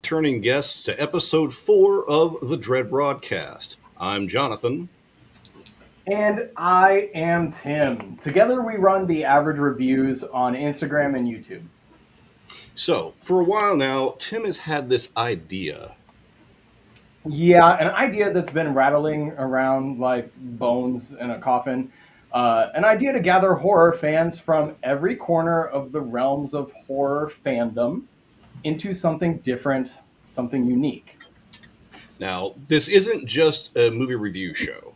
returning guests to episode 4 of the Dread Broadcast. I'm Jonathan. And I am Tim. Together we run the average reviews on Instagram and YouTube. So, for a while now, Tim has had this idea. Yeah, an idea that's been rattling around like bones in a coffin. An idea to gather horror fans from every corner of the realms of horror fandom into something different, something unique. Now, this isn't just a movie review show.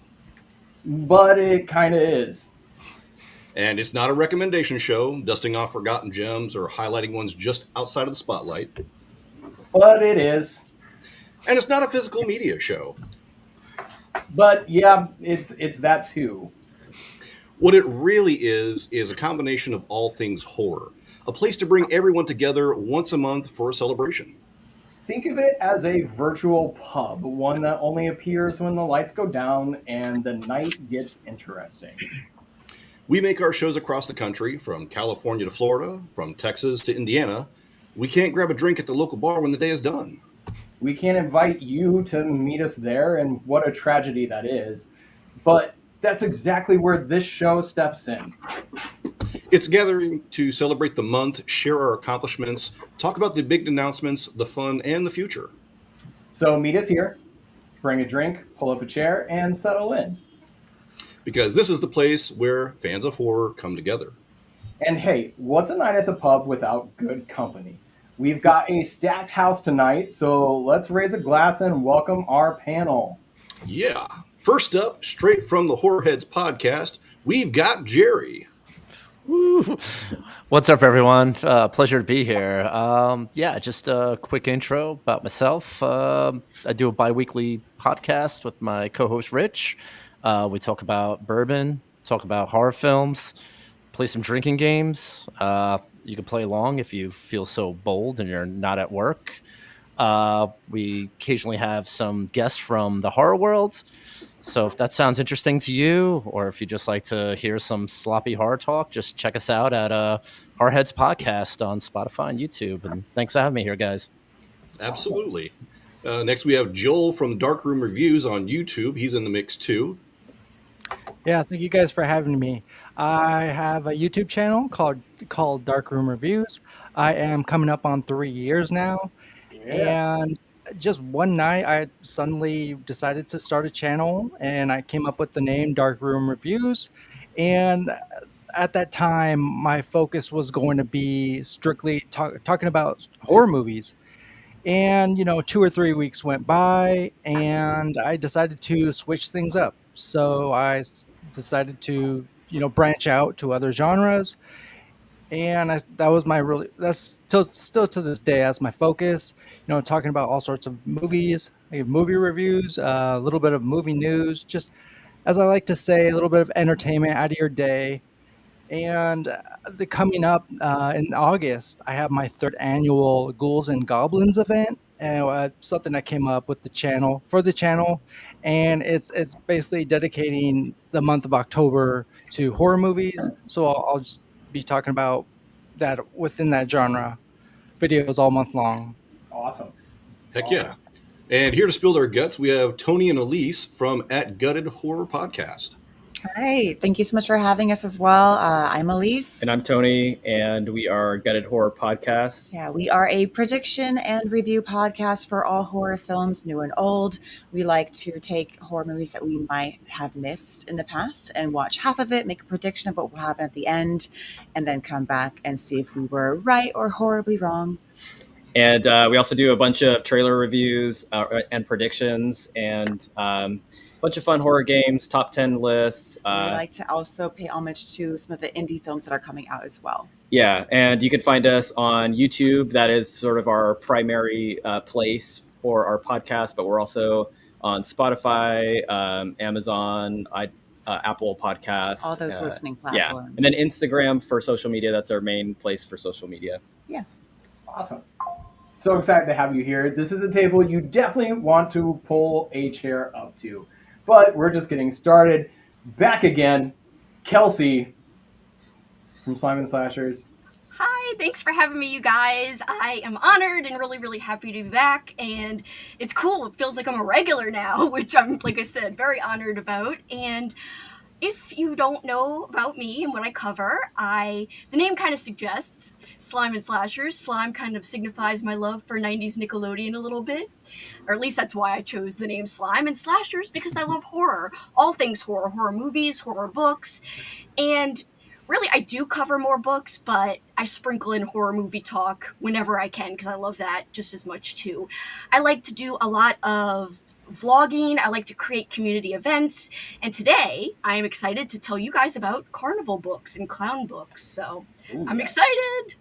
But it kind of is. And it's not a recommendation show, dusting off forgotten gems or highlighting ones just outside of the spotlight. But it is. And it's not a physical media show. But yeah, it's that too. What it really is a combination of all things horror. A place to bring everyone together once a month for a celebration. Think of it as a virtual pub, one that only appears when the lights go down and the night gets interesting. We make our shows across the country, from California to Florida, from Texas to Indiana. We can't grab a drink at the local bar when the day is done. We can't invite you to meet us there, and what a tragedy that is. But that's exactly where this show steps in. It's gathering to celebrate the month, share our accomplishments, talk about the big announcements, the fun, and the future. So meet us here, bring a drink, pull up a chair, and settle in. Because this is the place where fans of horror come together. And hey, what's a night at the pub without good company? We've got a stacked house tonight, so let's raise a glass and welcome our panel. Yeah. First up, straight from the Horror Heads podcast, we've got Jerry. Woo. What's up, everyone? Pleasure to be here. Just a quick intro about myself. I do a bi-weekly podcast with my co-host Rich. We talk about bourbon, talk about horror films, play some drinking games. You can play along if you feel so bold and you're not at work. We occasionally have some guests from the horror world. So if that sounds interesting to you, or if you just like to hear some sloppy horror talk, just check us out at Horror Heads Podcast on Spotify and YouTube. And thanks for having me here, guys. Absolutely. Next, we have Joel from Darkroom Reviews on YouTube. He's in the mix, too. Yeah, thank you guys for having me. I have a YouTube channel called Darkroom Reviews. I am coming up on 3 years now. Yeah. And just one night, I suddenly decided to start a channel, and I came up with the name Darkroom Reviews. And at that time, my focus was going to be strictly talking about horror movies. And, 2 or 3 weeks went by, and I decided to switch things up. So decided to, branch out to other genres. And that was that's still to this day, that's my focus, talking about all sorts of movies. I give movie reviews, a little bit of movie news, just as I like to say, a little bit of entertainment out of your day. And coming up in August, I have my third annual Ghouls and Goblins event, and something that came up with the channel and it's basically dedicating the month of October to horror movies. So I'll just be talking about that within that genre, videos all month long. Awesome. Heck yeah. And here to spill their guts, we have Tony and Elise from At Gutted Horror Podcast. Hi, thank you so much for having us as well. I'm Elise. And I'm Tony, and we are Gutted Horror Podcast. Yeah, we are a prediction and review podcast for all horror films, new and old. We like to take horror movies that we might have missed in the past and watch half of it, make a prediction of what will happen at the end, and then come back and see if we were right or horribly wrong. And we also do a bunch of trailer reviews and predictions, and bunch of fun horror games, top 10 lists. We like to also pay homage to some of the indie films that are coming out as well. Yeah, and you can find us on YouTube. That is sort of our primary place for our podcast, but we're also on Spotify, Amazon, Apple Podcasts. All those listening platforms. Yeah, and then Instagram for social media. That's our main place for social media. Yeah. Awesome. So excited to have you here. This is a table you definitely want to pull a chair up to. But we're just getting started. Back again, Kelsey from Slime and Slashers. Hi, thanks for having me, you guys. I am honored and really, really happy to be back. And it's cool. It feels like I'm a regular now, which I'm, like I said, very honored about. And if you don't know about me and what I cover, the name kind of suggests slime and slashers. Slime kind of signifies my love for 90s Nickelodeon a little bit, or at least that's why I chose the name Slime, and slashers because I love horror, all things horror, horror movies, horror books, and really I do cover more books, but I sprinkle in horror movie talk whenever I can because I love that just as much too. I like to do a lot of vlogging. I like to create community events, and today I am excited to tell you guys about carnival books and clown books. So I'm excited.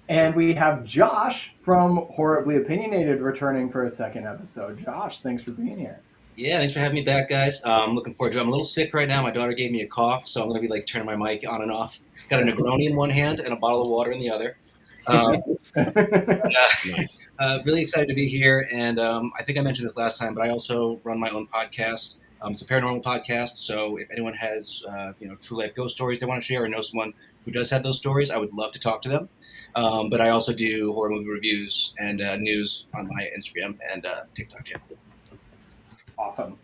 And we have Josh from Horribly Opinionated returning for a second episode. Josh, thanks for being here. Yeah, thanks for having me back, guys. I'm looking forward to it. I'm a little sick right now. My daughter gave me a cough, so I'm going to be like turning my mic on and off. Got a Negroni in one hand and a bottle of water in the other. Nice. Really excited to be here. And I think I mentioned this last time, but I also run my own podcast. It's a paranormal podcast. So if anyone has true life ghost stories they want to share or know someone who does have those stories, I would love to talk to them. But I also do horror movie reviews and news on my Instagram and TikTok channel. Awesome.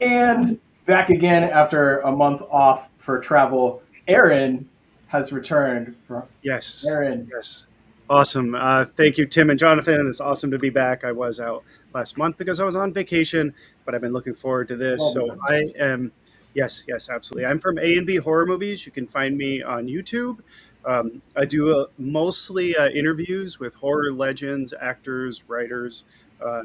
And back again after a month off for travel, Aaron has returned. Yes. Aaron. Yes. Awesome. Thank you, Tim and Jonathan. It's awesome to be back. I was out last month because I was on vacation, but I've been looking forward to this. So I am, yes, absolutely. I'm from A&B Horror Movies. You can find me on YouTube. I do mostly interviews with horror legends, actors, writers,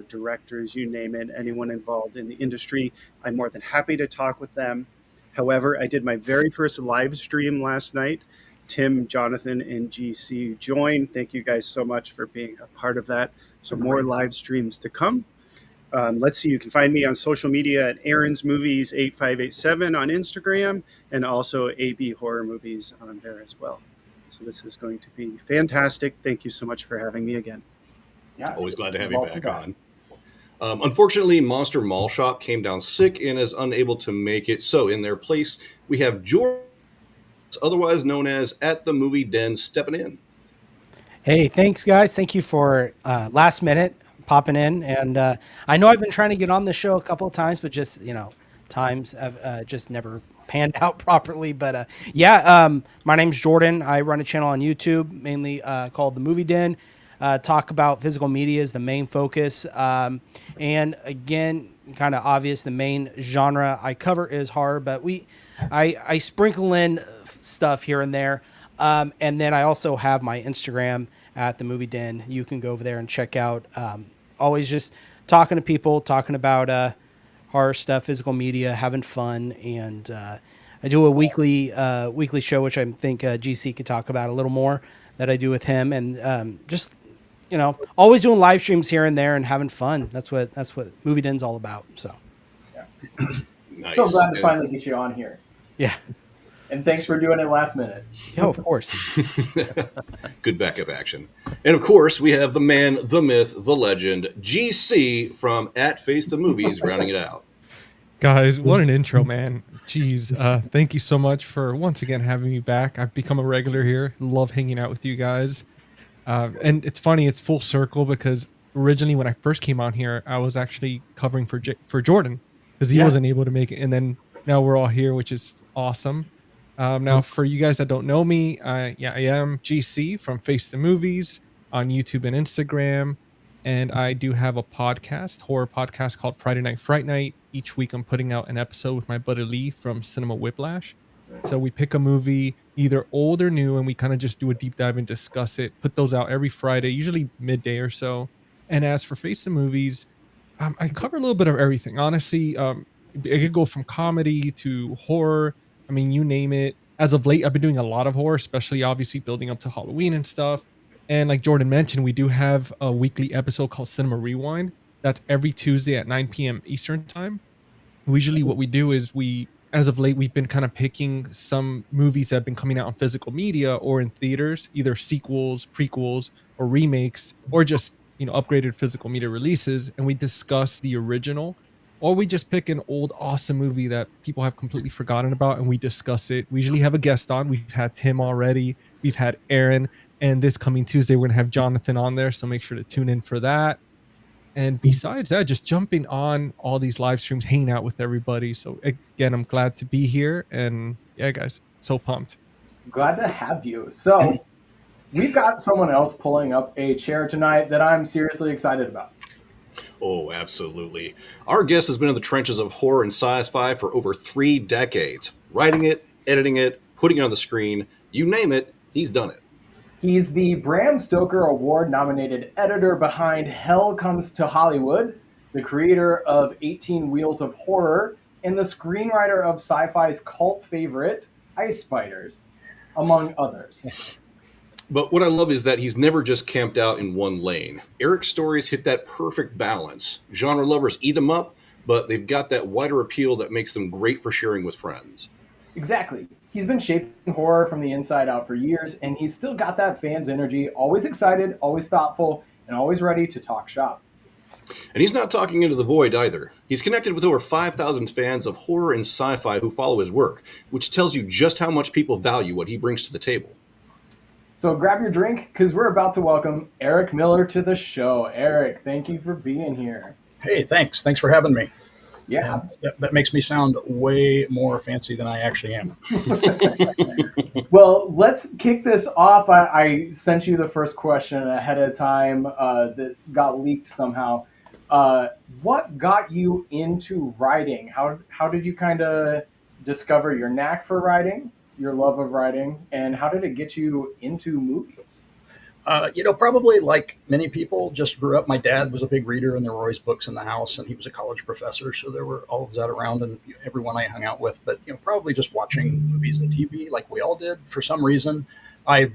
directors, you name it, anyone involved in the industry. I'm more than happy to talk with them. However, I did my very first live stream last night. Tim, Jonathan, and GC joined. Thank you guys so much for being a part of that. So more live streams to come. Let's see, you can find me on social media at Aaron's Movies 8587 on Instagram and also AB Horror Movies on there as well. So this is going to be fantastic. Thank you so much for having me again. Yeah, always glad to have you back on. Unfortunately, Monster Maul Shop came down sick and is unable to make it. So in their place, we have George, otherwise known as At the Movie Den, stepping in. Hey, thanks, guys. Thank you for last minute popping in. And I know I've been trying to get on the show a couple of times, but just, times have just never panned out properly. But my name's Jordan. I run a channel on YouTube, mainly called The Movie Den. Talk about physical media is the main focus. And again, kind of obvious, the main genre I cover is horror, but I sprinkle in stuff here and there. And then I also have my Instagram at The Movie Den. You can go over there and check out. Always just talking to people, talking about horror stuff, physical media, having fun. And I do a weekly show, which I think GC could talk about a little more, that I do with him. And just, always doing live streams here and there and having fun. That's what Movie Den's all about. So, Nice. So glad to finally get you on here. Yeah. And thanks for doing it last minute. Yeah, of course. Good backup action. And of course, we have the man, the myth, the legend, GC from At Face the Movies, rounding it out. Guys, what an intro, man. Jeez. Thank you so much for once again having me back. I've become a regular here. Love hanging out with you guys. And it's funny, it's full circle because originally when I first came on here, I was actually covering for Jordan because he wasn't able to make it. And then now we're all here, which is awesome. Now, for you guys that don't know me, I am GC from Face the Movies on YouTube and Instagram. And I do have a horror podcast called Friday Night Fright Night. Each week I'm putting out an episode with my buddy Lee from Cinema Whiplash. So we pick a movie, either old or new, and we kind of just do a deep dive and discuss it. Put those out every Friday, usually midday or so. And as for Face the Movies, I cover a little bit of everything. Honestly, it could go from comedy to horror. I mean, you name it. As of late, I've been doing a lot of horror, especially obviously building up to Halloween and stuff. And like Jordan mentioned, we do have a weekly episode called Cinema Rewind. That's every Tuesday at 9 p.m. Eastern time. Usually what we do is as of late, we've been kind of picking some movies that have been coming out on physical media or in theaters, either sequels, prequels, or remakes, or just, upgraded physical media releases. And we discuss the original or we just pick an old awesome movie that people have completely forgotten about and we discuss it. We usually have a guest on. We've had Tim already, we've had Aaron, and this coming Tuesday we're gonna have Jonathan on there, so make sure to tune in for that. And besides that, just jumping on all these live streams, hanging out with everybody. So again, I'm glad to be here, and yeah, guys, so pumped. Glad to have you. So we've got someone else pulling up a chair tonight that I'm seriously excited about. Oh, absolutely. Our guest has been in the trenches of horror and sci-fi for over 3 decades. Writing it, editing it, putting it on the screen, you name it, he's done it. He's the Bram Stoker Award-nominated editor behind Hell Comes to Hollywood, the creator of 18 Wheels of Horror, and the screenwriter of SyFy's cult favorite, Ice Spiders, among others. But what I love is that he's never just camped out in one lane. Eric's stories hit that perfect balance. Genre lovers eat them up, but they've got that wider appeal that makes them great for sharing with friends. Exactly. He's been shaping horror from the inside out for years, and he's still got that fan's energy, always excited, always thoughtful, and always ready to talk shop. And he's not talking into the void either. He's connected with over 5,000 fans of horror and sci-fi who follow his work, which tells you just how much people value what he brings to the table. So grab your drink, because we're about to welcome Eric Miller to the show. Eric, thank you for being here. Hey, thanks. Thanks for having me. Yeah. That makes me sound way more fancy than I actually am. Well, let's kick this off. I sent you the first question ahead of time. This got leaked somehow. What got you into writing? How did you kind of discover your knack for writing, your love of writing, and how did it get you into movies? Probably like many people, just grew up. My dad was a big reader, and there were always books in the house, and he was a college professor, so there were all of that around, and everyone I hung out with. But probably just watching movies and TV, like we all did. For some reason, I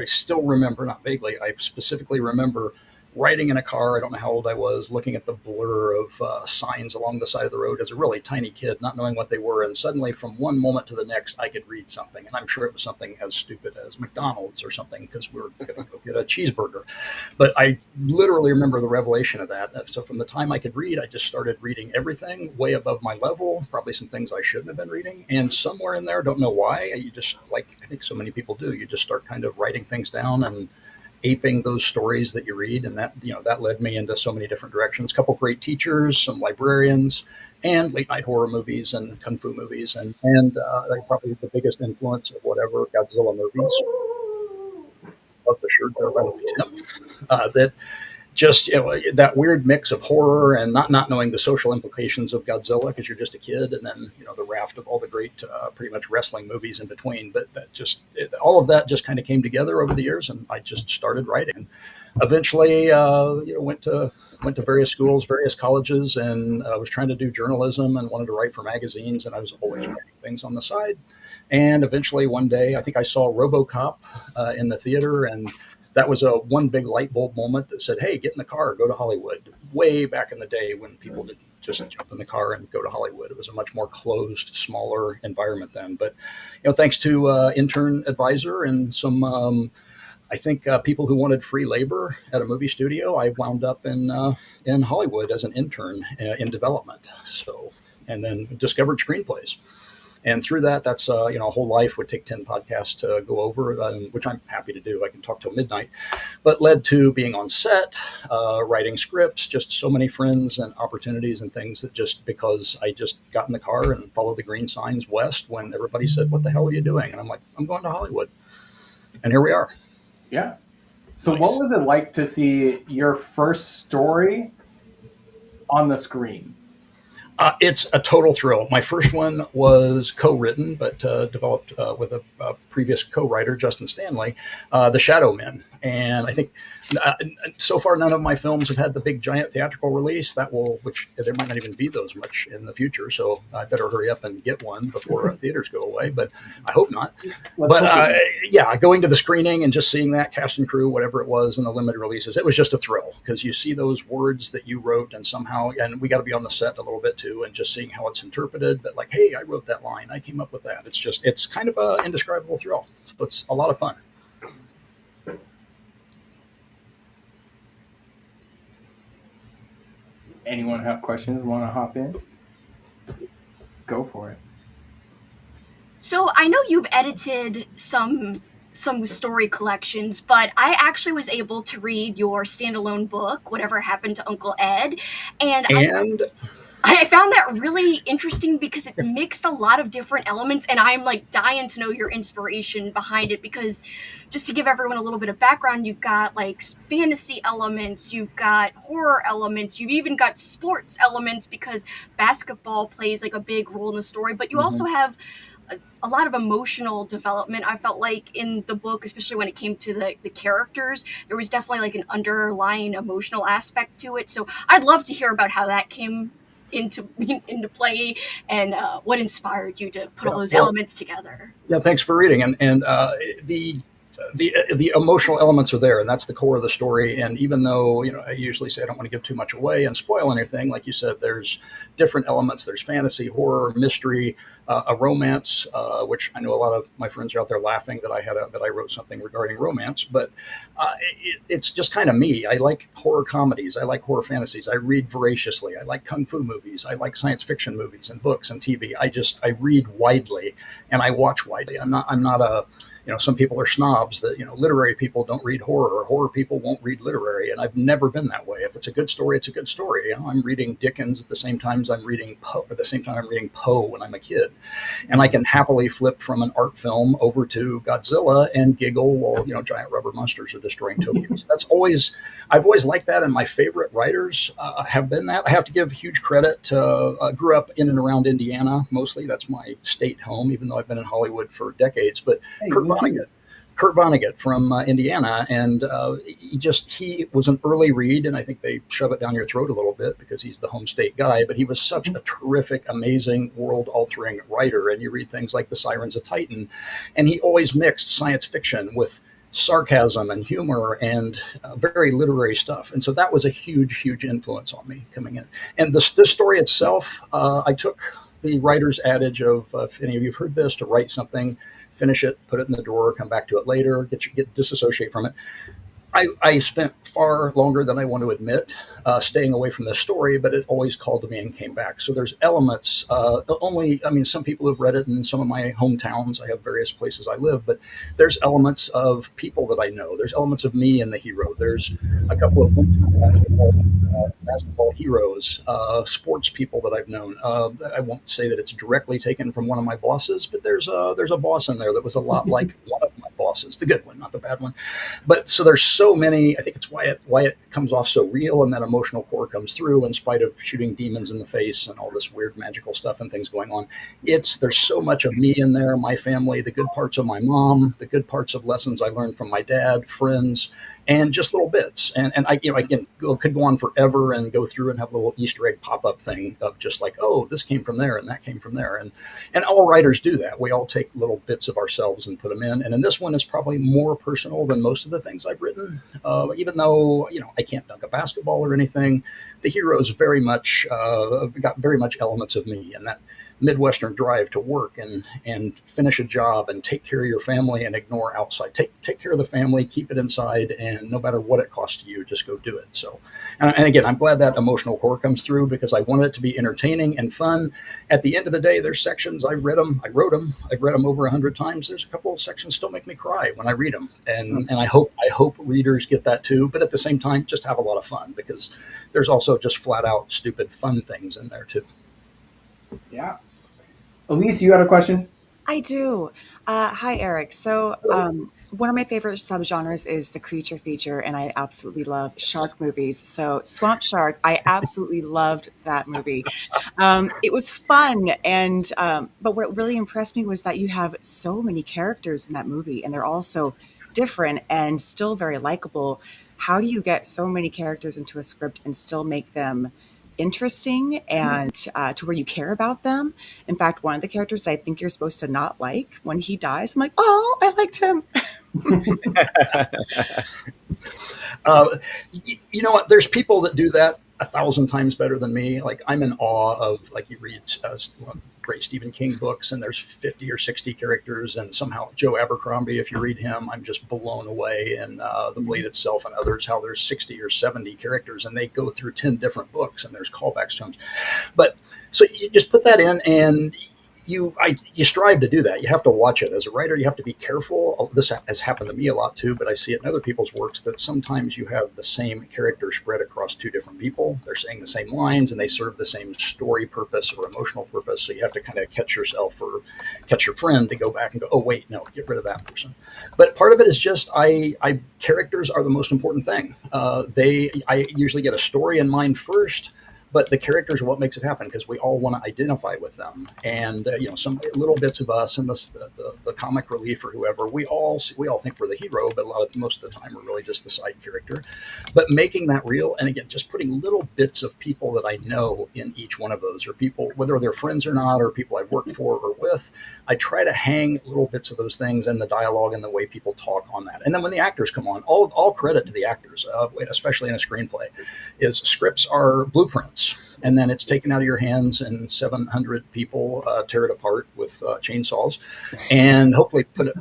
still remember, not vaguely, I specifically remember riding in a car. I don't know how old I was, looking at the blur of signs along the side of the road as a really tiny kid, not knowing what they were. And suddenly, from one moment to the next, I could read something. And I'm sure it was something as stupid as McDonald's or something, because we were going to go get a cheeseburger. But I literally remember the revelation of that. So from the time I could read, I just started reading everything way above my level, probably some things I shouldn't have been reading. And somewhere in there, don't know why, you just, like I think so many people do, you just start kind of writing things down and aping those stories that you read, and that led me into so many different directions. A couple great teachers, some librarians, and late night horror movies and kung fu movies, and like probably the biggest influence of whatever Godzilla movies. Love the shirt there, by the way, Tim. That just that weird mix of horror and not knowing the social implications of Godzilla because you're just a kid, and then the raft of all the great pretty much wrestling movies in between. But that just all of that just kind of came together over the years, and I just started writing. Eventually, went to various schools, various colleges, and I was trying to do journalism and wanted to write for magazines, and I was always writing things on the side. And eventually, one day, I think I saw RoboCop in the theater, and that was one big light bulb moment that said, hey, get in the car, go to Hollywood. Way back in the day when people didn't just jump in the car and go to Hollywood. It was a much more closed, smaller environment then. But, thanks to intern advisor and some, I think, people who wanted free labor at a movie studio, I wound up in Hollywood as an intern in development. So, and then discovered screenplays. And through that, that's, a whole life would take 10 podcasts to go over, which I'm happy to do. I can talk till midnight, but led to being on set, writing scripts, just so many friends and opportunities and things that just because I just got in the car and followed the green signs west when everybody said, what the hell are you doing? And I'm like, I'm going to Hollywood. And here we are. Yeah. So Nice. What was it like to see your first story on the screen? It's a total thrill. My first one was co-written, but developed with a previous co-writer, Justin Stanley, The Shadow Men. And I think so far none of my films have had the big giant theatrical release. Which there might not even be those much in the future. So I better hurry up and get one before theaters go away. But I hope not. Going to the screening and just seeing that cast and crew, whatever it was, in the limited releases, it was just a thrill because you see those words that you wrote and we got to be on the set a little bit too. And just seeing how it's interpreted, but like, hey, I wrote that line, I came up with that. It's kind of an indescribable thrill. So it's a lot of fun. Anyone have questions? Want to hop in? Go for it. So I know you've edited some story collections, but I actually was able to read your standalone book, Whatever Happened to Uncle Ed, and I found that really interesting because it mixed a lot of different elements, and I'm like dying to know your inspiration behind it. Because just to give everyone a little bit of background, you've got like fantasy elements, you've got horror elements, you've even got sports elements because basketball plays like a big role in the story, but you also have a lot of emotional development. I felt like in the book, especially when it came to the characters, there was definitely like an underlying emotional aspect to it. So I'd love to hear about how that came into play and what inspired you to put all those elements together. Yeah, thanks for reading. And the emotional elements are there, and that's the core of the story. And even though, I usually say I don't want to give too much away and spoil anything, like you said, there's different elements. There's fantasy, horror, mystery, a romance, which I know a lot of my friends are out there laughing that I wrote something regarding romance, but it's just kind of me. I like horror comedies. I like horror fantasies. I read voraciously. I like kung fu movies. I like science fiction movies and books and TV. I read widely and I watch widely. I'm not a some people are snobs that, literary people don't read horror, or horror people won't read literary. And I've never been that way. If it's a good story, it's a good story. I'm reading Dickens at the same time I'm reading Poe when I'm a kid. And I can happily flip from an art film over to Godzilla and giggle while, giant rubber monsters are destroying Tokyo. So I've always liked that. And my favorite writers have been that. I have to give huge credit to, grew up in and around Indiana, mostly. That's my state home, even though I've been in Hollywood for decades. But Kurt Vonnegut from Indiana, and he was an early read, and I think they shove it down your throat a little bit because he's the home state guy, but he was such a terrific, amazing, world-altering writer, and you read things like The Sirens of Titan, and he always mixed science fiction with sarcasm and humor and very literary stuff. And so that was a huge, huge influence on me coming in. And this story itself, I took the writer's adage of, if any of you have heard this, to write something, finish it, put it in the drawer, come back to it later, disassociate from it. I spent far longer than I want to admit staying away from this story, but it always called to me and came back. So there's elements, some people have read it in some of my hometowns. I have various places I live, but there's elements of people that I know. There's elements of me and the hero. There's a couple of basketball heroes, sports people that I've known. I won't say that it's directly taken from one of my bosses, but there's a boss in there that was a lot like one of my bosses, the good one, not the bad one. But so there's so many. I think it's why it comes off so real, and that emotional core comes through in spite of shooting demons in the face and all this weird magical stuff and things going on. There's so much of me in there, my family, the good parts of my mom, the good parts of lessons I learned from my dad, friends, and just little bits. And I could go on forever and go through and have a little Easter egg pop-up thing of just like, oh, this came from there and that came from there. And all writers do that. We all take little bits of ourselves and put them in. And in this one is probably more personal than most of the things I've written. Even though, I can't dunk a basketball or anything, the heroes very much got very much elements of me, and that Midwestern drive to work and finish a job and take care of your family and ignore outside. Take care of the family, keep it inside, and no matter what it costs you, just go do it. So, and again, I'm glad that emotional core comes through because I wanted it to be entertaining and fun. At the end of the day, there's sections, I've read them, I've read them over 100 times. There's a couple of sections still make me cry when I read them. And I hope readers get that too. But at the same time, just have a lot of fun because there's also just flat out stupid fun things in there too. Yeah. Elise, you had a question? I do. Hi, Eric. So one of my favorite subgenres is the creature feature, and I absolutely love shark movies. So Swamp Shark, I absolutely loved that movie. It was fun, and but what really impressed me was that you have so many characters in that movie, and they're all so different and still very likable. How do you get so many characters into a script and still make them interesting and to where you care about them? In fact, one of the characters that I think you're supposed to not like, when he dies, I'm like, oh, I liked him. You know what? There's people that do that 1,000 times better than me. Like, I'm in awe of, like, you read great Stephen King books, and there's 50 or 60 characters, and somehow Joe Abercrombie, if you read him, I'm just blown away. And The Blade itself and others, how there's 60 or 70 characters, and they go through 10 different books, and there's callbacks to them. But so you just put that in, and you strive to do that. You have to watch it. As a writer, you have to be careful. This has happened to me a lot too, but I see it in other people's works that sometimes you have the same character spread across two different people. They're saying the same lines and they serve the same story purpose or emotional purpose. So you have to kind of catch yourself or catch your friend to go back and go, oh wait, no, get rid of that person. But part of it is just characters are the most important thing. I usually get a story in mind first. But the characters are what makes it happen, because we all want to identify with them, and some little bits of us and the comic relief or whoever, we all think we're the hero, but most of the time we're really just the side character. But making that real, and again, just putting little bits of people that I know in each one of those, or people, whether they're friends or not, or people I've worked for or with, I try to hang little bits of those things and the dialogue and the way people talk on that. And then when the actors come on, all credit to the actors, especially in a screenplay, is scripts are blueprints. And then it's taken out of your hands, and 700 people tear it apart with chainsaws, and hopefully put it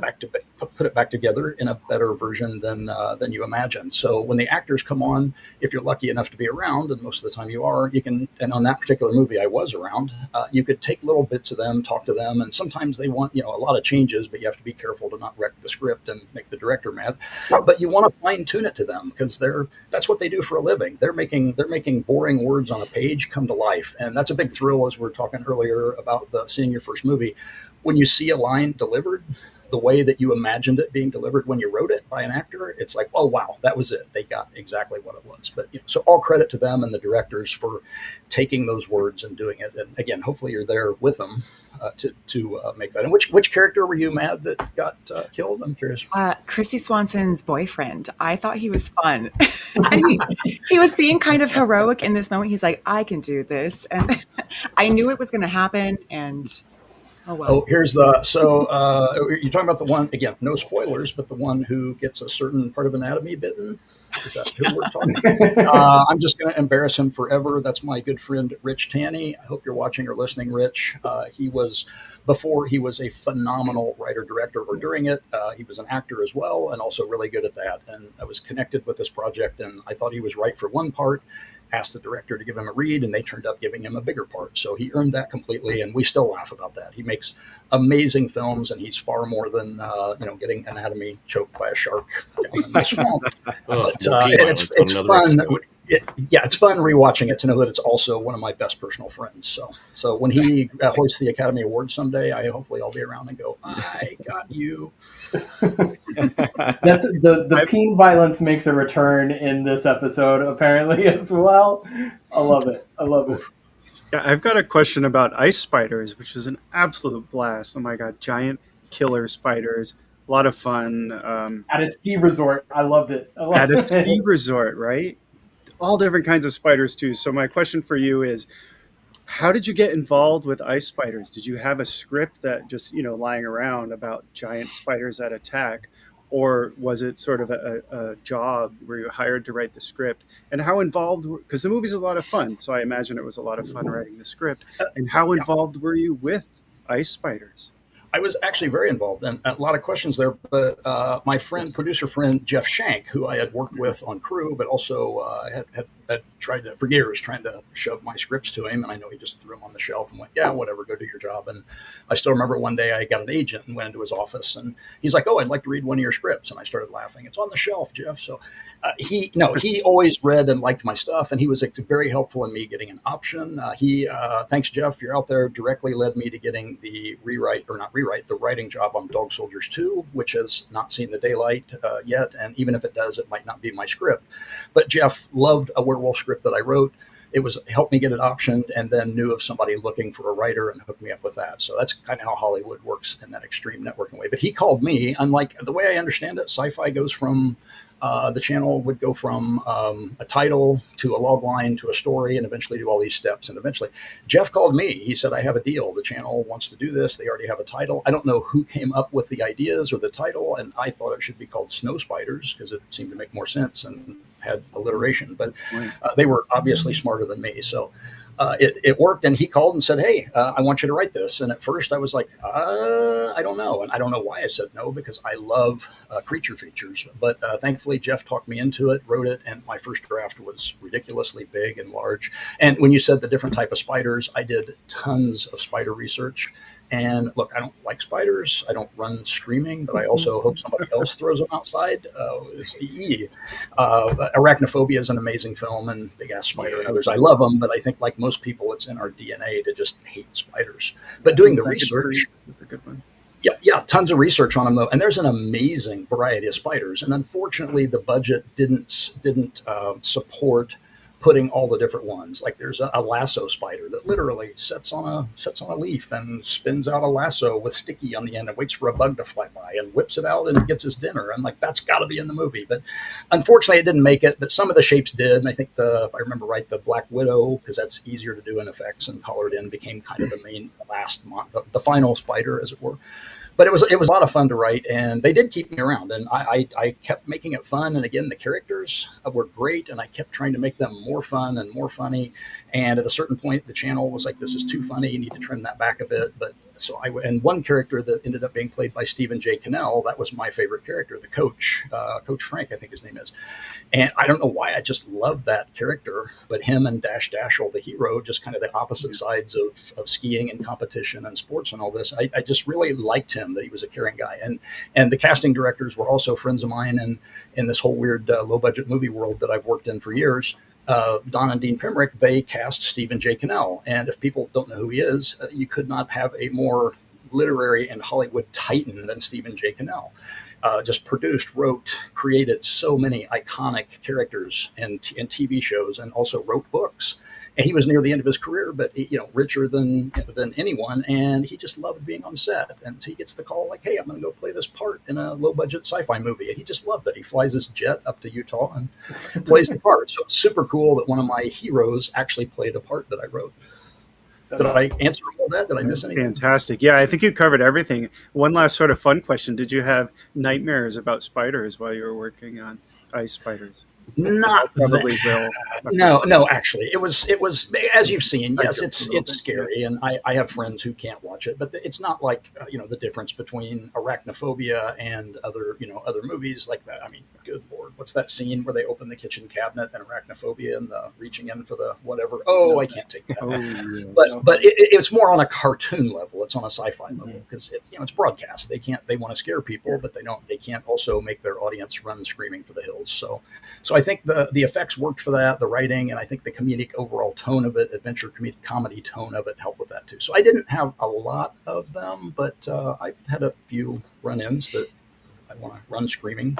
back together in a better version than you imagined. So when the actors come on, if you're lucky enough to be around, and most of the time you are, you can. And on that particular movie, I was around. You could take little bits of them, talk to them, and sometimes they want a lot of changes, but you have to be careful to not wreck the script and make the director mad. But you want to fine tune it to them, because that's what they do for a living. They're making boring words on a page come to life, and that's a big thrill, as we were talking earlier about seeing your first movie. When you see a line delivered the way that you imagined it being delivered when you wrote it by an actor, it's like, oh wow, that was it. They got exactly what it was. But so all credit to them and the directors for taking those words and doing it. And again, hopefully you're there with them to make that. And which character were you mad that got killed? I'm curious. Christy Swanson's boyfriend. I thought he was fun. He was being kind of heroic in this moment. He's like, I can do this, and I knew it was going to happen. And oh well. Oh, here's you're talking about the one, again, no spoilers, but the one who gets a certain part of anatomy bitten. Is that who we're talking about? I'm just going to embarrass him forever. That's my good friend, Rich Tanny. I hope you're watching or listening, Rich. Before he was a phenomenal writer-director, or during it, he was an actor as well, and also really good at that. And I was connected with this project, and I thought he was right for one part, asked the director to give him a read, and they turned up giving him a bigger part. So he earned that completely, and we still laugh about that. He makes amazing films, and he's far more than getting anatomy choked by a shark down in the swamp. And it's fun. It's fun rewatching it to know that it's also one of my best personal friends. So when he hoists the Academy Award someday, hopefully I'll be around and go, I got you. That's the peen violence makes a return in this episode apparently as well. I love it. Yeah, I've got a question about ice spiders, which is an absolute blast. Oh my god, giant killer spiders. A lot of fun. At a ski resort. I loved it. At a ski resort, right? All different kinds of spiders too. So my question for you is, how did you get involved with ice spiders? Did you have a script that just, lying around about giant spiders that attack? Or was it sort of a job where you hired to write the script? And how involved, because the movie's a lot of fun, so I imagine it was a lot of fun writing the script. And how involved were you with ice spiders? I was actually very involved, and a lot of questions there. But my producer friend Jeff Shank, who I had worked with on Crew, but also had tried to, for years, trying to shove my scripts to him, and I know he just threw them on the shelf and went, "Yeah, whatever, go do your job." And I still remember one day I got an agent and went into his office, and he's like, "Oh, I'd like to read one of your scripts," and I started laughing. "It's on the shelf, Jeff." So he always read and liked my stuff, and he was very helpful in me getting an option. Thanks, Jeff, you're out there, directly led me to getting the the writing job on Dog Soldiers 2, which has not seen the daylight yet. And even if it does, it might not be my script. But Jeff loved a werewolf script that I wrote. It helped me get it optioned, and then knew of somebody looking for a writer and hooked me up with that. So that's kind of how Hollywood works in that extreme networking way. But he called me, unlike the way I understand it, SyFy goes from the channel would go from a title to a log line to a story, and eventually do all these steps. And eventually Jeff called me. He said, "I have a deal. The channel wants to do this. They already have a title." I don't know who came up with the ideas or the title, and I thought it should be called Snow Spiders because it seemed to make more sense and had alliteration. But they were obviously smarter than me. So it worked, and he called and said, "Hey, I want you to write this." And at first, I was like, "I don't know," and I don't know why I said no, because I love creature features. But thankfully, Jeff talked me into it, wrote it, and my first draft was ridiculously big and large. And when you said the different type of spiders, I did tons of spider research. And look, I don't like spiders. I don't run screaming, but I also hope somebody else throws them outside. Arachnophobia is an amazing film, and Big Ass Spider and others. I love them, but I think, like most people, it's in our DNA to just hate spiders. But doing the research is a good one. Yeah, tons of research on them though, and there's an amazing variety of spiders. And unfortunately, the budget didn't support putting all the different ones. Like there's a lasso spider that literally sits on a leaf and spins out a lasso with sticky on the end and waits for a bug to fly by and whips it out and gets his dinner. And like, that's got to be in the movie. But unfortunately, it didn't make it. But some of the shapes did. And I think if I remember right, the Black Widow, because that's easier to do in effects and colored in, became kind of the final spider, as it were. But it was a lot of fun to write, and they did keep me around, and I kept making it fun. And again, the characters were great, and I kept trying to make them more fun and more funny. And at a certain point, the channel was like, "This is too funny. You need to trim that back a bit." But and one character that ended up being played by Stephen J. Cannell, that was my favorite character, the coach, Coach Frank, I think his name is. And I don't know why, I just loved that character. But him and Dash Dashel, the hero, just kind of the opposite sides of skiing and competition and sports and all this. I just really liked him, that he was a caring guy. And the casting directors were also friends of mine, and in this whole weird low budget movie world that I've worked in for years. Don and Dean Pemrick, they cast Stephen J. Cannell. And if people don't know who he is, you could not have a more literary and Hollywood titan than Stephen J. Cannell. Just produced, wrote, created so many iconic characters in TV shows, and also wrote books. And he was near the end of his career, but richer than anyone, and he just loved being on set. And so he gets the call like, "Hey, I'm going to go play this part in a low-budget sci-fi movie," and he just loved it. He flies his jet up to Utah and plays the part. So it's super cool that one of my heroes actually played a part that I wrote. Did I answer all that? Did I miss anything? Fantastic. Yeah, I think you covered everything. One last sort of fun question: did you have nightmares about spiders while you were working on ice spiders? Not probably will. No, actually, it was as you've seen. Yes, it's scary, and I have friends who can't watch it, but it's not like the difference between Arachnophobia and other movies like that. I mean, good Lord, what's that scene where they open the kitchen cabinet and Arachnophobia and the reaching in for the whatever? Oh, I can't take that. But it's more on a cartoon level. It's on a sci-fi level because it's broadcast. They want to scare people, but they can't also make their audience run screaming for the hills. So I think the effects worked for that, the writing, and I think the comedic overall tone of it, adventure comedy tone of it, helped with that too. So I didn't have a lot of them, but I've had a few run-ins that I want to run screaming.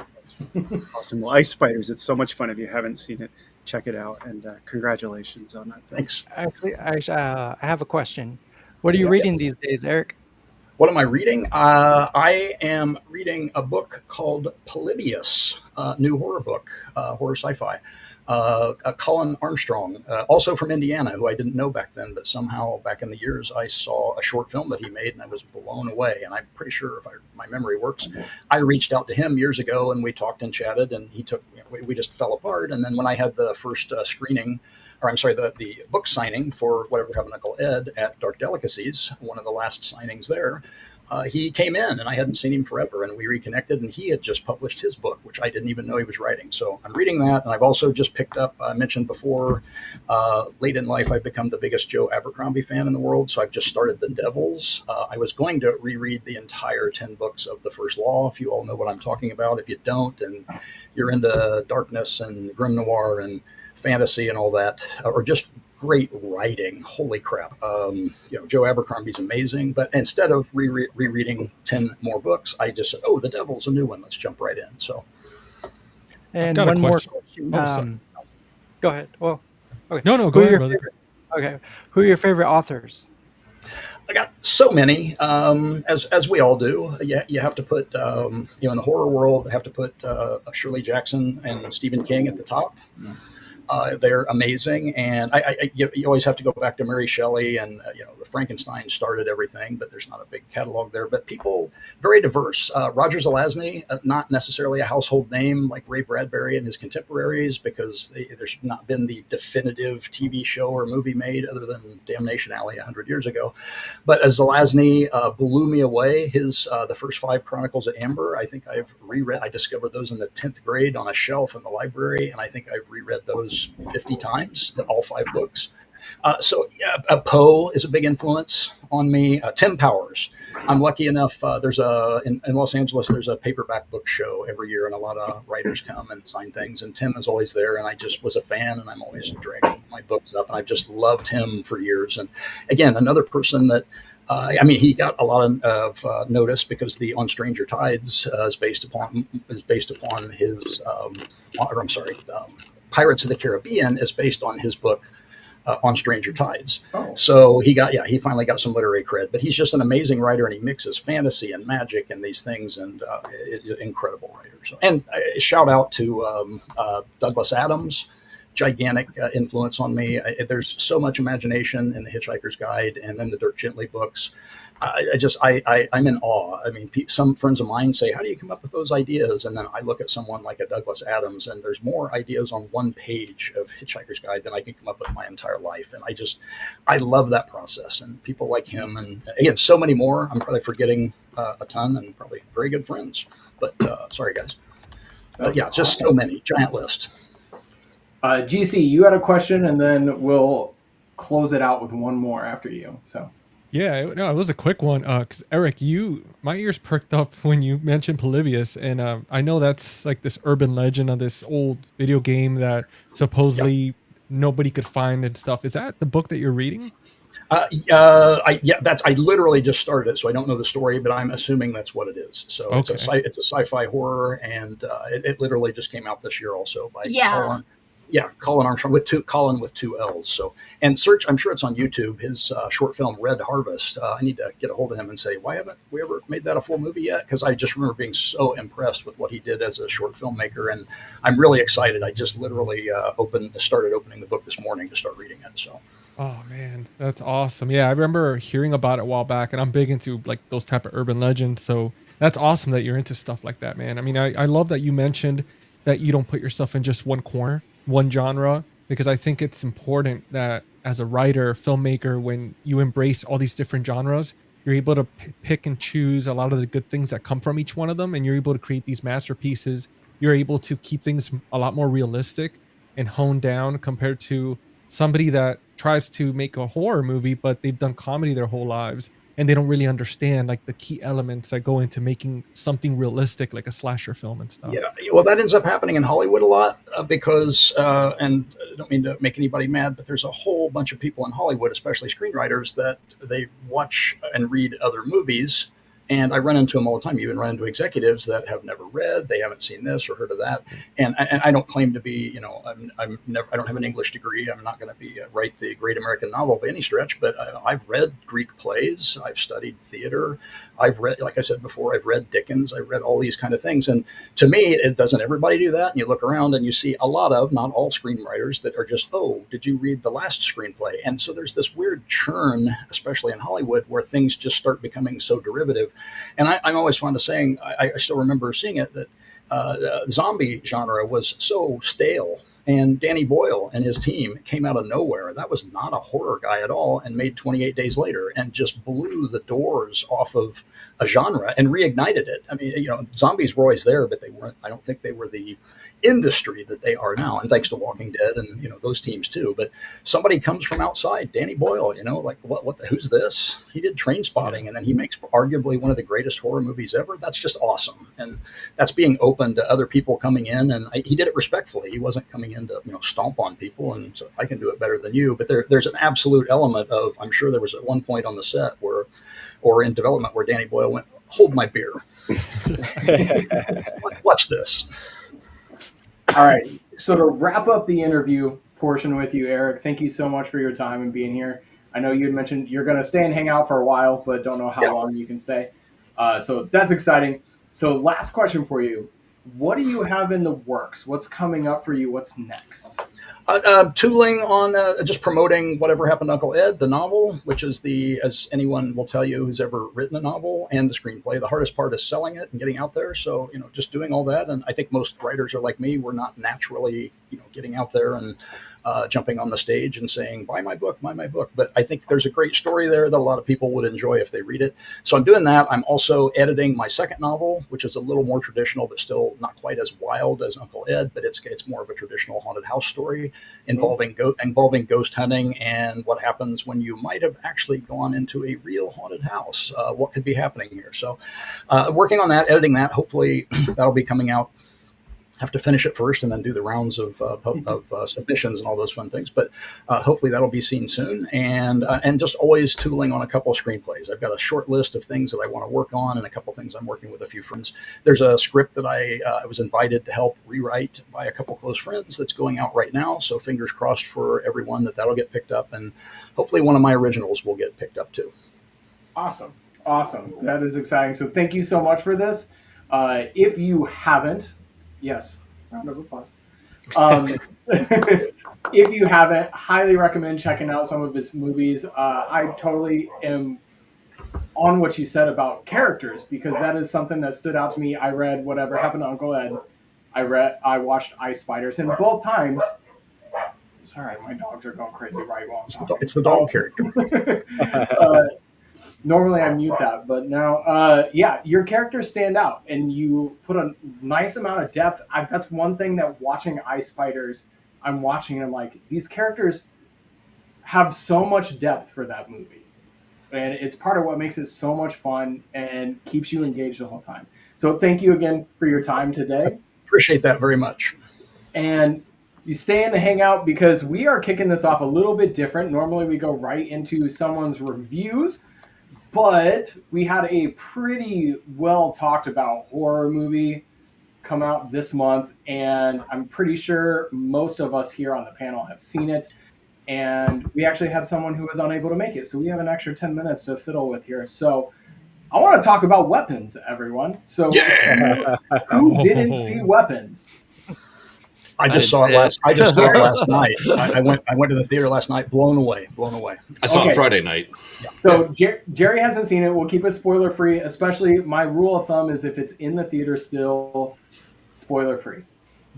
Awesome. Well, Ice Spiders, it's so much fun. If you haven't seen it, check it out, and congratulations on that. Thanks. Actually, I have a question. What are you reading these days, Eric? What am I reading? I am reading a book called Polybius, new horror book, horror sci-fi. Colin Armstrong, also from Indiana, who I didn't know back then, but somehow back in the years, I saw a short film that he made, and I was blown away. And I'm pretty sure, if my memory works, I reached out to him years ago, and we talked and chatted, and he took. We just fell apart. And then when I had the first the book signing for Whatever Happened to Uncle Ed at Dark Delicacies, one of the last signings there, he came in, and I hadn't seen him forever, and we reconnected, and he had just published his book, which I didn't even know he was writing. So I'm reading that, and I've also just picked up, I mentioned before, late in life, I've become the biggest Joe Abercrombie fan in the world, so I've just started The Devils. I was going to reread the entire 10 books of The First Law, if you all know what I'm talking about. If you don't, and you're into darkness and grim noir and fantasy and all that, or just great writing. Holy crap. Joe Abercrombie's amazing, but instead of rereading 10 more books, I just said, The Devil's a new one. Let's jump right in. So, and one more question. Go ahead. Well, okay. No, go ahead, brother. Okay. Who are your favorite authors? I got so many, as we all do. You have to put, in the horror world, have to put Shirley Jackson and Stephen King at the top. They're amazing, and you always have to go back to Mary Shelley, and the Frankenstein started everything, but there's not a big catalog there. But people very diverse. Roger Zelazny, not necessarily a household name like Ray Bradbury and his contemporaries, because there's not been the definitive TV show or movie made other than Damnation Alley 100 years ago. But as Zelazny blew me away, his the first 5 Chronicles of Amber, I think I've reread. I discovered those in the 10th grade on a shelf in the library, and I think I've reread those 50 times, all 5 books. Poe is a big influence on me. Tim Powers. I'm lucky enough. There's in Los Angeles. There's a paperback book show every year, and a lot of writers come and sign things. And Tim is always there, and I just was a fan, and I'm always dragging my books up, and I've just loved him for years. And again, another person that. He got a lot of notice because the On Stranger Tides is based upon his. Pirates of the Caribbean is based on his book. On Stranger Tides. Oh. So he finally got some literary cred, but he's just an amazing writer, and he mixes fantasy and magic and these things, and incredible writer. So, and shout out to Douglas Adams, gigantic influence on me. There's so much imagination in The Hitchhiker's Guide and then the Dirk Gently books. I'm in awe. I mean, some friends of mine say, how do you come up with those ideas? And then I look at someone like a Douglas Adams, and there's more ideas on one page of Hitchhiker's Guide than I can come up with my entire life. And I love that process, and people like him. And again, so many more. I'm probably forgetting a ton, and probably very good friends. But sorry, guys. Just so many. Giant list. GC, you had a question, and then we'll close it out with one more after you. So. Yeah, no, it was a quick one. Because Eric, my ears perked up when you mentioned Polybius, and I know that's like this urban legend of this old video game that supposedly nobody could find and stuff. Is that the book that you're reading? I literally just started it, so I don't know the story, but I'm assuming that's what it is. So it's a sci-fi horror, and it literally just came out this year also by Colin Armstrong with two L's. So, and search, I'm sure it's on YouTube, his short film Red Harvest. I need to get a hold of him and say, why haven't we ever made that a full movie yet? Because I just remember being so impressed with what he did as a short filmmaker, and I'm really excited. I just literally started opening the book this morning to start reading it. So. Oh man, that's awesome. Yeah, I remember hearing about it a while back, and I'm big into like those type of urban legends. So that's awesome that you're into stuff like that, man. I mean, I love that you mentioned that you don't put yourself in just one corner, one genre, because I think it's important that as a writer, filmmaker, when you embrace all these different genres, you're able to pick and choose a lot of the good things that come from each one of them, and you're able to create these masterpieces. You're able to keep things a lot more realistic and honed down compared to somebody that tries to make a horror movie, but they've done comedy their whole lives, and they don't really understand like the key elements that go into making something realistic, like a slasher film and stuff. Yeah, well, that ends up happening in Hollywood a lot because, and I don't mean to make anybody mad, but there's a whole bunch of people in Hollywood, especially screenwriters, that they watch and read other movies. And I run into them all the time. You even run into executives that have never read, they haven't seen this or heard of that. And I don't claim to be, I don't have an English degree. I'm not going to write the great American novel by any stretch, but I've read Greek plays. I've studied theater. I've read, like I said before, I've read Dickens. I've read all these kind of things. And to me, doesn't everybody do that? And you look around and you see a lot of, not all screenwriters that are just, oh, did you read the last screenplay? And so there's this weird churn, especially in Hollywood, where things just start becoming so derivative. And I'm always fond of saying, I still remember seeing it, that zombie genre was so stale. And Danny Boyle and his team came out of nowhere. That was not a horror guy at all, and made 28 Days Later and just blew the doors off of a genre and reignited it. I mean, zombies were always there, but they weren't. I don't think they were the industry that they are now. And thanks to Walking Dead and those teams too. But somebody comes from outside, Danny Boyle. Like who's this? He did Trainspotting, and then he makes arguably one of the greatest horror movies ever. That's just awesome, and that's being open to other people coming in. And he did it respectfully. He wasn't coming in to stomp on people and so I can do it better than you. But there's an absolute element of, I'm sure there was at one point on the set or in development where Danny Boyle went, hold my beer. Watch this. All right. So to wrap up the interview portion with you, Eric, thank you so much for your time and being here. I know you had mentioned you're going to stay and hang out for a while, but don't know how long you can stay. So that's exciting. So last question for you. What do you have in the works? What's coming up for you? What's next? Tooling on just promoting Whatever Happened to Uncle Ed, the novel, which is as anyone will tell you who's ever written a novel, and the screenplay. The hardest part is selling it and getting out there. So, just doing all that. And I think most writers are like me. We're not naturally, getting out there and jumping on the stage and saying, buy my book, buy my book. But I think there's a great story there that a lot of people would enjoy if they read it. So I'm doing that. I'm also editing my second novel, which is a little more traditional, but still not quite as wild as Uncle Ed, but it's more of a traditional haunted house story involving ghost hunting and what happens when you might have actually gone into a real haunted house. What could be happening here? So working on that, editing that, hopefully that'll be coming out. Have to finish it first and then do the rounds of submissions and all those fun things. But hopefully that'll be seen soon. And just always tooling on a couple of screenplays. I've got a short list of things that I want to work on and a couple of things I'm working with a few friends. There's a script that I was invited to help rewrite by a couple close friends that's going out right now. So fingers crossed for everyone that'll get picked up. And hopefully one of my originals will get picked up too. Awesome. That is exciting. So thank you so much for this. If you haven't, yes, round of applause. If you haven't, highly recommend checking out some of his movies. I totally am on what you said about characters, because that is something that stood out to me. I read Whatever Happened to Uncle Ed. I watched Ice Spiders, and both times. Sorry, my dogs are going crazy right while I'm talking. It's the dog character. Normally I mute that, but now, your characters stand out, and you put a nice amount of depth. That's one thing that watching Ice Spiders, I'm watching and I'm like, these characters have so much depth for that movie. And it's part of what makes it so much fun and keeps you engaged the whole time. So thank you again for your time today. Appreciate that very much. And you stay in the hangout, because we are kicking this off a little bit different. Normally we go right into someone's reviews, but we had a pretty well talked about horror movie come out this month, and I'm pretty sure most of us here on the panel have seen it. And we actually had someone who was unable to make it, so we have an extra 10 minutes to fiddle with here. So I want to talk about Weapons, everyone. So who didn't see Weapons? I just saw it last night. I went to the theater last night, blown away. I saw it Friday night. Yeah. So Jerry hasn't seen it. We'll keep it spoiler free. Especially, my rule of thumb is if it's in the theater still, spoiler free.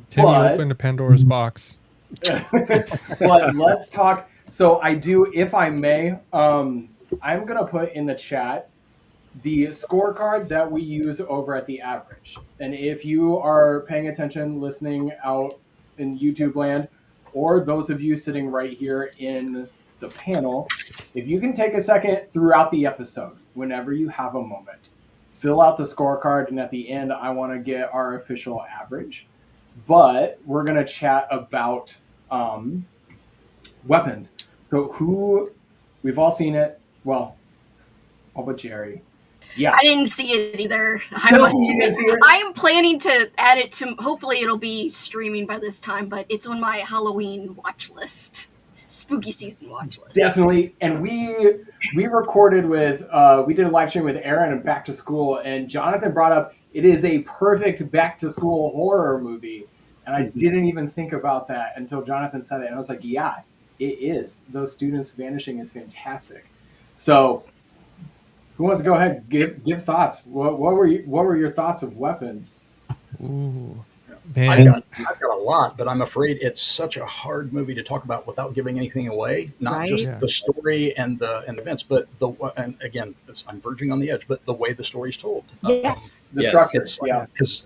Timmy opened a Pandora's box. But let's talk. So I do, if I may, I'm gonna put in the chat the scorecard that we use over at The Average. And if you are paying attention, listening out in YouTube land, or those of you sitting right here in the panel, if you can take a second throughout the episode, whenever you have a moment, fill out the scorecard, and at the end, I want to get our official average. But we're going to chat about Weapons. So we've all seen it. Well, all but Jerry. Yeah. I didn't see it either. I am planning to add it to, hopefully it'll be streaming by this time, but it's on my Halloween watch list. Spooky season watch list. Definitely. And we recorded we did a live stream with Aaron and Back to School, and Jonathan brought up it is a perfect back to school horror movie. And I didn't even think about that until Jonathan said it. And I was like, yeah, it is. Those students vanishing is fantastic. So who wants to go ahead and give thoughts? What were your thoughts of Weapons? Ooh, I've got a lot, but I'm afraid it's such a hard movie to talk about without giving anything away. Not just the story and the events, but and again, I'm verging on the edge. But the way the story's told. Yes, the structure.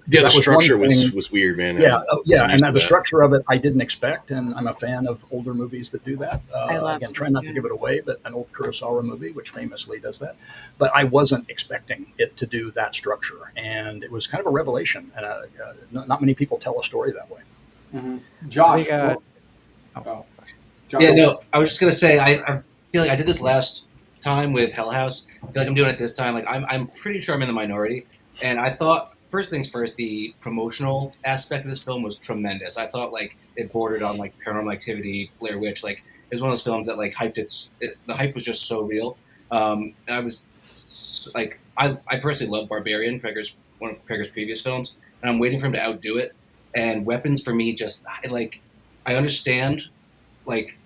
The structure was weird, man. And the structure of it I didn't expect, and I'm a fan of older movies that do that. Again, trying not to give it away, but an old Kurosawa movie, which famously does that. But I wasn't expecting it to do that structure, and it was kind of a revelation. And not many people tell a story that way. Mm-hmm. Josh. Josh. Yeah, no, I was just gonna say I feel like I did this last time with Hell House. I feel like I'm doing it this time. Like I'm pretty sure I'm in the minority. And I thought, first things first, the promotional aspect of this film was tremendous. I thought like it bordered on like Paranormal Activity, Blair Witch. Like it was one of those films that like hyped the hype was just so real. I was like I personally love Barbarian, one of Prager's previous films, and I'm waiting for him to outdo it. And Weapons for me just I I understand like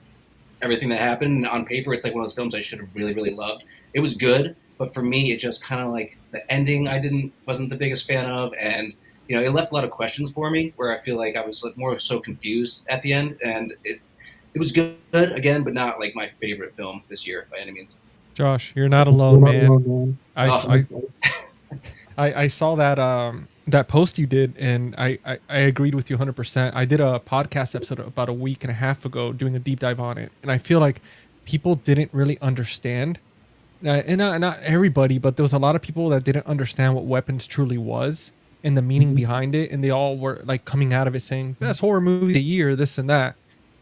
everything that happened. And on paper, it's like one of those films I should have really, really loved. It was good, but for me, it just kind of like the ending wasn't the biggest fan of, and it left a lot of questions for me where I feel like I was like more so confused at the end, and it was good again, but not like my favorite film this year by any means. Josh, you're not alone, man. I saw that post you did, and I agreed with you 100%. I did a podcast episode about a week and a half ago doing a deep dive on it, and I feel like people didn't really understand, and not everybody, but there was a lot of people that didn't understand what Weapons truly was and the meaning behind it, and they all were like coming out of it saying best horror movie of the year, this and that,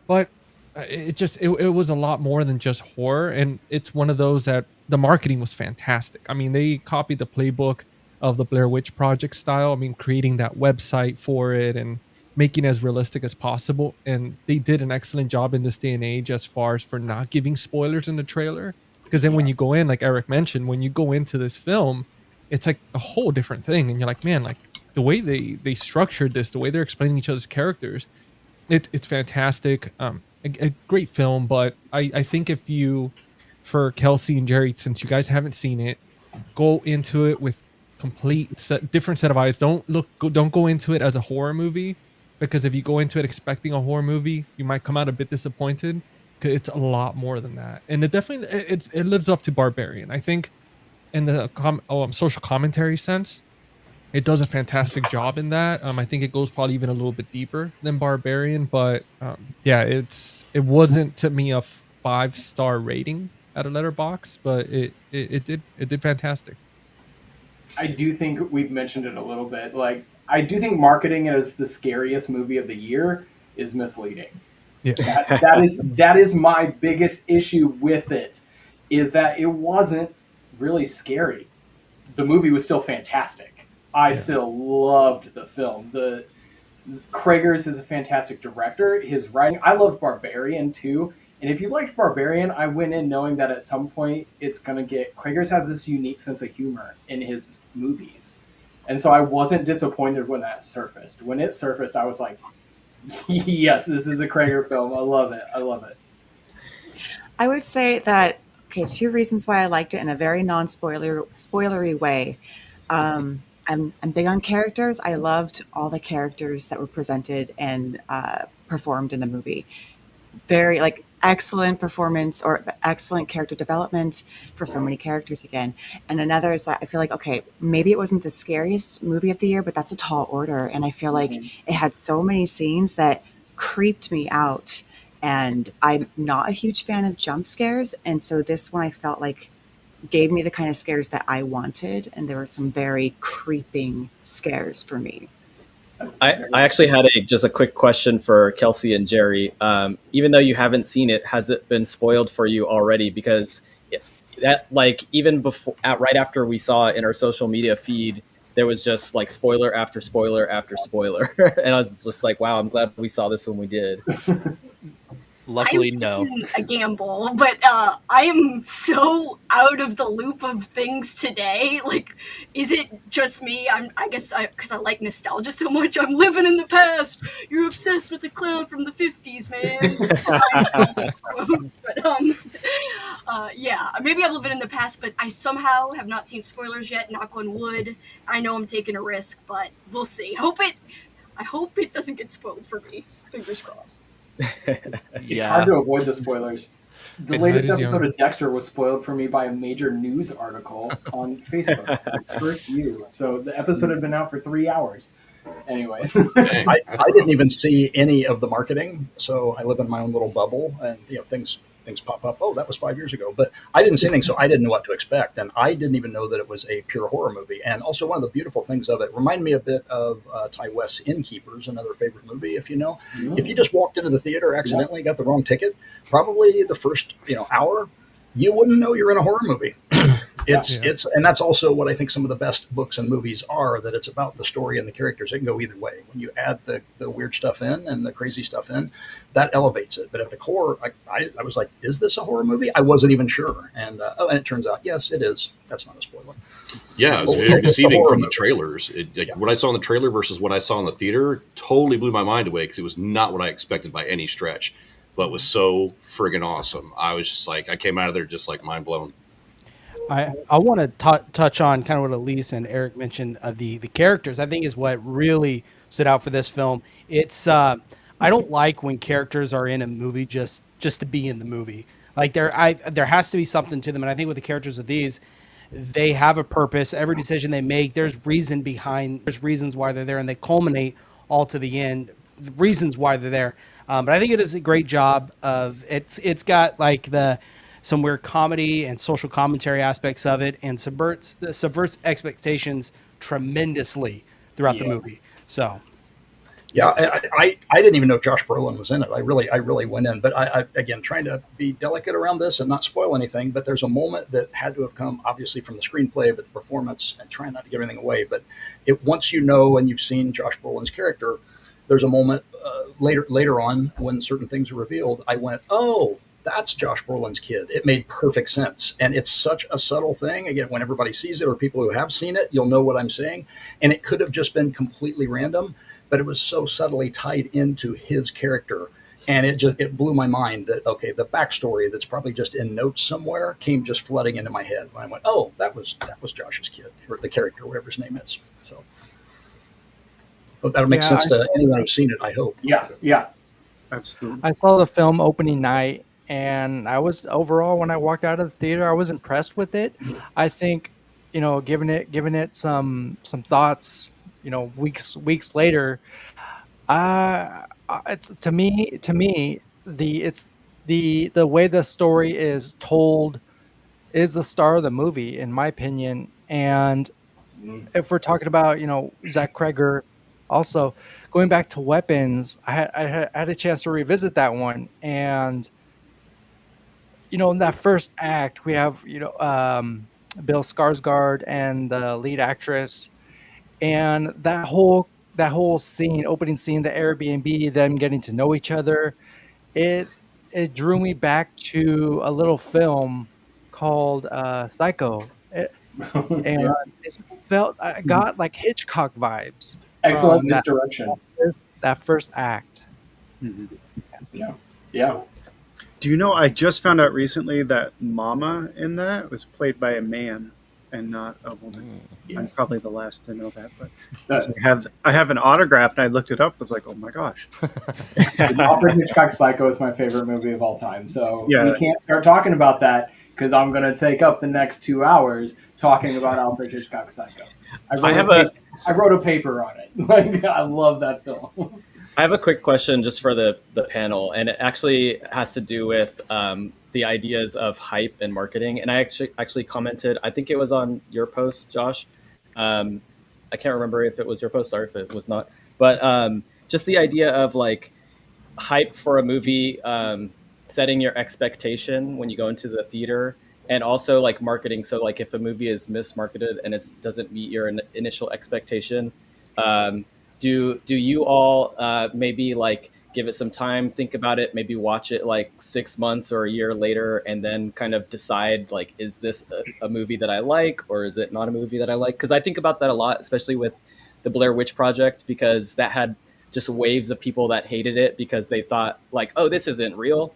but it was a lot more than just horror, and it's one of those that the marketing was fantastic. I mean, they copied the playbook of the Blair Witch Project style. I mean, creating that website for it and making it as realistic as possible, and they did an excellent job in this day and age as far as for not giving spoilers in the trailer, because then when you go in, like Eric mentioned, when you go into this film, it's like a whole different thing, and you're like, man, like the way they structured this, the way they're explaining each other's characters, it's fantastic. A great film, but I think if you, for Kelsey and Jerry, since you guys haven't seen it, go into it with different set of eyes. Don't go into it as a horror movie, because if you go into it expecting a horror movie, you might come out a bit disappointed, because it's a lot more than that. And it definitely it lives up to Barbarian. I think in the social commentary sense, it does a fantastic job in that. I think it goes probably even a little bit deeper than Barbarian, but yeah, it wasn't to me a 5-star rating at a Letterboxd, but it did fantastic. I do think we've mentioned it a little bit. Like, I do think marketing it as the scariest movie of the year is misleading. Yeah. That is my biggest issue with it, is that it wasn't really scary. The movie was still fantastic. I still loved the film. Kragers is a fantastic director. His writing, I love Barbarian too. And if you liked Barbarian, I went in knowing that at some point it's gonna Kragers has this unique sense of humor in his movies, and so I wasn't disappointed when that surfaced. When it surfaced, I was like, yes, this is a Krager film. I love it. I would say that, okay, 2 reasons why I liked it in a very non-spoilery way. I'm big on characters. I loved all the characters that were presented and performed in the movie. Very excellent performance or excellent character development for so many characters again. And another is that I feel like, okay, maybe it wasn't the scariest movie of the year, but that's a tall order. And I feel like it had so many scenes that creeped me out. And I'm not a huge fan of jump scares. And so this one I felt like gave me the kind of scares that I wanted. And there were some very creeping scares for me. I actually had just a quick question for Kelsey and Jerry. Even though you haven't seen it, has it been spoiled for you already? Because that, even before, right after we saw it in our social media feed, there was just spoiler after spoiler after spoiler, and I was just like, wow, I'm glad we saw this when we did. Luckily, I'm no. taking a gamble, but I am so out of the loop of things today. Is it just me? I guess because I like nostalgia so much, I'm living in the past. You're obsessed with the clown from the 50s, man. But yeah, maybe I'm living in the past, but I somehow have not seen spoilers yet. Knock on wood. I know I'm taking a risk, but we'll see. I hope it doesn't get spoiled for me. Fingers crossed. It's hard to avoid the spoilers. The latest episode of Dexter was spoiled for me by a major news article on Facebook. First view. So the episode had been out for 3 hours. Anyways. I didn't even see any of the marketing, so I live in my own little bubble, and things pop up. Oh, that was 5 years ago, but I didn't see anything, so I didn't know what to expect, and I didn't even know that it was a pure horror movie. And also, one of the beautiful things of it reminded me a bit of Ty West's Innkeepers, another favorite movie. If you just walked into the theater accidentally, got the wrong ticket, probably the first hour, you wouldn't know you're in a horror movie. It's and that's also what I think some of the best books and movies are, that it's about the story and the characters. It can go either way. When you add the weird stuff in and the crazy stuff in, that elevates it. But at the core, I was like, is this a horror movie? I wasn't even sure. And and it turns out, yes, it is. That's not a spoiler. Yeah, it was very deceiving from the trailers. What I saw in the trailer versus what I saw in the theater totally blew my mind away, because it was not what I expected by any stretch, but was so friggin' awesome. I was just like, I came out of there just like mind blown. I want to touch on kind of what Elise and Eric mentioned. The characters, I think, is what really stood out for this film. It's I don't like when characters are in a movie just to be in the movie. Like there has to be something to them, and I think with the characters of these, they have a purpose. Every decision they make, there's reasons why they're there, and they culminate all to the end. Reasons why they're there. But I think it is a great job of it's got like some weird comedy and social commentary aspects of it, and subverts expectations tremendously throughout the movie. So, yeah, I didn't even know Josh Brolin was in it. I really went in, but I again, trying to be delicate around this and not spoil anything. But there's a moment that had to have come obviously from the screenplay, but the performance, and trying not to give anything away. But once you know and you've seen Josh Brolin's character, there's a moment later on when certain things are revealed. I went, oh, that's Josh Brolin's kid. It made perfect sense. And it's such a subtle thing. Again, when everybody sees it, or people who have seen it, you'll know what I'm saying. And it could have just been completely random, but it was so subtly tied into his character. And it blew my mind that, okay, the backstory that's probably just in notes somewhere came just flooding into my head when I went, oh, that was Josh's kid, or the character, whatever his name is. So that'll make sense to anyone who's seen it, I hope. Yeah. Absolutely. I saw the film opening night, and I was overall, when I walked out of the theater, I was impressed with it. I think, giving it some thoughts, weeks later, it's to me the way the story is told is the star of the movie, in my opinion. And if we're talking about Zach Kreger, also going back to Weapons, I had a chance to revisit that one, and in that first act, we have, Bill Skarsgård and the lead actress, and that whole scene, opening scene, the Airbnb, them getting to know each other, it drew me back to a little film called Psycho. And it just I got like Hitchcock vibes. Excellent misdirection. That first act. Mm-hmm. Yeah. Do you know, I just found out recently that Mama in that was played by a man and not a woman. Yes. I'm probably the last to know that, but I have an autograph, and I looked it up. I was like, oh my gosh. Alfred Hitchcock Psycho is my favorite movie of all time. So Yeah. we can't start talking about that, because I'm going to take up the next 2 hours talking about Alfred Hitchcock Psycho. I wrote a paper on it. Like, I love that film. I have a quick question just for the panel, and it actually has to do with the ideas of hype and marketing. And I actually commented, I think it was on your post, Josh. I can't remember if it was your post, sorry if it was not. But just the idea of like hype for a movie, setting your expectation when you go into the theater, and also like marketing. So like if a movie is mismarketed and it doesn't meet your initial expectation, do you all maybe like give it some time, think about it, maybe watch it like 6 months or a year later, and then kind of decide like, is this a movie that I like, or is it not a movie that I like? Because I think about that a lot, especially with the Blair Witch Project, because that had just waves of people that hated it because they thought like, oh, this isn't real.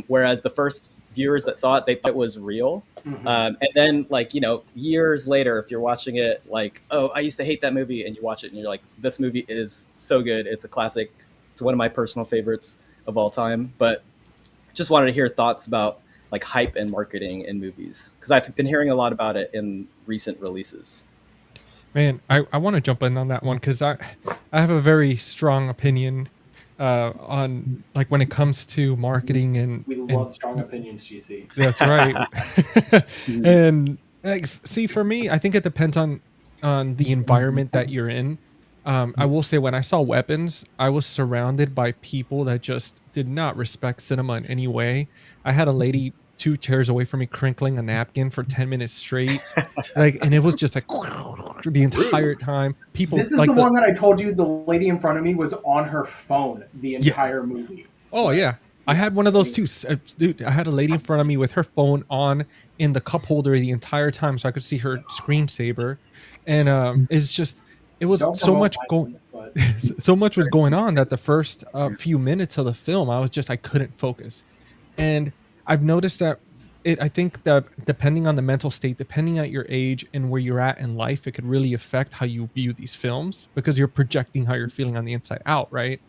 Whereas the first viewers that saw it, they thought it was real. Mm-hmm. And then like, years later, if you're watching it like, oh, I used to hate that movie, and you watch it and you're like, this movie is so good. It's a classic. It's one of my personal favorites of all time. But just wanted to hear thoughts about like hype and marketing in movies, because I've been hearing a lot about it in recent releases. Man, I want to jump in on that one, because I have a very strong opinion on like when it comes to marketing and We love strong opinions, GC. That's right. And like, see, for me, I think it depends on the environment that you're in. I will say, when I saw Weapons, I was surrounded by people that just did not respect cinema in any way. I had a lady 2 chairs away from me crinkling a napkin for 10 minutes straight. And it was just like the entire time. People This is the one that I told you the lady in front of me was on her phone the entire movie. Oh, yeah. I had one of those too. Dude, I had a lady in front of me with her phone on in the cup holder the entire time so I could see her screensaver. And it's just, it was so much so much was going on that the first few minutes of the film, I couldn't focus. And I've noticed that I think that depending on the mental state, depending on your age and where you're at in life, it could really affect how you view these films because you're projecting how you're feeling on the inside out, right?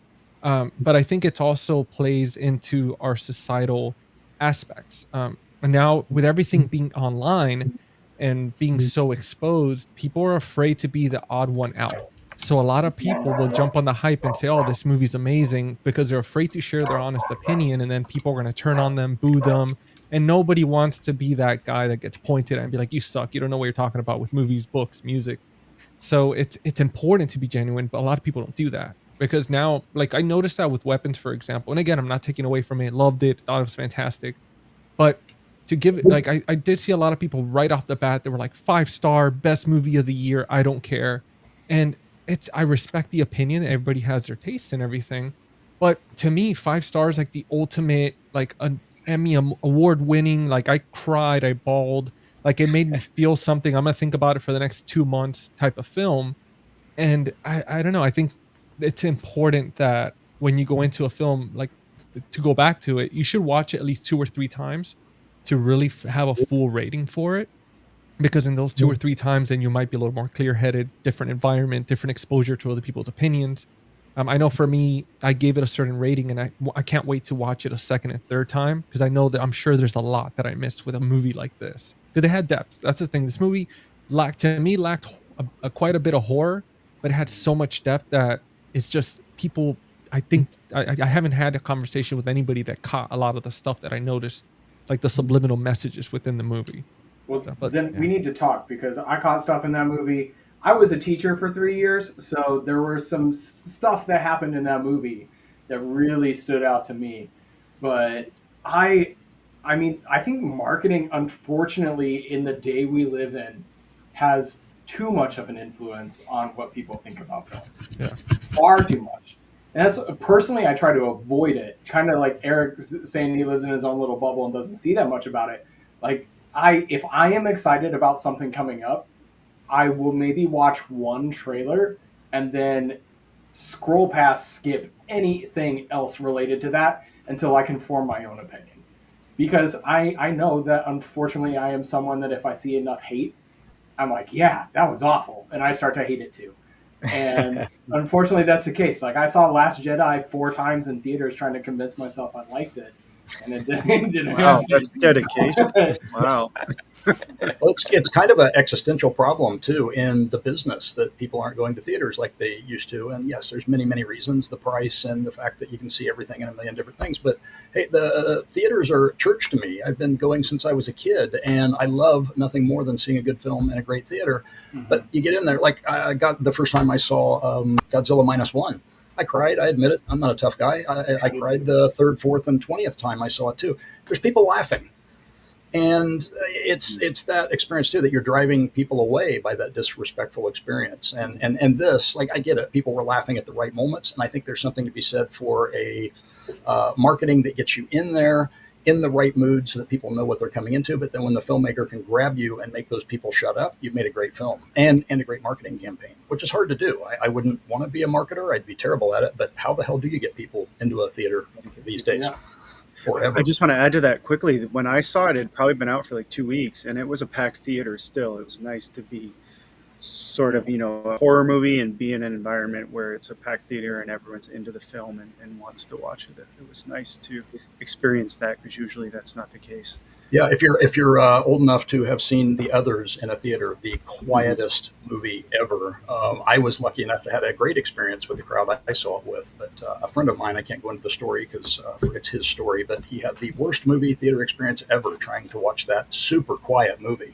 But I think it also plays into our societal aspects. And now with everything being online and being so exposed, people are afraid to be the odd one out. So a lot of people will jump on the hype and say, oh, this movie's amazing, because they're afraid to share their honest opinion. And then people are going to turn on them, boo them. And nobody wants to be that guy that gets pointed at and be like, you suck. You don't know what you're talking about with movies, books, music. So it's important to be genuine, but a lot of people don't do that. Because now, like, I noticed that with Weapons, for example. And again, I'm not taking away from it. Loved it. Thought it was fantastic. But to give it, like, I did see a lot of people right off the bat that were like 5-star, best movie of the year. I don't care. And I respect the opinion. Everybody has their taste and everything. But to me, 5 stars, like the ultimate, like an Emmy award winning, like I cried, I bawled, like it made me feel something. I'm going to think about it for the next 2 months type of film. And I don't know. I think it's important that when you go into a film, like to go back to it, you should watch it at least 2 or 3 times to really have a full rating for it. Because in those 2 or 3 times, then you might be a little more clear-headed, different environment, different exposure to other people's opinions. I know for me, I gave it a certain rating, and I can't wait to watch it a second and third time because I know that I'm sure there's a lot that I missed with a movie like this. Because they had depths. That's the thing. This movie lacked quite a bit of horror, but it had so much depth that it's just people. I think I haven't had a conversation with anybody that caught a lot of the stuff that I noticed, like the subliminal messages within the movie. Well, we need to talk because I caught stuff in that movie. I was a teacher for 3 years, so there were some stuff that happened in that movie that really stood out to me. But I think marketing, unfortunately, in the day we live in, has too much of an influence on what people think about films. Yeah. Far too much. And that's personally, I try to avoid it. Kind of like Eric saying he lives in his own little bubble and doesn't see that much about it. Like, if I am excited about something coming up, I will maybe watch one trailer and then scroll past, skip anything else related to that until I can form my own opinion. Because I know that, unfortunately, I am someone that if I see enough hate, I'm like, yeah, that was awful. And I start to hate it too. And unfortunately, that's the case. Like, I saw Last Jedi 4 times in theaters trying to convince myself I liked it. And it didn't Wow, happen. that's dedication. Wow. Well, it's kind of an existential problem too in the business that people aren't going to theaters like they used to. And yes, there's many reasons: the price and the fact that you can see everything in a million different things. But hey, the theaters are church to me. I've been going since I was a kid, and I love nothing more than seeing a good film in a great theater. Mm-hmm. But you get in there, like I got the first time I saw Godzilla -1. I cried. I admit it. I'm not a tough guy. I cried the 3rd, 4th, and 20th time I saw it too. There's people laughing. And it's that experience too, that you're driving people away by that disrespectful experience. And this, like, I get it. People were laughing at the right moments. And I think there's something to be said for a marketing that gets you in there in the right mood so that people know what they're coming into. But then when the filmmaker can grab you and make those people shut up, you've made a great film and a great marketing campaign, which is hard to do. I wouldn't want to be a marketer. I'd be terrible at it. But how the hell do you get people into a theater these days? Yeah. Forever. I just want to add to that quickly. When I saw it, it had probably been out for like 2 weeks, and it was a packed theater still. It was nice to be sort of, a horror movie and be in an environment where it's a packed theater and everyone's into the film and wants to watch it. It was nice to experience that because usually that's not the case. Yeah, if you're old enough to have seen The Others in a theater, the quietest movie ever. I was lucky enough to have a great experience with the crowd I saw it with. But a friend of mine, I can't go into the story because it's his story, but he had the worst movie theater experience ever trying to watch that super quiet movie.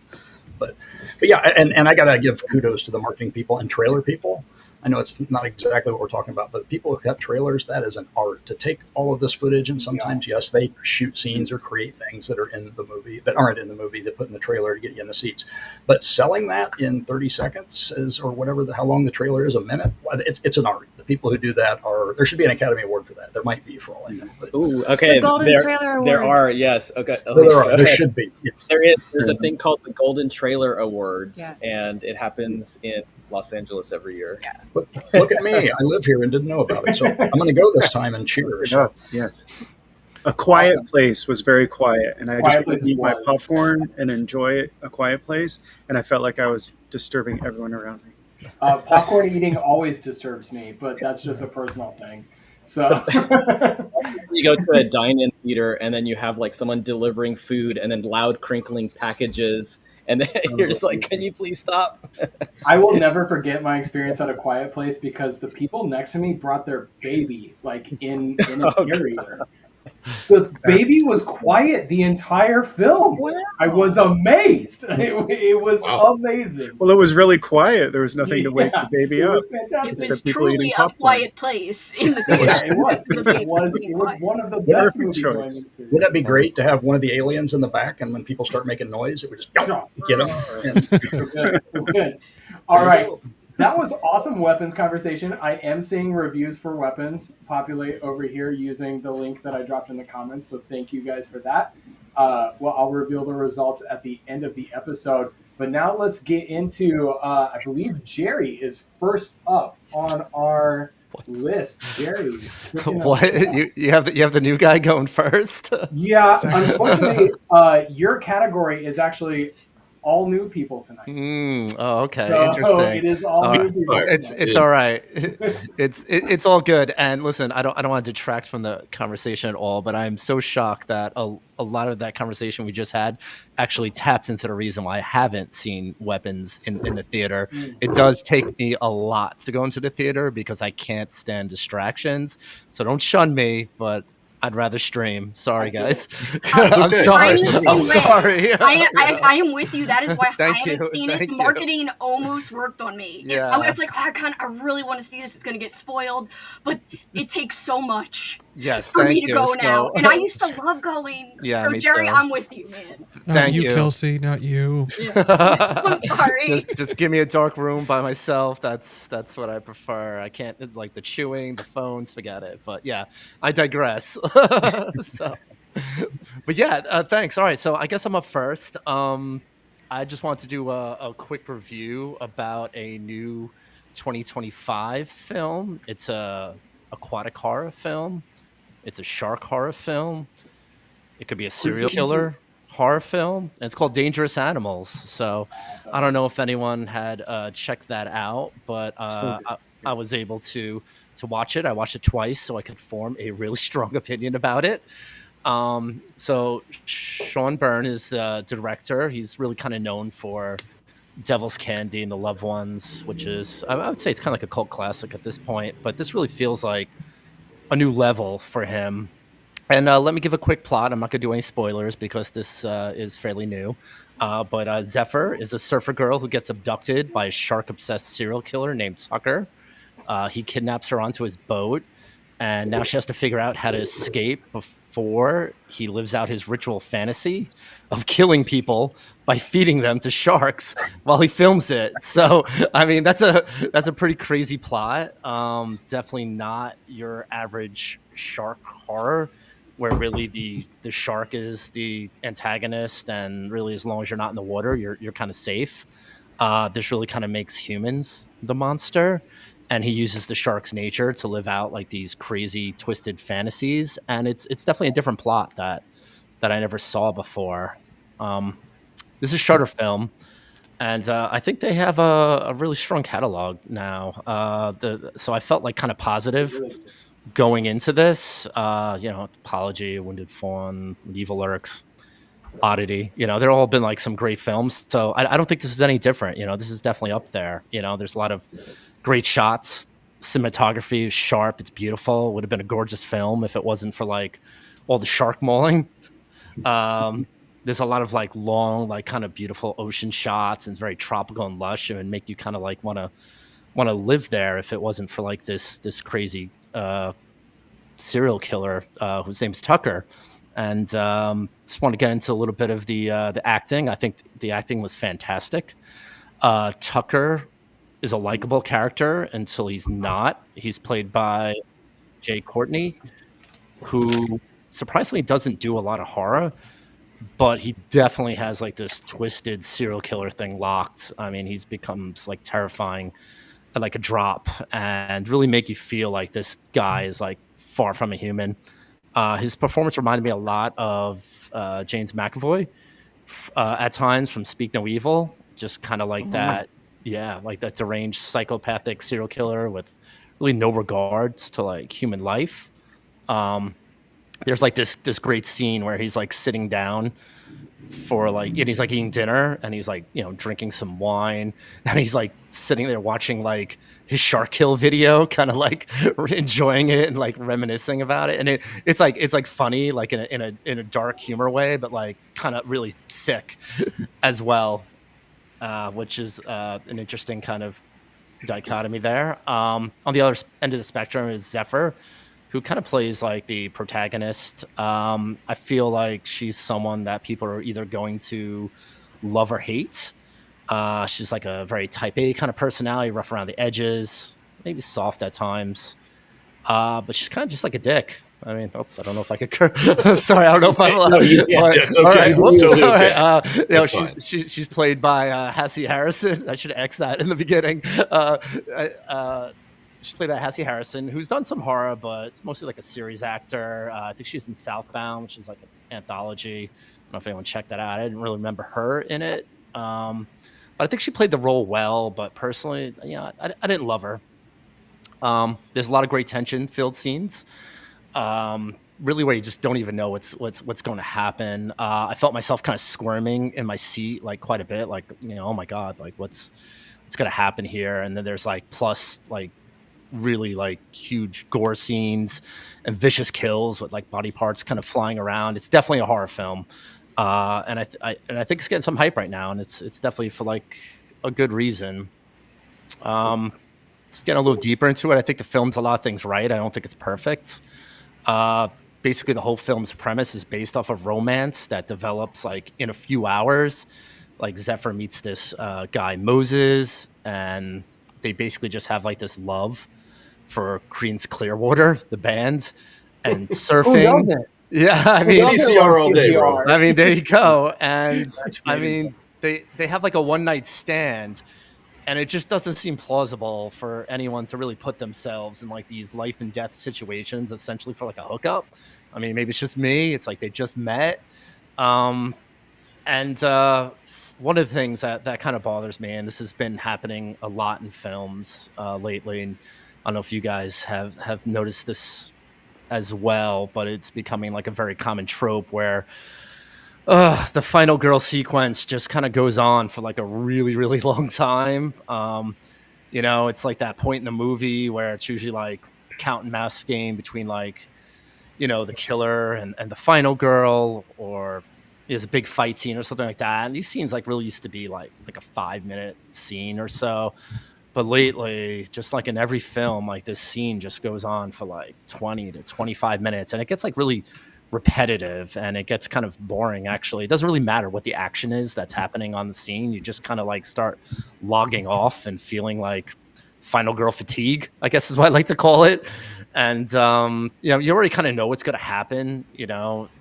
But yeah, and I gotta give kudos to the marketing people and trailer people. I know it's not exactly what we're talking about, but the people who cut trailers, that is an art to take all of this footage. And sometimes, yes, they shoot scenes or create things that are in the movie that aren't in the movie, they put in the trailer to get you in the seats. But selling that in 30 seconds or whatever, how long the trailer is, a minute, it's an art. The people who do that there should be an Academy Award for that. There might be, for all I know. Ooh, okay. The Golden Trailer Awards. There are, yes. Okay. There should be. Yeah. There's a thing called the Golden Trailer Awards, Yes. and it happens in Los Angeles every year. Yeah. But look at me. I live here and didn't know about it. So I'm going to go this time and cheers. Oh, yes. A Quiet Place was very quiet, and I Quiet just Place wanted to eat my was. popcorn and enjoy A Quiet Place, and I felt like I was disturbing everyone around me. Popcorn eating always disturbs me, but that's just a personal thing. So You go to a dine-in theater, and then you have like someone delivering food, and then loud crinkling packages, and then you're just like, "Can you please stop?" I will never forget my experience at A Quiet Place because the people next to me brought their baby like in a carrier. The baby was quiet the entire film. Wow. I was amazed. It was amazing. Well, it was really quiet. There was nothing to wake the baby It up. was It fantastic. was people truly eating a popcorn. quiet place in the theater. Yeah, it was. The baby It was quiet. one of the Whatever best movie going choice. experiences. Wouldn't that be great to have one of the aliens in the back, and when people start making noise, it would just get them? Good. All right. That was awesome weapons conversation. I am seeing reviews for weapons populate over here using the link that I dropped in the comments. So thank you guys for that. Well, I'll reveal the results at the end of the episode. But now let's get into, I believe Jerry is first up on our list. Jerry. What? You have the new guy going first? Yeah, unfortunately, your category is actually all new people tonight. Oh, okay. So Interesting. it is all new people. It's all right. It's all good. And listen, I don't want to detract from the conversation at all, but I'm so shocked that a lot of that conversation we just had actually tapped into the reason why I haven't seen weapons in the theater. It does take me a lot to go into the theater because I can't stand distractions. So don't shun me, but I'd rather stream. Sorry, guys. I'm sorry. I'm the same I'm way. sorry. I am with you. That is why I Thank haven't you. seen it. Thank you. Marketing almost worked on me. Yeah. I was like, oh, I really want to see this. It's going to get spoiled. But it takes so much Yes, for thank me to you. go So- now. And I used to love going. Yeah, so, me Jerry, too. I'm with you, man. Not Thank you, you. Kelsey. Not you. I'm sorry. Just give me a dark room by myself. That's what I prefer. I can't like the chewing, the phones, forget it. But yeah, I digress. So, but yeah, thanks. All right, so I guess I'm up first. I just want to do a quick review about a new 2025 film. It's a aquatic horror film. It's a shark horror film. It could be a serial killer horror film. And it's called Dangerous Animals. So I don't know if anyone had checked that out, but I was able to watch it. I watched it twice so I could form a really strong opinion about it. So Sean Byrne is the director. He's really kind of known for Devil's Candy and The Loved Ones, which is, I would say it's kind of like a cult classic at this point, but this really feels like a new level for him. And let me give a quick plot. I'm not going to do any spoilers because this is fairly new. But Zephyr is a surfer girl who gets abducted by a shark-obsessed serial killer named Tucker. He kidnaps her onto his boat, and now she has to figure out how to escape before he lives out his ritual fantasy of killing people by feeding them to sharks while he films it. So, I mean, that's a pretty crazy plot. Definitely not your average shark horror, where really the shark is the antagonist, and really as long as you're not in the water, you're kind of safe. This really kind of makes humans the monster. And he uses the shark's nature to live out like these crazy twisted fantasies, and it's definitely a different plot that I never saw before. This is Shutter Film, and I think they have a really strong catalog now. So I felt like kind of positive going into this. Apology, Wounded Fawn, Evil Lurks, Oddity. They're all been like some great films. So I don't think this is any different. This is definitely up there. There's a lot of great shots, cinematography is sharp, it's beautiful. It would have been a gorgeous film if it wasn't for like all the shark mauling. there's a lot of like long, like kind of beautiful ocean shots, and it's very tropical and lush, and make you kind of like want to live there if it wasn't for like this crazy serial killer whose name's Tucker. And just want to get into a little bit of the acting. I think the acting was fantastic. Tucker is a likable character until he's not. He's played by Jay Courtney, who surprisingly doesn't do a lot of horror, but he definitely has like this twisted serial killer thing locked. I mean, he's becomes like terrifying at like a drop, and really make you feel like this guy is like far from a human. His performance reminded me a lot of James McAvoy at times from Speak No Evil, just kind of like that. Yeah, like that deranged psychopathic serial killer with really no regards to like human life. There's like this great scene where he's like sitting down for like, and he's like eating dinner, and he's like, you know, drinking some wine, and he's like sitting there watching like his shark kill video, kind of like enjoying it and like reminiscing about it. And it's like funny, like in a dark humor way, but like kind of really sick as well, which is an interesting kind of dichotomy there. On the other end of the spectrum is Zephyr, who kind of plays like the protagonist. I feel like she's someone that people are either going to love or hate. She's like a very type A kind of personality, rough around the edges, maybe soft at times. But she's kind of just like a dick. I mean, I don't know if I could sorry, I don't know if I'm allowed. It's okay. She's played by Hassie Harrison. I should X that in the beginning. She's played by Hassie Harrison, who's done some horror, but it's mostly like a series actor. I think she's in Southbound, which is like an anthology. I don't know if anyone checked that out. I didn't really remember her in it. But I think she played the role well, but personally, I didn't love her. There's a lot of great tension-filled scenes, really where you just don't even know what's going to happen. I felt myself kind of squirming in my seat like quite a bit, like, oh my God, like what's going to happen here? And then there's like plus like really like huge gore scenes and vicious kills with like body parts kind of flying around. It's definitely a horror film, and I think it's getting some hype right now, and it's definitely for like a good reason. Just getting a little deeper into it, I think the film's a lot of things right. I don't think it's perfect. Basically, the whole film's premise is based off of romance that develops like in a few hours. Like Zephyr meets this guy Moses, and they basically just have like this love for Creedence Clearwater, the band, and surfing. Yeah, I mean, CCR all day, bro. I mean, there you go. And I mean, they have like a one night stand, and it just doesn't seem plausible for anyone to really put themselves in like these life and death situations, essentially for like a hookup. I mean, maybe it's just me. It's like they just met. And one of the things that kind of bothers me, and this has been happening a lot in films lately, and I don't know if you guys have noticed this as well, but it's becoming like a very common trope where the final girl sequence just kind of goes on for like a really, really long time. It's like that point in the movie where it's usually like a cat and mouse game between like, the killer and the final girl, or there's a big fight scene or something like that. And these scenes like really used to be like a 5-minute scene or so. But lately, just like in every film, like this scene just goes on for like 20 to 25 minutes, and it gets like really repetitive, and it gets kind of boring. Actually, it doesn't really matter what the action is that's happening on the scene. You just kind of like start logging off and feeling like final girl fatigue, I guess is what I like to call it. And you already kind of know what's going to happen,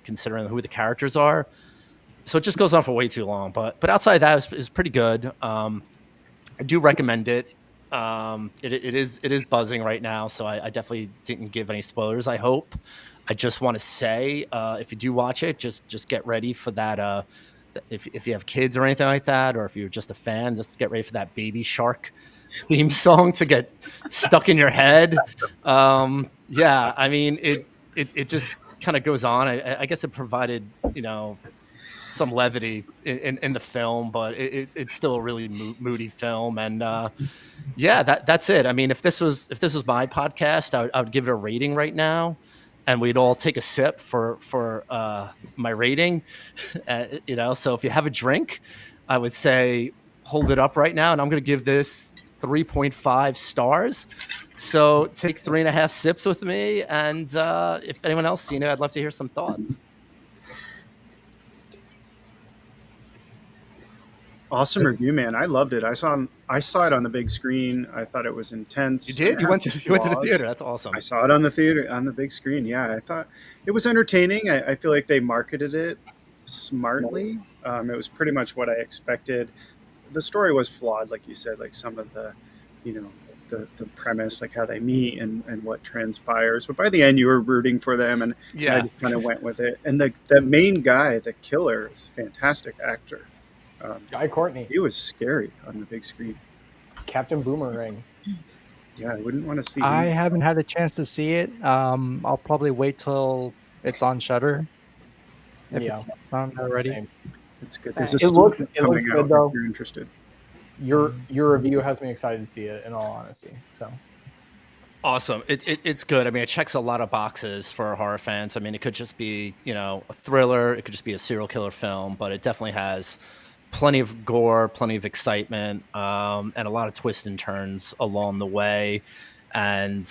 considering who the characters are. So it just goes on for way too long. But outside of that, it's pretty good. I do recommend it. It is buzzing right now, so I definitely didn't give any spoilers, I hope. I just want to say, if you do watch it, just get ready for that. If you have kids or anything like that, or if you're just a fan, just get ready for that Baby Shark theme song to get stuck in your head. Yeah, I mean, it just kind of goes on. I guess it provided, some levity in the film, but it's still a really moody film. And that's it. I mean, if this was my podcast, I would give it a rating right now. and we'd all take a sip for my rating. So if you have a drink, I would say hold it up right now, and I'm going to give this 3.5 stars. So take 3.5 sips with me, and if anyone else seen it, I'd love to hear some thoughts. Awesome review, man. I loved it. I saw it on the big screen. I thought it was intense. You did? You went to the theater. That's awesome. I saw it on the big screen. Yeah, I thought it was entertaining. I feel like they marketed it smartly. It was pretty much what I expected. The story was flawed, like you said, like some of the premise, like how they meet and what transpires. But by the end, you were rooting for them, and I just kind of went with it. And the main guy, the killer, is a fantastic actor. Guy Courtney. He was scary on the big screen. Captain Boomerang. Yeah, I wouldn't want to see him. I haven't had a chance to see it. I'll probably wait till it's on Shudder. If it's not already. Same. It's good. It There's a looks coming good out though. if you're interested. Your review has me excited to see it, in all honesty. So awesome. It's good. I mean, it checks a lot of boxes for horror fans. I mean, it could just be, a thriller. It could just be a serial killer film, but it definitely has plenty of gore, plenty of excitement, and a lot of twists and turns along the way. And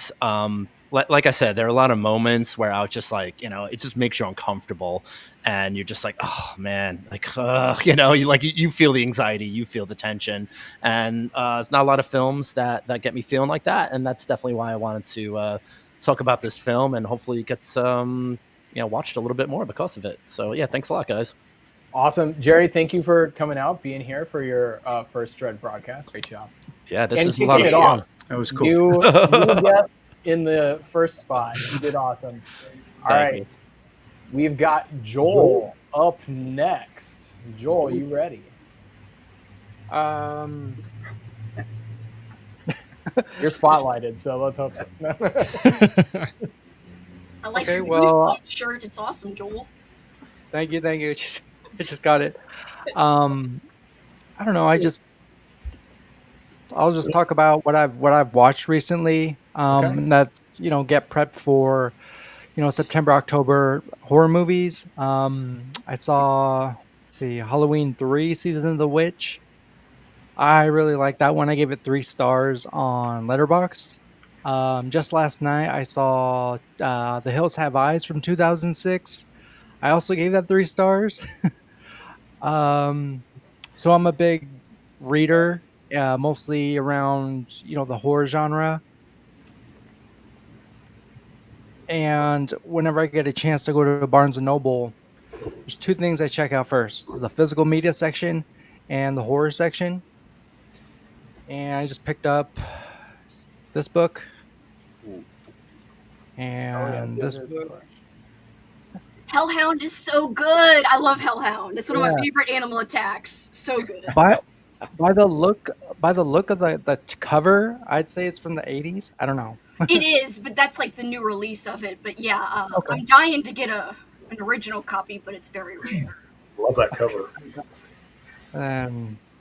like I said, there are a lot of moments where I was just like, it just makes you uncomfortable, and you're just like, oh man, like, you feel the anxiety, you feel the tension, and there's not a lot of films that get me feeling like that, and that's definitely why I wanted to talk about this film, and hopefully it gets watched a little bit more because of it. So yeah, thanks a lot, guys. awesome, Jerry. Thank you for coming out, being here for your first Dread broadcast. Great job. Yeah, this and is a lot of fun. That was cool. You guest in the first spot. You did awesome. All right. We've got Joel up next. Joel, you ready? You're spotlighted, so let's hope so. I like Okay, your well- new shirt. It's awesome, Joel. Thank you. I just got it. I don't know. I'll just talk about what I've watched recently. And that's get prepped for September, October horror movies. I saw Halloween 3 Season of the Witch. I really like that one. I gave it 3 stars on Letterboxd. Just last night I saw The Hills Have Eyes from 2006. I also gave that 3 stars. So I'm a big reader, mostly around the horror genre. And whenever I get a chance to go to Barnes & Noble, there's 2 things I check out first. There's the physical media section and the horror section. And I just picked up this book. And this book. Hellhound is so good. I love Hellhound. It's one of my favorite animal attacks. So good. By the look of the cover, I'd say it's from the 80s. I don't know. It is, but that's like the new release of it. But yeah, I'm dying to get an original copy, but it's very rare. Love that cover.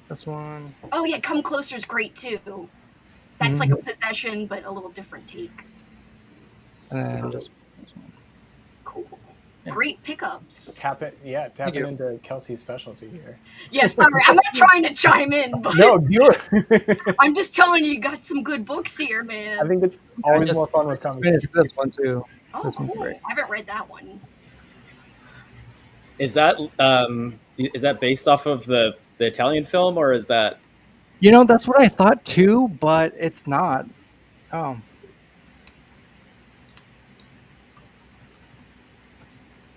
This one. Oh yeah, Come Closer is great too. That's like a possession, but a little different take. And just this one. Cool. Great pickups. Tapping into Kelsey's specialty here. Yeah, sorry, I'm not trying to chime in, but No, I'm just telling you got some good books here, man. I think it's always more fun with Finished this one too. Oh, This one's cool. great. I haven't read that one. Is that based off of the Italian film, or is that? That's what I thought too, but it's not. Oh.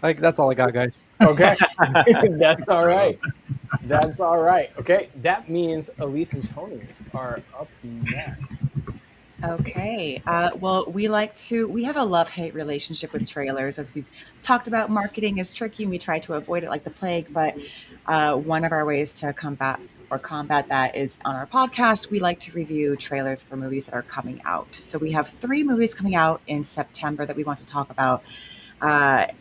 That's all I got, guys. Okay. That's all right. That's all right. Okay. That means Elise and Tony are up next. Okay. Well, we have a love-hate relationship with trailers. As we've talked about, marketing is tricky and we try to avoid it like the plague. But one of our ways to combat that is on our podcast, we like to review trailers for movies that are coming out. So we have 3 movies coming out in September that we want to talk about.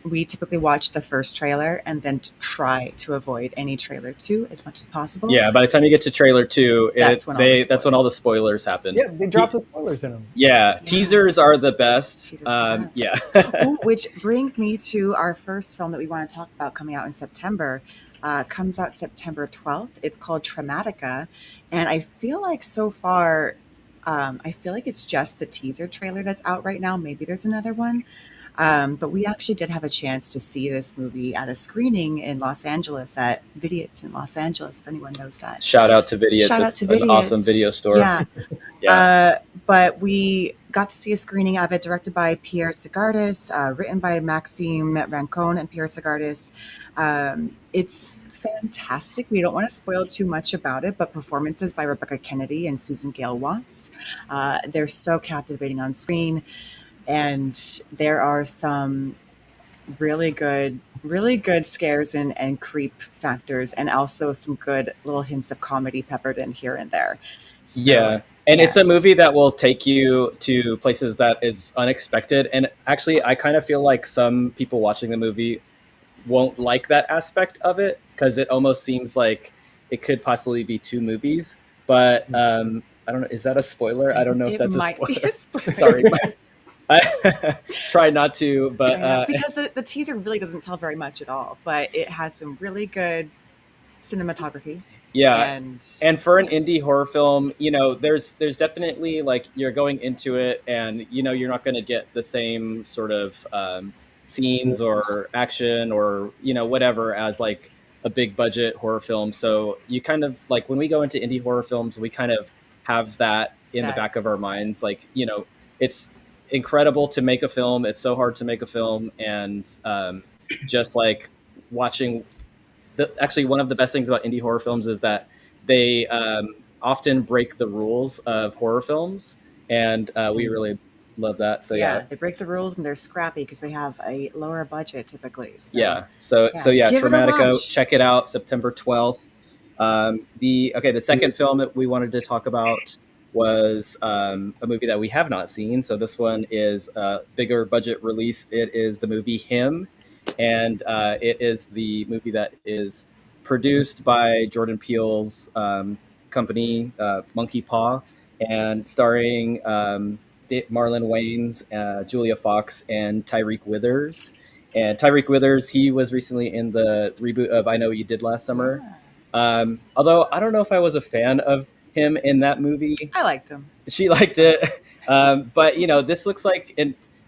We typically watch the first trailer and then try to avoid any trailer 2 as much as possible. Yeah, by the time you get to trailer 2, That's when all the spoilers happen. Yeah, they dropped the spoilers in them. Yeah, teasers are the best. Teasers are the Yeah. Ooh, which brings me to our first film that we want to talk about coming out in September. Comes out September 12th. It's called Traumatica. And I feel like so far, I feel like it's just the teaser trailer that's out right now. Maybe there's another one. But we actually did have a chance to see this movie at a screening in Los Angeles at Vidiots in Los Angeles, if anyone knows that. Shout out to Vidiots. Shout out It's to an Vidiots. awesome video store. Yeah. Yeah. But we got to see a screening of it directed by Pierre Tsagardis, written by Maxime Rancon and Pierre Tsagardis. It's fantastic. We don't want to spoil too much about it, but performances by Rebecca Kennedy and Susan Gale Watts. They're so captivating on screen. And there are some really good scares and creep factors, and also some good little hints of comedy peppered in here and there. So, Yeah. And it's a movie that will take you to places that is unexpected. And actually, I kind of feel like some people watching the movie won't like that aspect of it, because it almost seems like it could possibly be two movies. But I don't know. Is that a spoiler? I don't know if that's might be a spoiler. Sorry. I try not to, but because the teaser really doesn't tell very much at all, but it has some really good cinematography. Yeah, and for an indie horror film, there's definitely, like, you're going into it, and you're not going to get the same sort of scenes or action or whatever as like a big budget horror film. So you kind of, like, when we go into indie horror films, we kind of have that in the back of our minds. Like, it's incredible to make a film. It's so hard to make a film, and just like watching. Actually, one of the best things about indie horror films is that they often break the rules of horror films, and we really love that. So yeah, they break the rules, and they're scrappy because they have a lower budget typically. So, So Give it a Traumatica, watch. check it out, September 12th. The second film that we wanted to talk about was a movie that we have not seen. So this one is a bigger budget release. It is the movie Him. And it is the movie that is produced by Jordan Peele's company, Monkey Paw, and starring Marlon Wayans, Julia Fox, and Tyreek Withers. And Tyreek Withers, he was recently in the reboot of I Know What You Did Last Summer. Although I don't know if I was a fan of him in that movie. I liked him. She liked it. But, this looks like...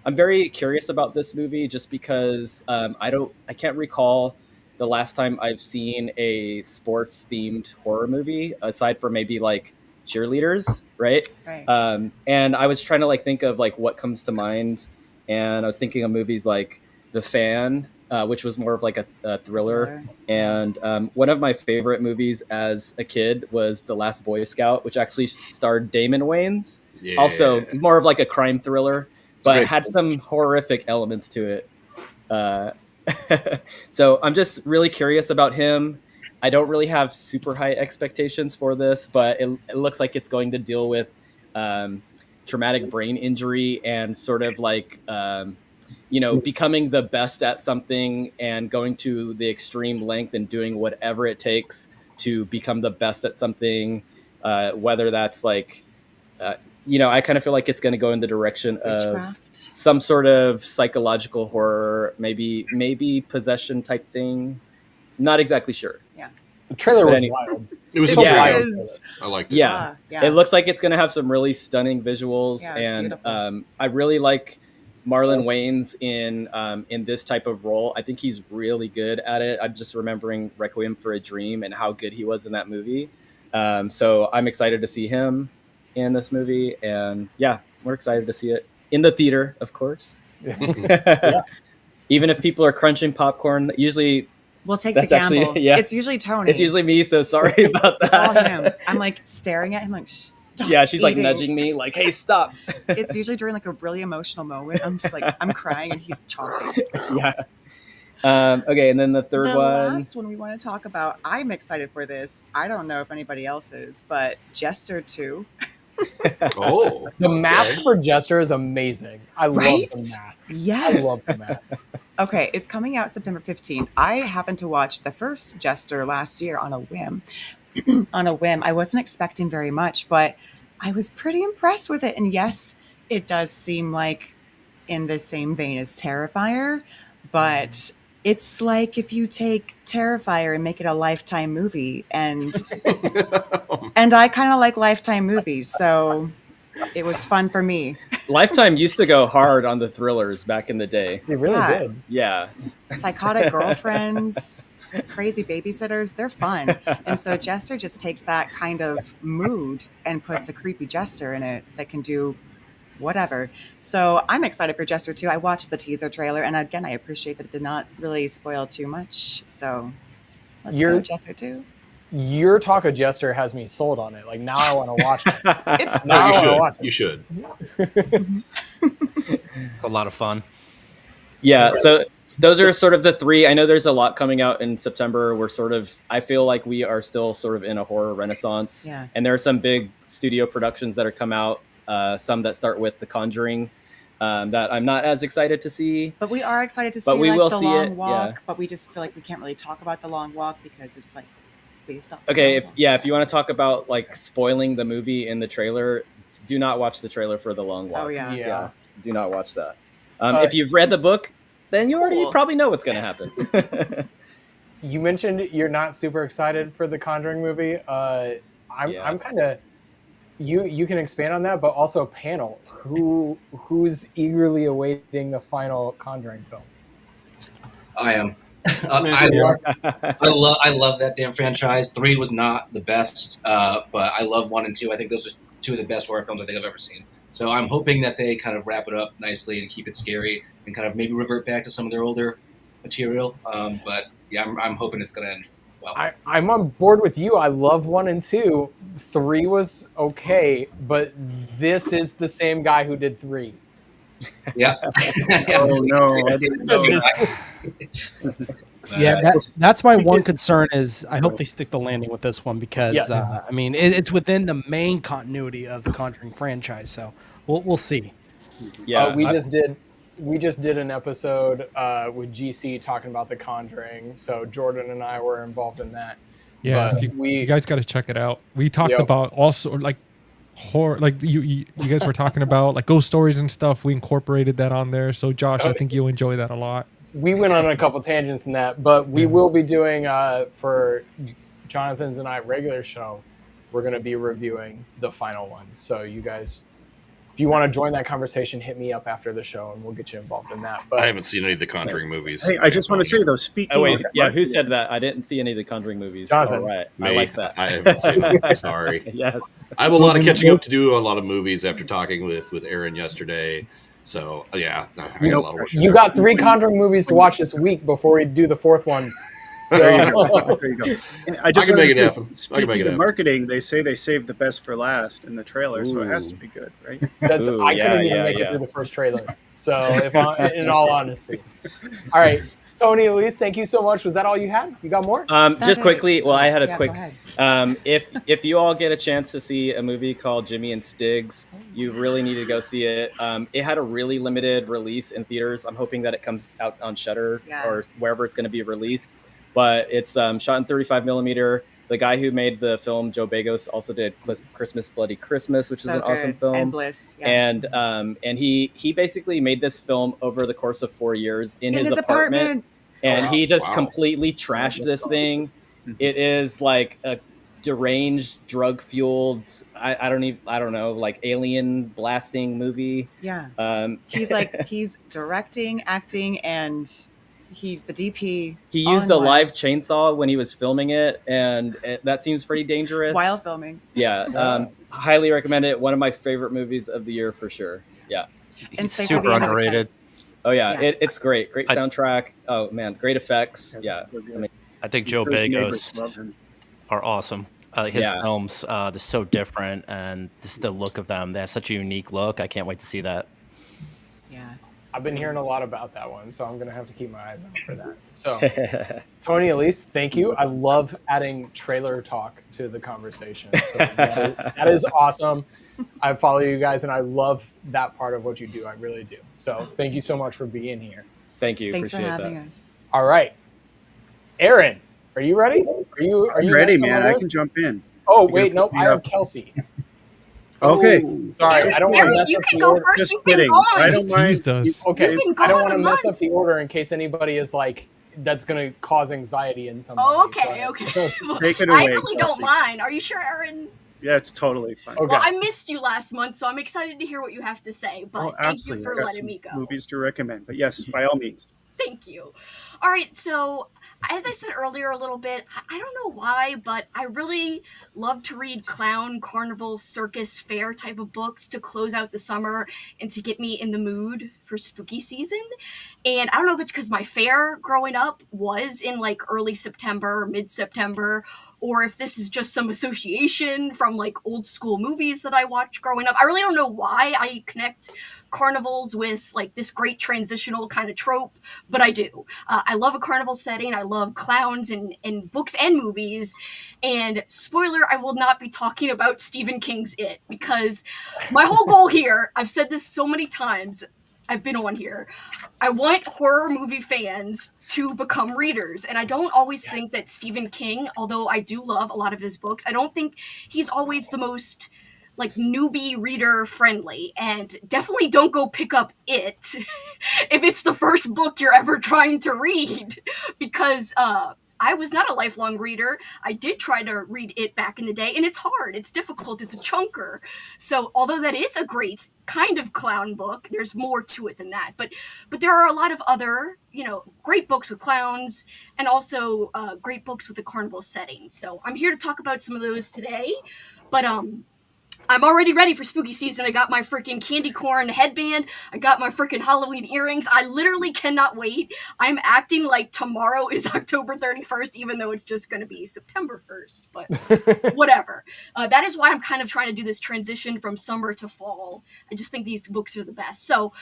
I'm very curious about this movie just because I can't recall the last time I've seen a sports themed horror movie aside from maybe like cheerleaders, right? And I was trying to like think of like what comes to mind, and I was thinking of movies like The Fan, which was more of like a thriller. And one of my favorite movies as a kid was The Last Boy Scout, which actually starred Damon Wayans. Yeah. Also more of like a crime thriller, but it had some horrific elements to it. So I'm just really curious about him. I don't really have super high expectations for this, but it looks like it's going to deal with traumatic brain injury and sort of like, becoming the best at something and going to the extreme length and doing whatever it takes to become the best at something, whether that's like... I kind of feel like it's going to go in the direction of some sort of psychological horror, maybe possession type thing. Not exactly sure. Yeah. The trailer was wild. It was wild. I liked it. Yeah. It looks like it's going to have some really stunning visuals, and beautiful. I really like Marlon Wayans in this type of role. I think he's really good at it. I'm just remembering Requiem for a Dream and how good he was in that movie. So I'm excited to see him in this movie, and we're excited to see it in the theater, of course. Even if people are crunching popcorn, usually we'll take the gamble. Actually, it's usually Tony. It's usually me, so sorry about that. It's all him. I'm like staring at him like, stop she's eating. Like nudging me like, hey, stop. It's usually during like a really emotional moment. I'm just like, I'm crying and he's chopping. Okay, and then the third the one. last one we want to talk about, I'm excited for this. I don't know if anybody else is, but Jester 2. Oh, The mask okay. for Jester is amazing. I Right? love the mask. Yes. I love the mask. Okay, it's coming out September 15th. I happened to watch the first Jester last year on a whim. On a whim. I wasn't expecting very much, but I was pretty impressed with it. And yes, it does seem like in the same vein as Terrifier, but it's like if you take Terrifier and make it a Lifetime movie, and I kind of like Lifetime movies, so it was fun for me. Lifetime used to go hard on the thrillers back in the day. They really Yeah. did. Yeah. Psychotic girlfriends, crazy babysitters, they're fun. And so Jester just takes that kind of mood and puts a creepy Jester in it that can do whatever. So I'm excited for Jester too. I watched the teaser trailer, and again, I appreciate that it did not really spoil too much. So let's go You're- Jester too. Your talk of Jester has me sold on it. Like now I want to watch it. It's Now I you wanna should. watch it. You should. It's a lot of fun. Yeah, so those are sort of the three. I know there's a lot coming out in September. I feel like we are still sort of in a horror renaissance. Yeah. And there are some big studio productions that are come out, some that start with The Conjuring, that I'm not as excited to see. But we are excited to see But we like will the see long it, walk. yeah. But we just feel like we can't really talk about the long walk because it's like based off. Okay, if you want to talk about like spoiling the movie in the trailer, do not watch the trailer for The Long Walk. Oh yeah. Yeah. Do not watch that. If you've read the book, then you probably know what's going to happen. You mentioned you're not super excited for the Conjuring movie. I'm kind of. You can expand on that, but also panel. Who's eagerly awaiting the final Conjuring film? I am. I love that damn franchise. 3 was not the best, but I love 1 and 2. I think those are 2 of the best horror films I think I've ever seen. So I'm hoping that they kind of wrap it up nicely and keep it scary and kind of maybe revert back to some of their older material. But yeah, I'm hoping it's going to end well. I'm on board with you. I love 1 and 2. 3 was okay, but this is the same guy who did 3. Yeah. Oh no, I didn't know that. Yeah, that's my one concern is I hope they stick the landing with this one because Yeah. I mean it's within the main continuity of the Conjuring franchise, so we'll see. Yeah, we just did an episode with GC talking about The Conjuring, so Jordan and I were involved in that. Yeah, But you guys got to check it out. We talked Yep. about also like horror, like you guys were talking about like ghost stories and stuff. We incorporated that on there. So Josh, I think you'll enjoy that a lot. We went on a couple tangents in that, but we will be doing for Jonathan's and I regular show. We're going to be reviewing the final one. So you guys, if you want to join that conversation, hit me up after the show and we'll get you involved in that. But I haven't seen any of the Conjuring movies. Hey, I just want to say though, speaking. Oh wait, of yeah. Who said that? I didn't see any of the Conjuring movies. Jonathan. All right, Me, I like that. I haven't seen it. Sorry. Yes. I have a lot of catching up to do, a lot of movies after talking with Aaron yesterday. So yeah, I got a lot of work to you do. got 3 Conjuring movies to watch this week before we do the 4th one. There you go. There you go. And I I just can wanted make it to say, happen. I can make speaking it of happen. marketing, they say they saved the best for last in the trailer, so it has to be good, right? That's Ooh, I couldn't even yeah, make yeah. it through the first trailer. So in all honesty. All right. Tony, Elise, thank you so much. Was that all you had? You got more? Just quickly, well, I had a Yeah, quick. go ahead. If you all get a chance to see a movie called Jimmy and Stiggs, you really need to go see it. It had a really limited release in theaters. I'm hoping that it comes out on Shudder Yeah. or wherever it's going to be released. But it's shot in 35 millimeter. The guy who made the film, Joe Bagos, also did Christmas Bloody Christmas, which is So an awesome good. film. And Bliss. Yeah. And he basically made this film over the course of 4 years in his apartment. And he just completely trashed this thing. It is like a deranged, drug-fueled, I don't know, like alien blasting movie. Yeah. He's directing, acting, and he's the DP. He used a live chainsaw when he was filming it, and that seems pretty dangerous. While filming. Yeah. Highly recommend it. One of my favorite movies of the year for sure. Yeah. And He's super underrated. Oh yeah, Yeah. It's great. Great soundtrack. Oh man, great effects. Yeah. I think Joe His neighbors Bagos love him. are awesome. His Yeah. films, they're so different, and just the look of them. They have such a unique look. I can't wait to see that. Yeah. I've been hearing a lot about that one, so I'm going to have to keep my eyes out for that. So, Tony, Elise, thank you. I love adding trailer talk to the conversation. So that is awesome. I follow you guys, and I love that part of what you do. I really do. So thank you so much for being here. Thank you. Thanks for Appreciate having that. us. All right. Aaron, are you ready? Are you ready, next on man? the I list? can jump in. Oh, You wait, can nope. put me I have up. Kelsey. Okay. Sorry, I don't want to Aaron, mess you up can the go order. first. Just You've been kidding. gone. I don't mind. Teased us. Okay, You've been I don't gone want to a mess month. up the order in case anybody is like, that's going to cause anxiety in somebody. Oh, okay, So- okay. Well, Take it I away, really Kelsey. don't mind. Are you sure, Aaron? Yeah, it's totally fine. Okay. Well, I missed you last month, so I'm excited to hear what you have to say. But Oh, thank you absolutely. for I got letting some me go. movies to recommend, but yes, by all means. Thank you. All right, so as I said earlier a little bit, I don't know why, but I really love to read clown, carnival, circus, fair type of books to close out the summer and to get me in the mood for spooky season. And I don't know if it's because my fair growing up was in like early September or mid-September, or if this is just some association from like old school movies that I watched growing up. I really don't know why I connect carnivals with like this great transitional kind of trope, but I do. I love a carnival setting. I love clowns in books and movies. And spoiler, I will not be talking about Stephen King's It, because my whole goal here, I've said this so many times, I've been on here, I want horror movie fans to become readers. And I don't always think that Stephen King, although I do love a lot of his books, I don't think he's always the most like newbie reader friendly. And definitely don't go pick up It if it's the first book you're ever trying to read, because I was not a lifelong reader. I did try to read It back in the day, and it's hard. It's difficult. It's a chunker. So although that is a great kind of clown book, there's more to it than that. But there are a lot of other, great books with clowns, and also great books with a carnival setting. So I'm here to talk about some of those today. But I'm already ready for spooky season. I got my freaking candy corn headband. I got my freaking Halloween earrings. I literally cannot wait. I'm acting like tomorrow is October 31st, even though it's just going to be September 1st. But whatever. That is why I'm kind of trying to do this transition from summer to fall. I just think these books are the best. So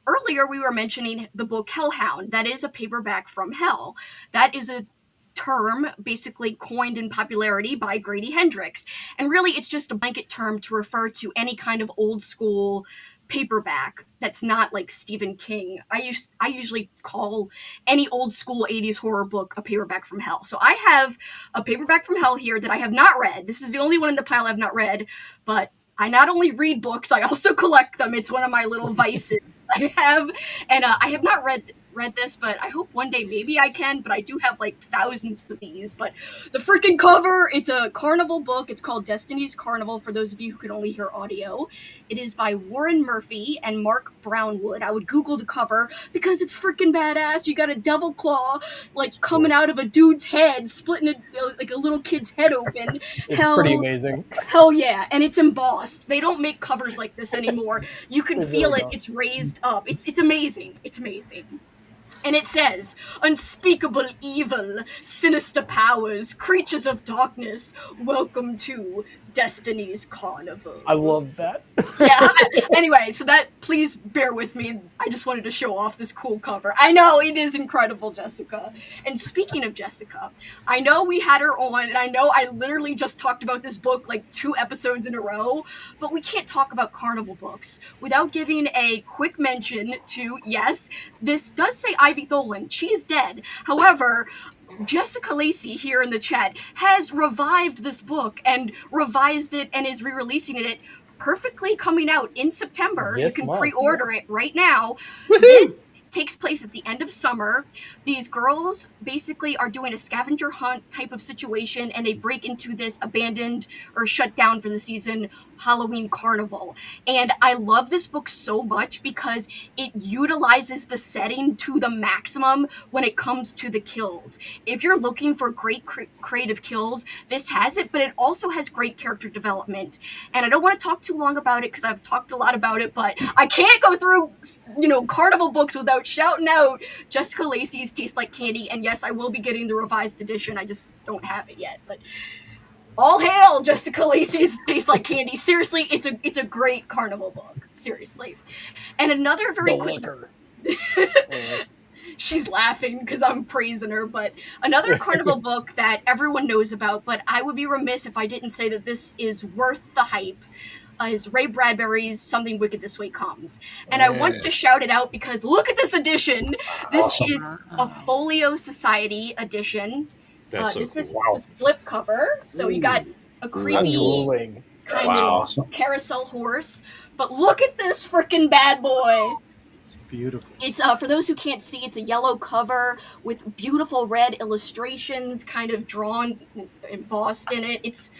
earlier we were mentioning the book Hellhound. That is a paperback from hell. That is a term basically coined in popularity by Grady Hendrix. And really it's just a blanket term to refer to any kind of old school paperback that's not like Stephen King. I usually call any old school 80s horror book a paperback from hell. So I have a paperback from hell here that I have not read. This is the only one in the pile I've not read, but I not only read books, I also collect them. It's one of my little vices I have. And I have not read this, but I hope one day maybe I can, but I do have like thousands of these. But the freaking cover, it's a carnival book. It's called Destiny's Carnival, for those of you who can only hear audio. It is by Warren Murphy and Mark Brownwood. I would Google the cover because it's freaking badass. You got a devil claw like coming out of a dude's head, splitting like a little kid's head open. It's pretty amazing. Hell yeah. And it's embossed. They don't make covers like this anymore. You can They feel really it. don't. It's raised up. It's amazing. It's amazing. And it says, unspeakable evil, sinister powers, creatures of darkness, welcome to Destiny's Carnival. I love that. Yeah. Anyway, so that, please bear with me. I just wanted to show off this cool cover. I know, it is incredible, Jessica. And speaking of Jessica, I know we had her on, and I know I literally just talked about this book like 2 episodes in a row, but we can't talk about carnival books without giving a quick mention to, yes, this does say Ivy Tholen. She's dead. However, Jessica Lacey here in the chat has revived this book and revised it and is re-releasing it perfectly, coming out in September. This You can month, pre-order it right now. This takes place at the end of summer. These girls basically are doing a scavenger hunt type of situation, and they break into this abandoned or shut down for the season Halloween carnival. And I love this book so much because it utilizes the setting to the maximum when it comes to the kills. If you're looking for great creative kills, this has it, but it also has great character development. And I don't want to talk too long about it because I've talked a lot about it, but I can't go through, carnival books without shouting out Jessica Lacey's Taste Like Candy. And yes, I will be getting the revised edition. I just don't have it yet, but all hail Jessica Lacey's Taste Like Candy. Seriously, it's a great carnival book. Seriously. And another very The quick... liquor. She's laughing because I'm praising her. But another Carnival book that everyone knows about, but I would be remiss if I didn't say that this is worth the hype, is Ray Bradbury's Something Wicked This Way Comes. And I want to shout it out because look at this edition. This Awesome. is a Folio Society edition. That's so This cool. is the slip cover. So you got a creepy Drooling. kind of carousel horse. But look at this freaking bad boy. It's beautiful. It's for those who can't see, it's a yellow cover with beautiful red illustrations kind of drawn, embossed in it. It's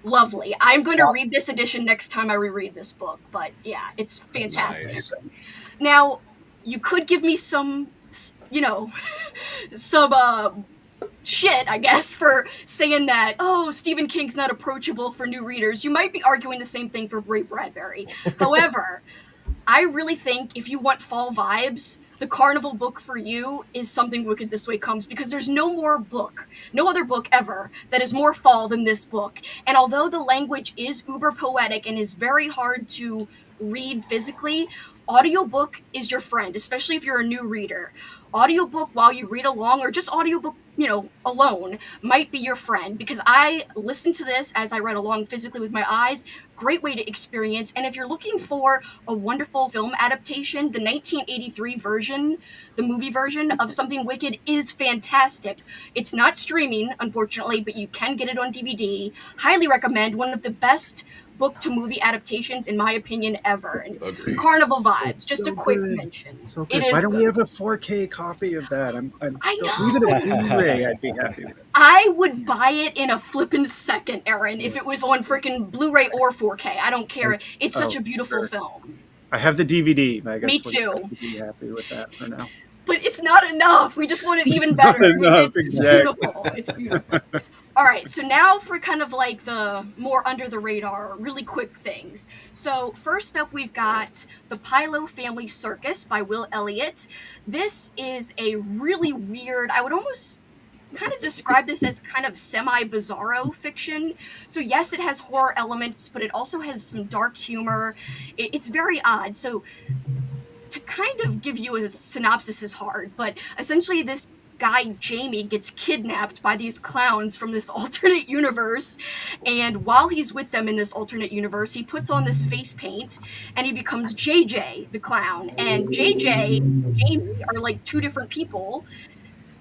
lovely. I'm going to read this edition next time I reread this book, but yeah, it's fantastic. Nice. Now, you could give me some, you know, some shit, I guess, for saying that, oh, Stephen King's not approachable for new readers. You might be arguing the same thing for Ray Bradbury. However, I really think if you want fall vibes, the Carnival book for you is Something Wicked This Way Comes, because there's no other book ever that is more fall than this book. And although the language is uber poetic and is very hard to read physically, audiobook is your friend, especially if you're a new reader. Audiobook while you read along, or just audiobook, alone, might be your friend, because I listened to this as I read along physically with my eyes. Great way to experience. And if you're looking for a wonderful film adaptation, the 1983 version, the movie version of Something Wicked, is fantastic. It's not streaming, unfortunately, but you can get it on DVD. Highly recommend. One of the best book to movie adaptations, in my opinion, ever. And Agreed. Carnival vibes. It's Just so a quick good. mention. So It good. is Why don't we good. have a 4K copy of that? I'm I still, know. even a Blu-ray, I'd be happy with it. I would buy it in a flippin' second, Aaron, if it was on freaking Blu-ray or 4K. I don't care. It's such a beautiful sure. film. I have the DVD. I guess Me we'll too. have to be happy with that for now. But it's not enough. We just want it even It's not better. enough, It's exactly. beautiful. It's beautiful. All right, so now for kind of like the more under the radar, really quick things. So first up, we've got The Pilo Family Circus by Will Elliott. This is a really weird, I would almost kind of describe this as kind of semi-bizarro fiction. So yes, it has horror elements, but it also has some dark humor. It's very odd. So to kind of give you a synopsis is hard, but essentially this guy Jamie gets kidnapped by these clowns from this alternate universe, and while he's with them in this alternate universe, he puts on this face paint and he becomes JJ the clown. And JJ and Jamie are like two different people.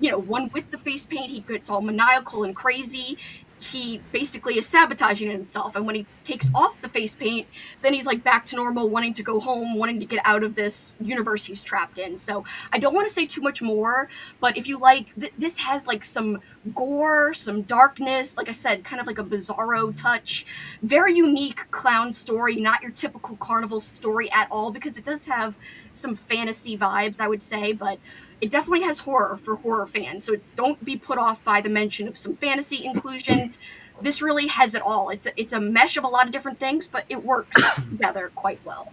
One with the face paint, he gets all maniacal and crazy. He basically is sabotaging himself, and when he takes off the face paint, then he's like back to normal, wanting to go home, wanting to get out of this universe he's trapped in. So I don't want to say too much more, but if you like, this has like some gore, some darkness, like I said, kind of like a bizarro touch. Very unique clown story, not your typical carnival story at all, because it does have some fantasy vibes, I would say, but it definitely has horror for horror fans, so don't be put off by the mention of some fantasy inclusion. This really has it all. It's a mesh of a lot of different things, but it works together quite well.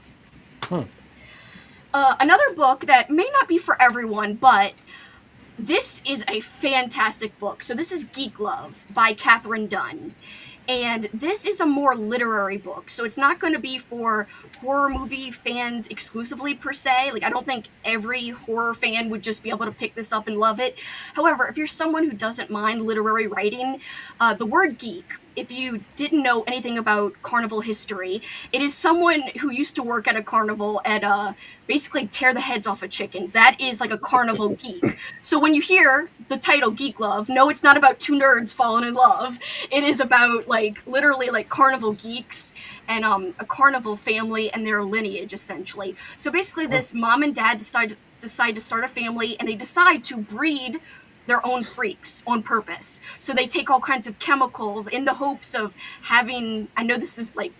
Another book that may not be for everyone, but this is a fantastic book. So this is Geek Love by Catherine Dunn. And this is a more literary book, so it's not going to be for horror movie fans exclusively per se. Like, I don't think every horror fan would just be able to pick this up and love it. However, if you're someone who doesn't mind literary writing, the word geek, if you didn't know anything about carnival history, it is someone who used to work at a carnival and basically tear the heads off of chickens. That is like a carnival geek. So when you hear the title Geek Love, no, it's not about two nerds falling in love. It is about like literally like carnival geeks and a carnival family and their lineage, essentially. So basically this mom and dad decide to start a family, and they decide to breed their own freaks on purpose. So they take all kinds of chemicals in the hopes of having, I know this is like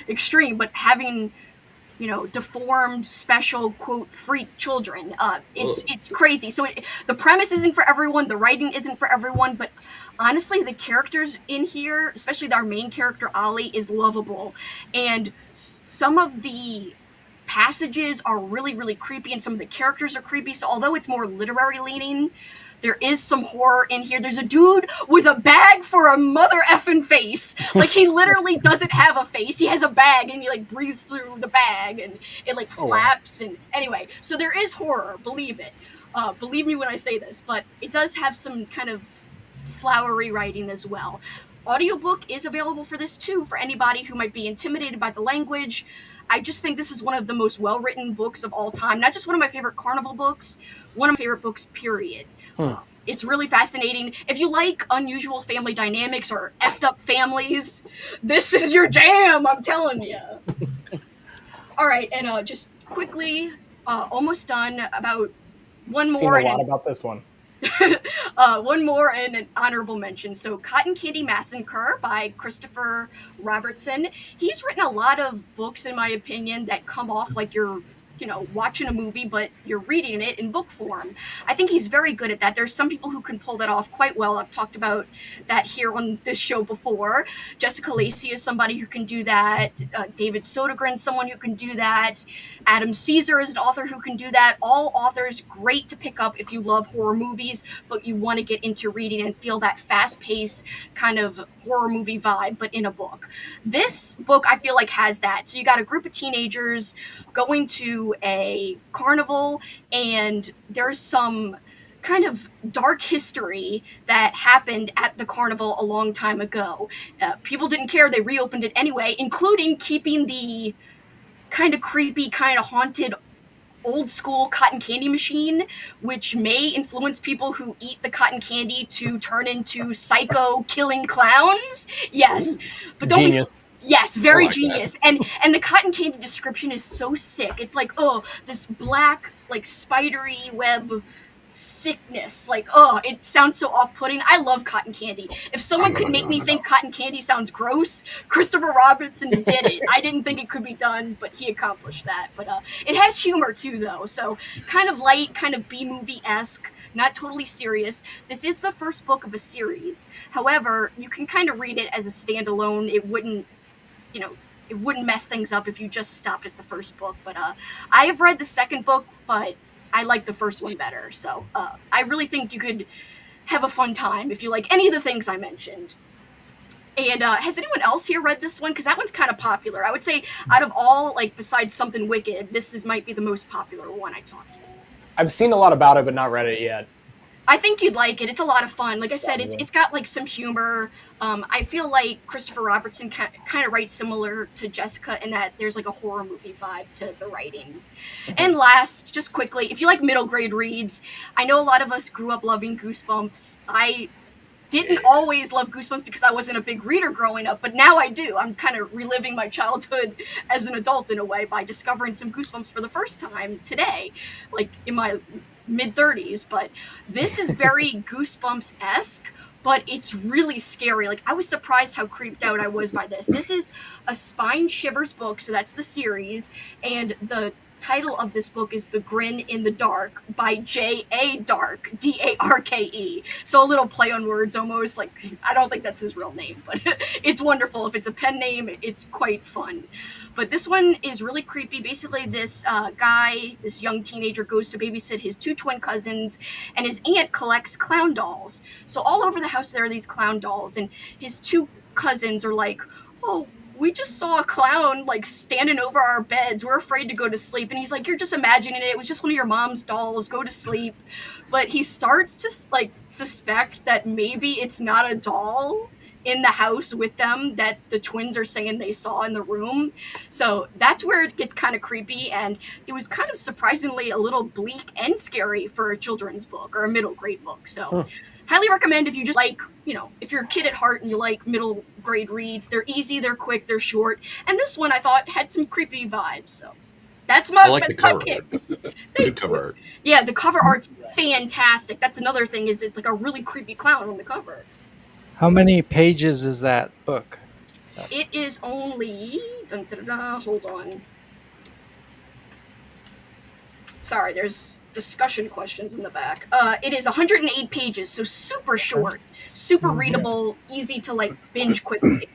extreme, but having, deformed, special, quote, freak children. It's crazy. So the premise isn't for everyone, the writing isn't for everyone, but honestly, the characters in here, especially our main character, Ollie, is lovable. And some of the passages are really, really creepy, and some of the characters are creepy. So although it's more literary leaning, there is some horror in here. There's a dude with a bag for a mother effing face. Like, he literally doesn't have a face. He has a bag, and he, like, breathes through the bag, and it, like, flaps. And anyway, so there is horror, believe it. Believe me when I say this, but it does have some kind of flowery writing as well. Audiobook is available for this, too, for anybody who might be intimidated by the language. I just think this is one of the most well-written books of all time. Not just one of my favorite Carnival books, one of my favorite books, period. It's really fascinating. If you like unusual family dynamics or effed up families, this is your jam, I'm telling you. All right, and just quickly, almost done, about one more. Seen a lot about this one. One more and an honorable mention. So Cotton Candy Massacre by Christopher Robertson. He's written a lot of books, in my opinion, that come off like you're watching a movie, but you're reading it in book form. I think he's very good at that. There's some people who can pull that off quite well. I've talked about that here on this show before. Jessica Lacey is somebody who can do that. David Sodergren, someone who can do that. Adam Caesar is an author who can do that. All authors great to pick up if you love horror movies, but you want to get into reading and feel that fast-paced kind of horror movie vibe, but in a book. This book, I feel like, has that. So you got a group of teenagers going to a carnival, and there's some kind of dark history that happened at the carnival a long time ago. People didn't care. They reopened it anyway, including keeping the kind of creepy, kind of haunted old school cotton candy machine, which may influence people who eat the cotton candy to turn into psycho killing clowns. Yes. But don't Genius. Yes, very like genius. And the cotton candy description is so sick. It's like, oh, this black, like, spidery web sickness. Like, oh, it sounds so off-putting. I love cotton candy. If someone could make me think cotton candy sounds gross, Christopher Robertson did it. I didn't think it could be done, but he accomplished that. But it has humor too, though. So kind of light, kind of B-movie-esque, not totally serious. This is the first book of a series. However, you can kind of read it as a standalone. It wouldn't mess things up if you just stopped at the first book. But I have read the second book, but I like the first one better. So I really think you could have a fun time if you like any of the things I mentioned. And has anyone else here read this one? Because that one's kind of popular. I would say out of all, like, besides Something Wicked, might be the most popular one I talked about. I've seen a lot about it, but not read it yet. I think you'd like it. It's a lot of fun. Like I said, it's got, like, some humor. I feel like Christopher Robertson kind of writes similar to Jessica in that there's, like, a horror movie vibe to the writing. And last, just quickly, if you like middle grade reads, I know a lot of us grew up loving Goosebumps. I didn't always love Goosebumps because I wasn't a big reader growing up, but now I do. I'm kind of reliving my childhood as an adult in a way by discovering some Goosebumps for the first time today, like in my mid-30s. But this is very Goosebumps-esque, but it's really scary. Like, I was surprised how creeped out I was by this. This is a Spine Shivers book, so that's the series, and the title of this book is The Grin in the Dark by J.A. Dark, D-A-R-K-E. So a little play on words almost. Like, I don't think that's his real name, but it's wonderful. If it's a pen name, it's quite fun. But this one is really creepy. Basically, this guy, this young teenager, goes to babysit his two twin cousins, and his aunt collects clown dolls. So all over the house there are these clown dolls, and his two cousins are like, oh, we just saw a clown, like, standing over our beds. We're afraid to go to sleep. And he's like, you're just imagining it. It was just one of your mom's dolls. Go to sleep. But he starts to, like, suspect that maybe it's not a doll in the house with them that the twins are saying they saw in the room. So that's where it gets kind of creepy. And it was kind of surprisingly a little bleak and scary for a children's book or a middle grade book. So highly recommend if you just like, if you're a kid at heart and you like middle grade reads. They're easy, they're quick, they're short. And this one I thought had some creepy vibes. So that's my picks. Good cover art. Yeah, the cover art's fantastic. That's another thing, is it's like a really creepy clown on the cover. How many pages is that book? It is only... hold on. Sorry, there's discussion questions in the back. It is 108 pages, so super short, super readable, easy to, like, binge quickly.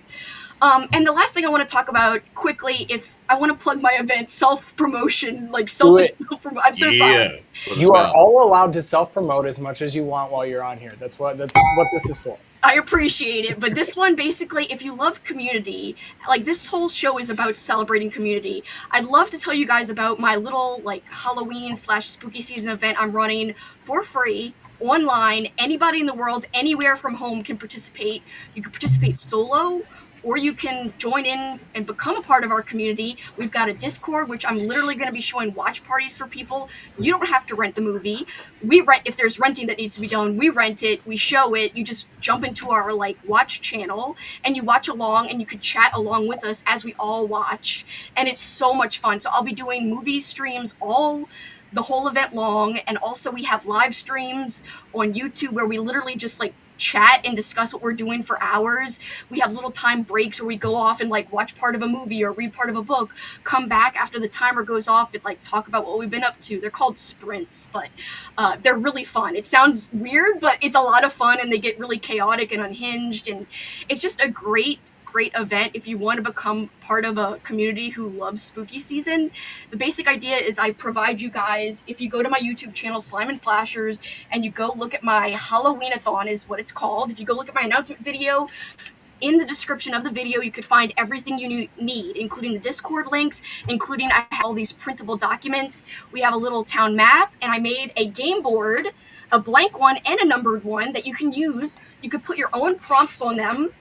And the last thing I want to talk about quickly, if I want to plug my event, self-promotion, like Do selfish it. self-promotion. I'm so Yeah, sorry. that's what it's You are about. all allowed to self-promote as much as you want while you're on here. That's what this is for. I appreciate it, but this one basically, if you love community, like this whole show is about celebrating community. I'd love to tell you guys about my little like Halloween / spooky season event I'm running for free online. Anybody in the world, anywhere from home can participate. You can participate solo, or you can join in and become a part of our community. We've got a Discord, which I'm literally going to be showing watch parties for people. You don't have to rent the movie. We rent, if there's renting that needs to be done, we rent it, we show it. You just jump into our like watch channel and you watch along, and you could chat along with us as we all watch. And it's so much fun. So I'll be doing movie streams the whole event long, and also we have live streams on YouTube where we literally just like chat and discuss what we're doing for hours. We have little time breaks where we go off and like watch part of a movie or read part of a book, come back after the timer goes off and like talk about what we've been up to. They're called sprints, but they're really fun. It sounds weird, but it's a lot of fun, and they get really chaotic and unhinged, and it's just a great event if you want to become part of a community who loves spooky season. The basic idea is I provide you guys, if you go to my YouTube channel, Slime and Slashers, and you go look at my Halloween-a-thon is what it's called. If you go look at my announcement video, in the description of the video, you could find everything you need, including the Discord links, including I have all these printable documents. We have a little town map, and I made a game board, a blank one and a numbered one that you can use. You could put your own prompts on them,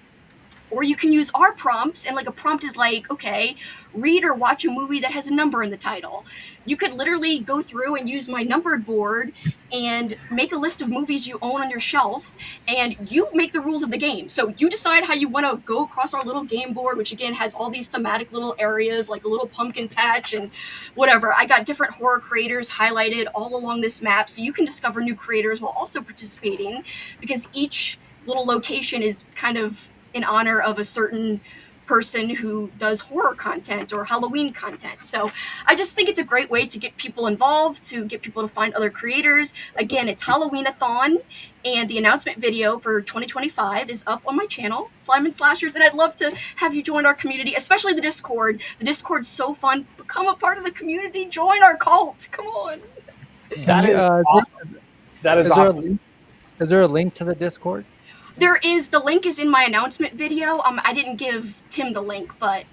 or you can use our prompts, and like a prompt is like, okay, read or watch a movie that has a number in the title. You could literally go through and use my numbered board and make a list of movies you own on your shelf, and you make the rules of the game. So you decide how you want to go across our little game board, which again has all these thematic little areas like a little pumpkin patch and whatever. I got different horror creators highlighted all along this map, so you can discover new creators while also participating, because each little location is kind of in honor of a certain person who does horror content or Halloween content. So I just think it's a great way to get people involved, to get people to find other creators. Again, it's Halloween-a-thon, and the announcement video for 2025 is up on my channel, Slime and Slashers, and I'd love to have you join our community, especially the Discord. The Discord's so fun. Become a part of the community. Join our cult. Come on. That is awesome. That is awesome. Is there a link to the Discord? There is. The link is in my announcement video. I didn't give Tim the link, but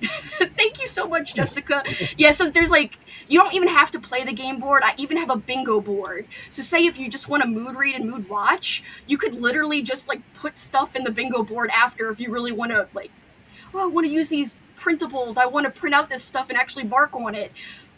thank you so much, Jessica. Yeah, so there's like, you don't even have to play the game board. I even have a bingo board. So say if you just want to mood read and mood watch, you could literally just like put stuff in the bingo board after if you really want to like, oh, I want to use these printables. I want to print out this stuff and actually mark on it.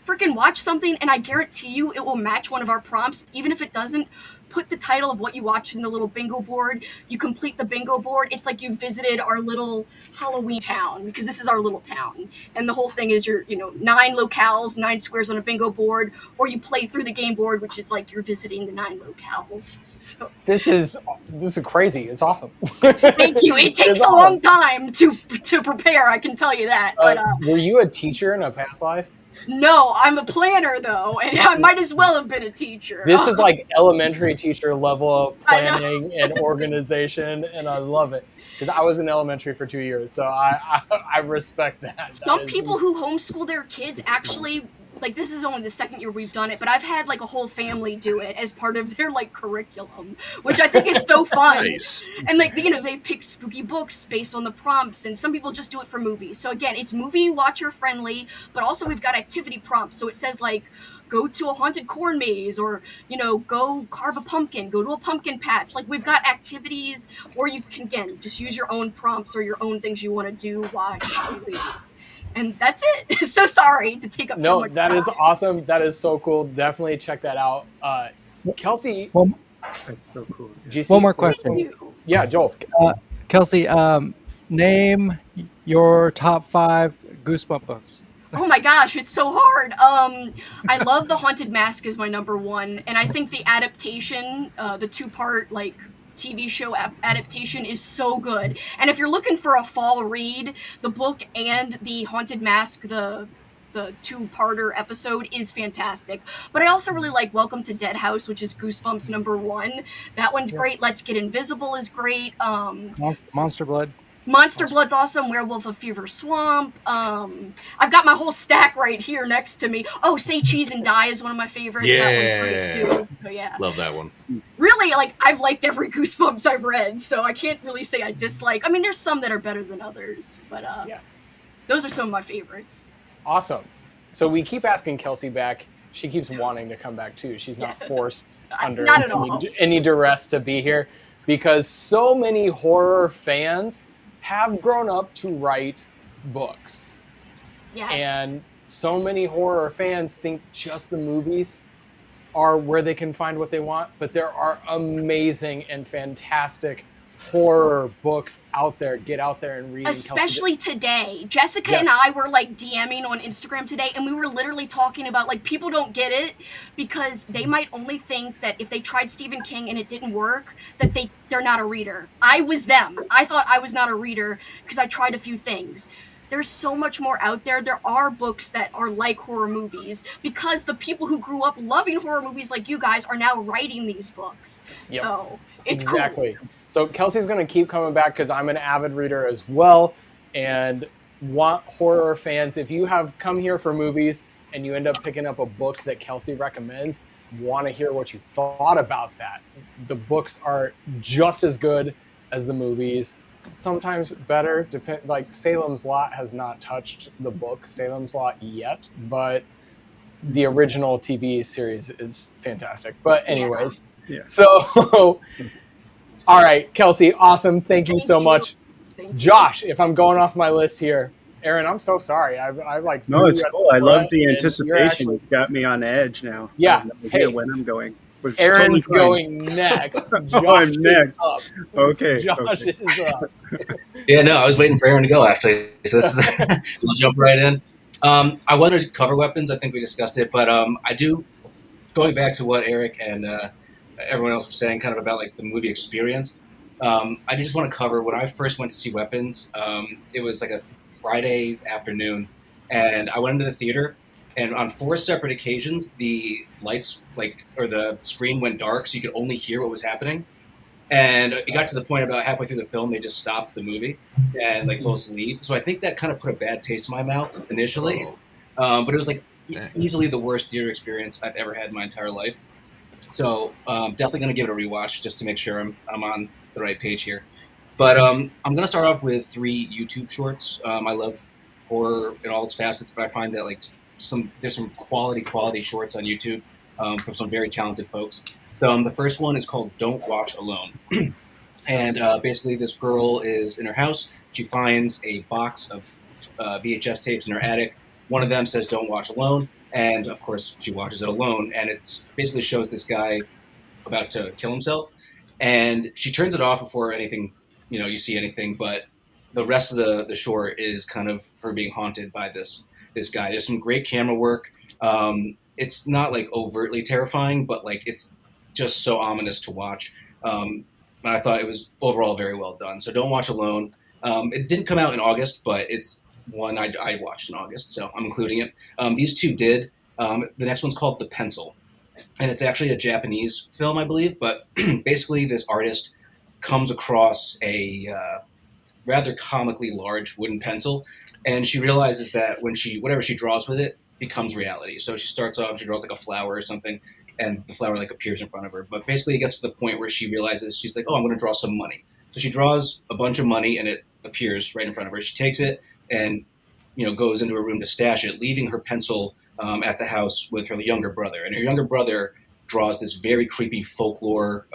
Freaking watch something, and I guarantee you it will match one of our prompts. Even if it doesn't, put the title of what you watched in the little bingo board. You complete the bingo board. It's like you visited our little Halloween town, because this is our little town. And the whole thing is you're, 9 locales, 9 squares on a bingo board, or you play through the game board, which is like you're visiting the 9 locales. So This is crazy. It's awesome. thank you. It takes a long time to prepare, I can tell you that. But were you a teacher in a past life? no, I'm a planner though, and I might as well have been a teacher. This is like elementary teacher level of planning and organization, and I love it because I was in elementary for 2 years, so I respect that. Some people who homeschool their kids actually, like, this is only the second year we've done it, but I've had like a whole family do it as part of their like curriculum, which I think is so fun. Nice. And like, they pick spooky books based on the prompts, and some people just do it for movies. So again, it's movie watcher friendly, but also we've got activity prompts. So it says like, go to a haunted corn maze, or, go carve a pumpkin, go to a pumpkin patch. Like, we've got activities, or you can, again, just use your own prompts or your own things you want to do, watch, or read. And that's it. So sorry to take up so much time. No, that is awesome. That is so cool. Definitely check that out. Kelsey. That's so cool. GC, One more question. Yeah, Joel. Kelsey, name your top 5 Goosebump books. Oh my gosh, it's so hard. I love The Haunted Mask is my number 1, and I think the adaptation, the 2-part like TV show adaptation is so good. And if you're looking for a fall read, the book and the Haunted Mask, the 2-parter episode is fantastic. But I also really like Welcome to Dead House, which is Goosebumps number 1. That one's great. Let's Get Invisible is great. Monster Blood. Monster Blood's awesome. Werewolf of Fever Swamp. I've got my whole stack right here next to me. Oh, Say Cheese and Die is one of my favorites. That one's great too. So, yeah. Love that one. Really, like, I've liked every Goosebumps I've read, so I can't really say I dislike. I mean, there's some that are better than others, but those are some of my favorites. Awesome. So we keep asking Kelsey back. She keeps wanting to come back too. She's not forced under Not at all. any duress to be here, because so many horror fans have grown up to write books. Yes. And so many horror fans think just the movies are where they can find what they want, but there are amazing and fantastic horror books out there. Get out there and read. Especially today. Jessica and I were like DMing on Instagram today, and we were literally talking about, like, people don't get it because they might only think that if they tried Stephen King and it didn't work, that they're not a reader. I was them. I thought I was not a reader because I tried a few things. There's so much more out there. There are books that are like horror movies because the people who grew up loving horror movies like you guys are now writing these books. Yep. So it's exactly. cool. So Kelsey's going to keep coming back because I'm an avid reader as well and want horror fans. If you have come here for movies and you end up picking up a book that Kelsey recommends, want to hear what you thought about that. The books are just as good as the movies. Sometimes better. Like Salem's Lot has not touched the book Salem's Lot yet, but the original TV series is fantastic. But anyways, so all right, Kelsey, awesome. Thank you so much. Josh, if I'm going off my list here, Aaron, I'm so sorry. I like. No, it's cool. I love the anticipation. You've got me on edge now. Yeah. Hey, when I'm going. Aaron's going next. Josh I'm next. Is up. Okay. Josh is up. Yeah, no, I was waiting for Aaron to go, actually. So this is, we'll jump right in. I wanted to cover weapons. I think we discussed it. But I do, going back to what Eric and everyone else was saying kind of about like the movie experience, I just want to cover when I first went to see Weapons. It was like a Friday afternoon, and I went into the theater. And on 4 separate occasions, the lights, or the screen went dark, so you could only hear what was happening. And it got to the point about halfway through the film, they just stopped the movie and closed to leave. So I think that kind of put a bad taste in my mouth initially. But it was easily the worst theater experience I've ever had in my entire life. So definitely going to give it a rewatch just to make sure I'm on the right page here. But I'm going to start off with 3 YouTube shorts. I love horror in all its facets, but I find that there's some quality shorts on YouTube from some very talented folks. So the first one is called Don't Watch Alone. And basically this girl is in her house. She finds a box of VHS tapes in her attic. One of them says Don't Watch Alone. And of course she watches it alone. And it basically shows this guy about to kill himself. And she turns it off before anything, you see anything. But the rest of the short is kind of her being haunted by this guy. There's some great camera work. It's not overtly terrifying, but it's just so ominous to watch. And I thought it was overall very well done. So Don't Watch Alone. It didn't come out in August, but it's one I watched in August, so I'm including it. These 2 did. The next one's called The Pencil, and it's actually a Japanese film, I believe. But basically, this artist comes across a rather comically large wooden pencil, and she realizes that whatever she draws with it becomes reality. So she starts off, she draws a flower or something, and the flower appears in front of her. But basically, it gets to the point where she realizes she's I'm going to draw some money. So she draws a bunch of money, and it appears right in front of her. She takes it and goes into her room to stash it, leaving her pencil at the house with her younger brother. And her younger brother draws this very creepy folklore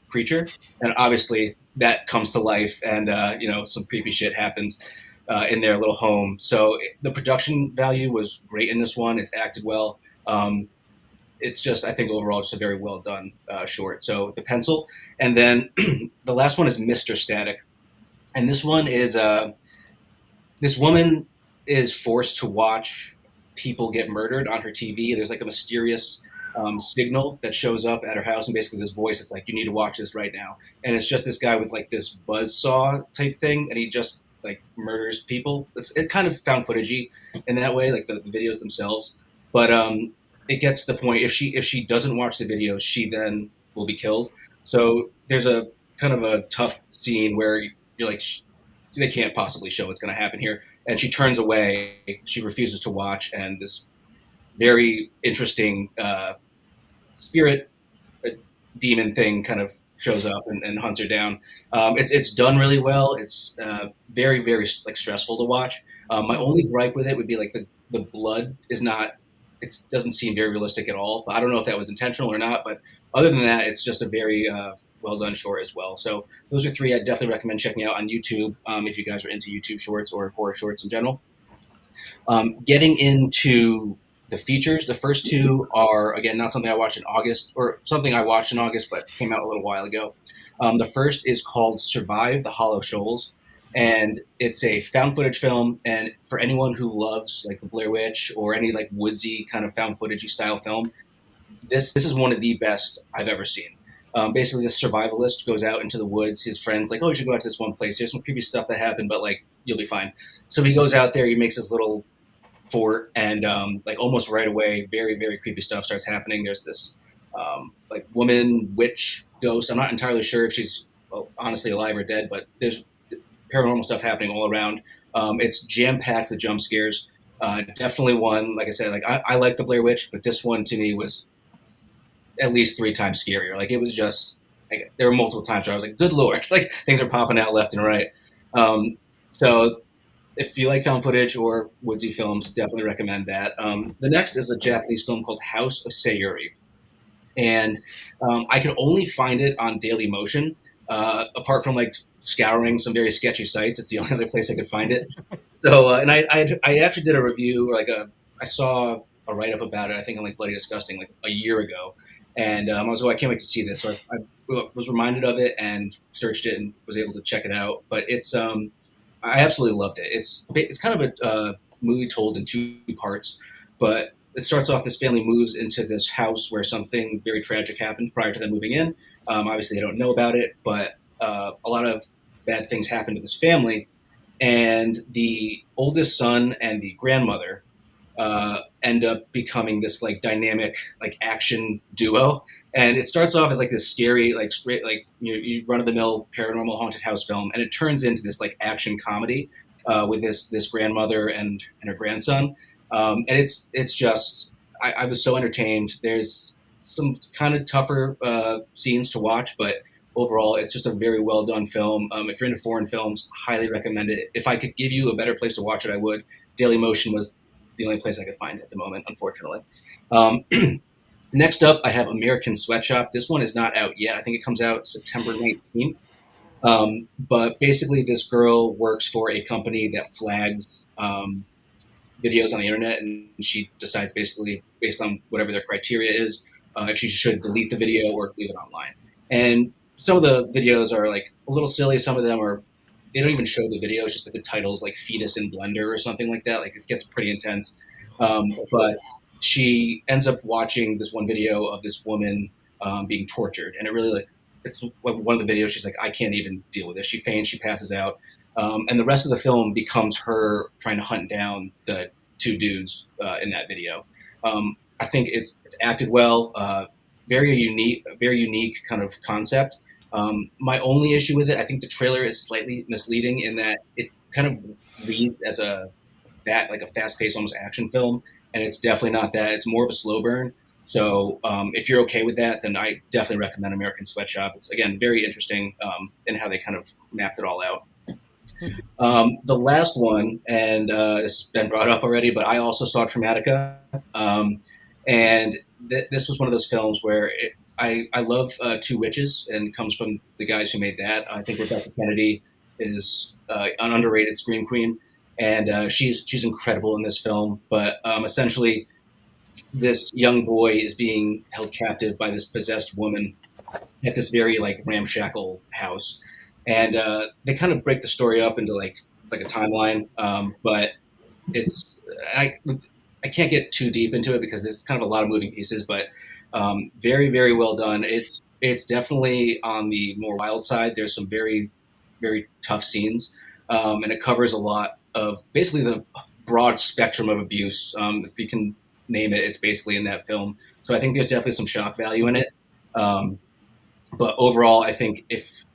creature, and obviously that comes to life, and some creepy shit happens in their little home. So the production value was great in this one. It's acted well. It's just, I think overall, just a very well done short. So The Pencil. And then the last one is Mr. Static. And this one is, this woman is forced to watch people get murdered on her TV. There's a mysterious signal that shows up at her house, and basically this voice, it's you need to watch this right now. And it's just this guy with this buzzsaw type thing, and he just murders people. It kind of found footagey in that way, the videos themselves. But it gets to the point, if she doesn't watch the videos, she then will be killed. So there's a kind of a tough scene where you're they can't possibly show what's going to happen here. And she turns away. She refuses to watch. And this very interesting spirit demon thing kind of shows up and hunts her down. It's done really well. It's very, very like stressful to watch. My only gripe with it would be like the blood is not, it doesn't seem very realistic at all. But I don't know if that was intentional or not. But other than that, it's just a very well done short as well. So those are three I'd definitely recommend checking out on YouTube if you guys are into YouTube shorts or horror shorts in general. Getting into the features, the first two are, again, not something I watched in August, or something I watched in August but came out a little while ago. The first is called Survive the Hollow Shoals, and it's a found footage film. And for anyone who loves like the Blair Witch or any like woodsy kind of found footagey style film, this is one of the best I've ever seen. Basically, this survivalist goes out into the woods. His friend's like, "Oh, you should go out to this one place. There's some creepy stuff that happened, but like you'll be fine." So he goes out there. He makes this little fort, and like almost right away, very, very creepy stuff starts happening. There's this like woman witch ghost. I'm not entirely sure if she's honestly alive or dead, but there's paranormal stuff happening all around. It's jam packed with jump scares. Definitely one, like I said, like I like the Blair Witch, but this one to me was at least 3 times scarier. Like it was just like there were multiple times where I was like, "Good Lord!" Like things are popping out left and right. So if you like found footage or woodsy films, definitely recommend that. The next is a Japanese film called House of Sayuri, and I could only find it on Dailymotion. Apart from like scouring some very sketchy sites, it's the only other place I could find it. So, and I actually did a review, or I saw a write up about it. I think on like Bloody Disgusting like a year ago, and I was like, I can't wait to see this. So I was reminded of it and searched it and was able to check it out. But it's I absolutely loved it. It's kind of a movie told in 2 parts, but it starts off, this family moves into this house where something very tragic happened prior to them moving in. Obviously, they don't know about it, but a lot of bad things happen to this family. And the oldest son and the grandmother end up becoming this like dynamic like action duo. And it starts off as like this scary, like straight, like you run of the mill paranormal haunted house film, and it turns into this like action comedy with this grandmother and her grandson. And it's just I was so entertained. There's some kind of tougher scenes to watch, but overall, it's just a very well done film. If you're into foreign films, highly recommend it. If I could give you a better place to watch it, I would. Dailymotion was the only place I could find it at the moment, unfortunately. Next up, I have American Sweatshop. This one is not out yet. I think it comes out September 19th. But basically, this girl works for a company that flags videos on the internet, and she decides basically, based on whatever their criteria is, if she should delete the video or leave it online. And some of the videos are like a little silly. Some of them are, they don't even show the video. It's just like the title's like Fetus in Blender or something like that. Like it gets pretty intense. But she ends up watching this one video of this woman being tortured. And it really like, it's one of the videos. She's like, I can't even deal with this. She faints, she passes out. And the rest of the film becomes her trying to hunt down the 2 dudes in that video. I think it's acted well. Very unique kind of concept. My only issue with it, I think the trailer is slightly misleading in that it kind of reads as like a fast-paced, almost action film, and it's definitely not that. It's more of a slow burn. So if you're okay with that, then I definitely recommend American Sweatshop. It's, again, very interesting in how they kind of mapped it all out. The last one, and this has been brought up already, but I also saw Traumatica. And this was one of those films where I love Two Witches, and it comes from the guys who made that. I think Rebecca Kennedy is an underrated scream queen, and she's incredible in this film. But essentially, this young boy is being held captive by this possessed woman at this very like ramshackle house, and they kind of break the story up into like it's like a timeline, but it's I can't get too deep into it because there's kind of a lot of moving pieces, but very, very well done. It's definitely on the more wild side. There's some very, very tough scenes, and it covers a lot of basically the broad spectrum of abuse. If you can name it, it's basically in that film. So I think there's definitely some shock value in it. But overall, I think if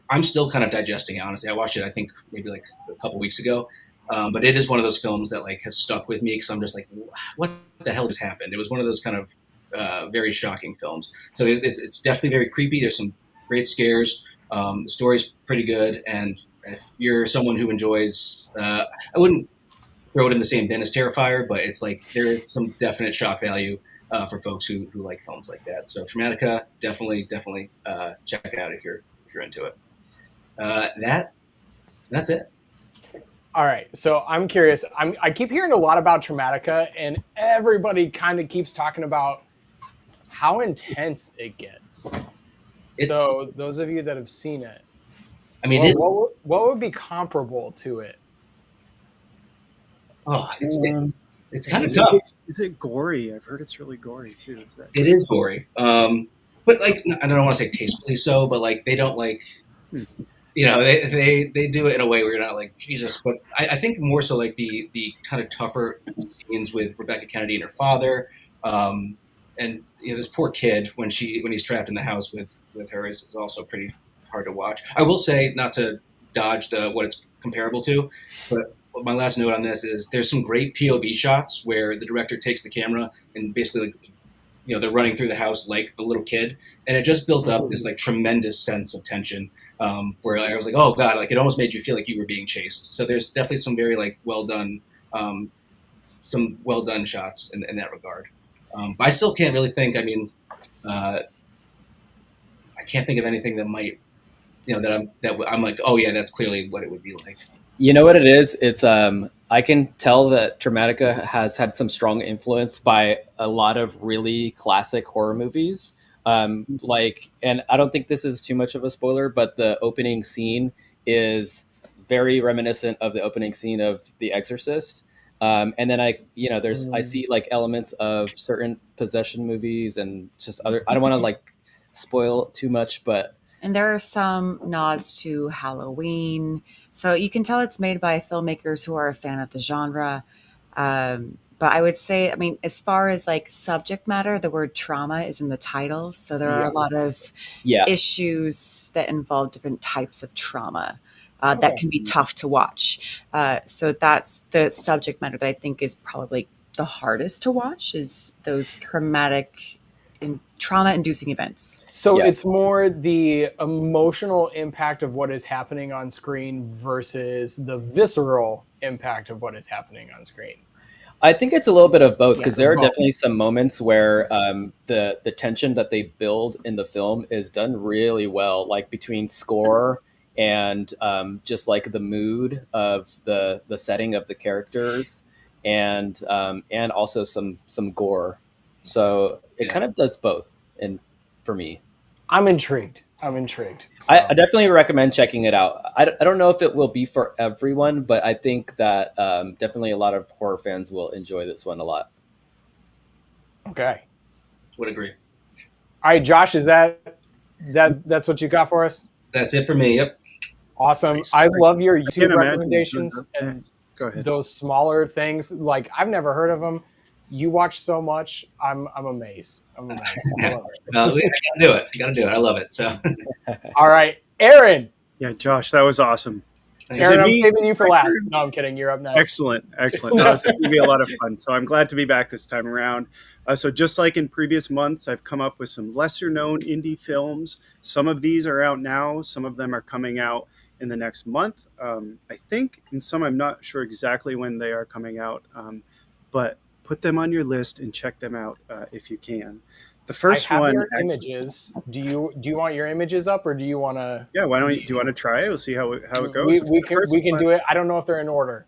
I'm still kind of digesting it, honestly. I watched it, I think, maybe like a couple weeks ago. But it is one of those films that like has stuck with me because I'm just like, what the hell just happened? It was one of those kind of very shocking films. So it's definitely very creepy. There's some great scares. The story's pretty good. And if you're someone who enjoys, I wouldn't throw it in the same bin as Terrifier, but it's like there is some definite shock value for folks who like films like that. So Traumatica, definitely check it out if you're into it. That's it. All right, so I'm curious. I keep hearing a lot about Traumatica, and everybody kind of keeps talking about how intense it gets. So those of you that have seen it, I mean, what would be comparable to it? Oh, it's kind of tough. Is it gory? I've heard it's really gory too. It is gory, but like I don't want to say tastefully so, but like they don't like, they do it in a way where you're not like Jesus. But I think more so like the kind of tougher scenes with Rebecca Kennedy and her father, and this poor kid when he's trapped in the house with her is also pretty hard to watch. I will say, not to dodge what it's comparable to, but my last note on this is there's some great POV shots where the director takes the camera and basically like, they're running through the house like the little kid, and it just built up this like tremendous sense of tension where I was like, oh god, like it almost made you feel like you were being chased. So there's definitely some very like well done shots in that regard. But I still can't really think. I mean, I can't think of anything that might, that I'm like, oh yeah, that's clearly what it would be like. You know what it is? It's I can tell that Traumatica has had some strong influence by a lot of really classic horror movies. And I don't think this is too much of a spoiler, but the opening scene is very reminiscent of the opening scene of The Exorcist. And then I see like elements of certain possession movies and just other. I don't want to like spoil too much, but. And there are some nods to Halloween. So you can tell it's made by filmmakers who are a fan of the genre. But I would say, I mean, as far as like subject matter, the word trauma is in the title. So there are a lot of issues that involve different types of trauma that can be tough to watch. So that's the subject matter that I think is probably the hardest to watch, is those trauma-inducing events. So it's more the emotional impact of what is happening on screen versus the visceral impact of what is happening on screen. I think it's a little bit of both, because there are definitely some moments where the tension that they build in the film is done really well, like between score and just like the mood of the setting of the characters, and also some gore. So it kind of does both, and for me, I'm intrigued. So. I definitely recommend checking it out. I don't know if it will be for everyone, but I think that definitely a lot of horror fans will enjoy this one a lot. Okay. Would agree. All right, Josh, is that's what you got for us? That's it for me. Yep. Awesome. I love your YouTube recommendations and those smaller things. Like, I've never heard of them. You watch so much. I'm amazed. I love it. You gotta do it. I love it. So, all right, Aaron. Yeah, Josh, that was awesome. Aaron, I'm saving you for last. No, I'm kidding. You're up next. Excellent. No, it's going to be a lot of fun. So I'm glad to be back this time around. So just like in previous months, I've come up with some lesser-known indie films. Some of these are out now. Some of them are coming out in the next month, I think. And some I'm not sure exactly when they are coming out, but put them on your list and check them out if you can. The first one. Your images. Do you want your images up, or do you want to? Yeah. Why don't you? Do you want to try it? We'll see how it goes. We can do it. I don't know if they're in order.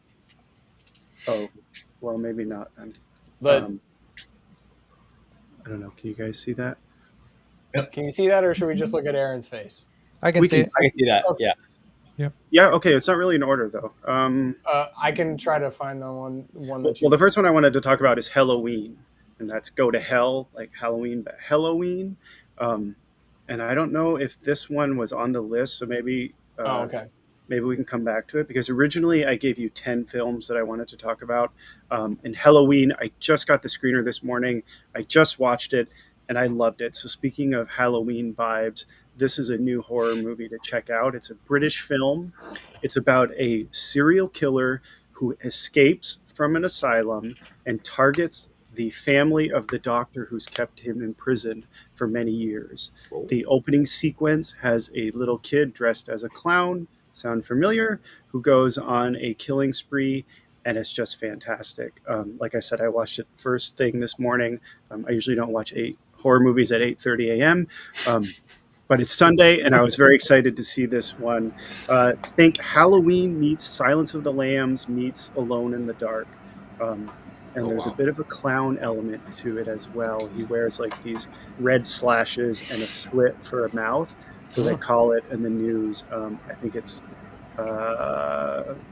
Oh, well, maybe not then. But I don't know. Can you guys see that? Yep. Can you see that, or should we just look at Aaron's face? I can see that. Okay. Yeah. Yeah. Okay. It's not really in order though. I can try to find the one that you. Well, the first one I wanted to talk about is Halloween. And that's Go to Hell, like Halloween, but Halloween. And I don't know if this one was on the list, so maybe maybe we can come back to it, because originally I gave you 10 films that I wanted to talk about. And Halloween, I just got the screener this morning. I just watched it. and I loved it. So speaking of Halloween vibes, this is a new horror movie to check out. It's a British film. It's about a serial killer who escapes from an asylum and targets the family of the doctor who's kept him imprisoned for many years. Whoa. The opening sequence has a little kid dressed as a clown, sound familiar, who goes on a killing spree, and it's just fantastic. Like I said, I watched it first thing this morning. I usually don't watch horror movies at 8:30 a.m., but it's Sunday, and I was very excited to see this one. Think Halloween meets Silence of the Lambs meets Alone in the Dark. And there's a bit of a clown element to it as well. He wears like these red slashes and a slit for a mouth. So they call it in the news, I think it's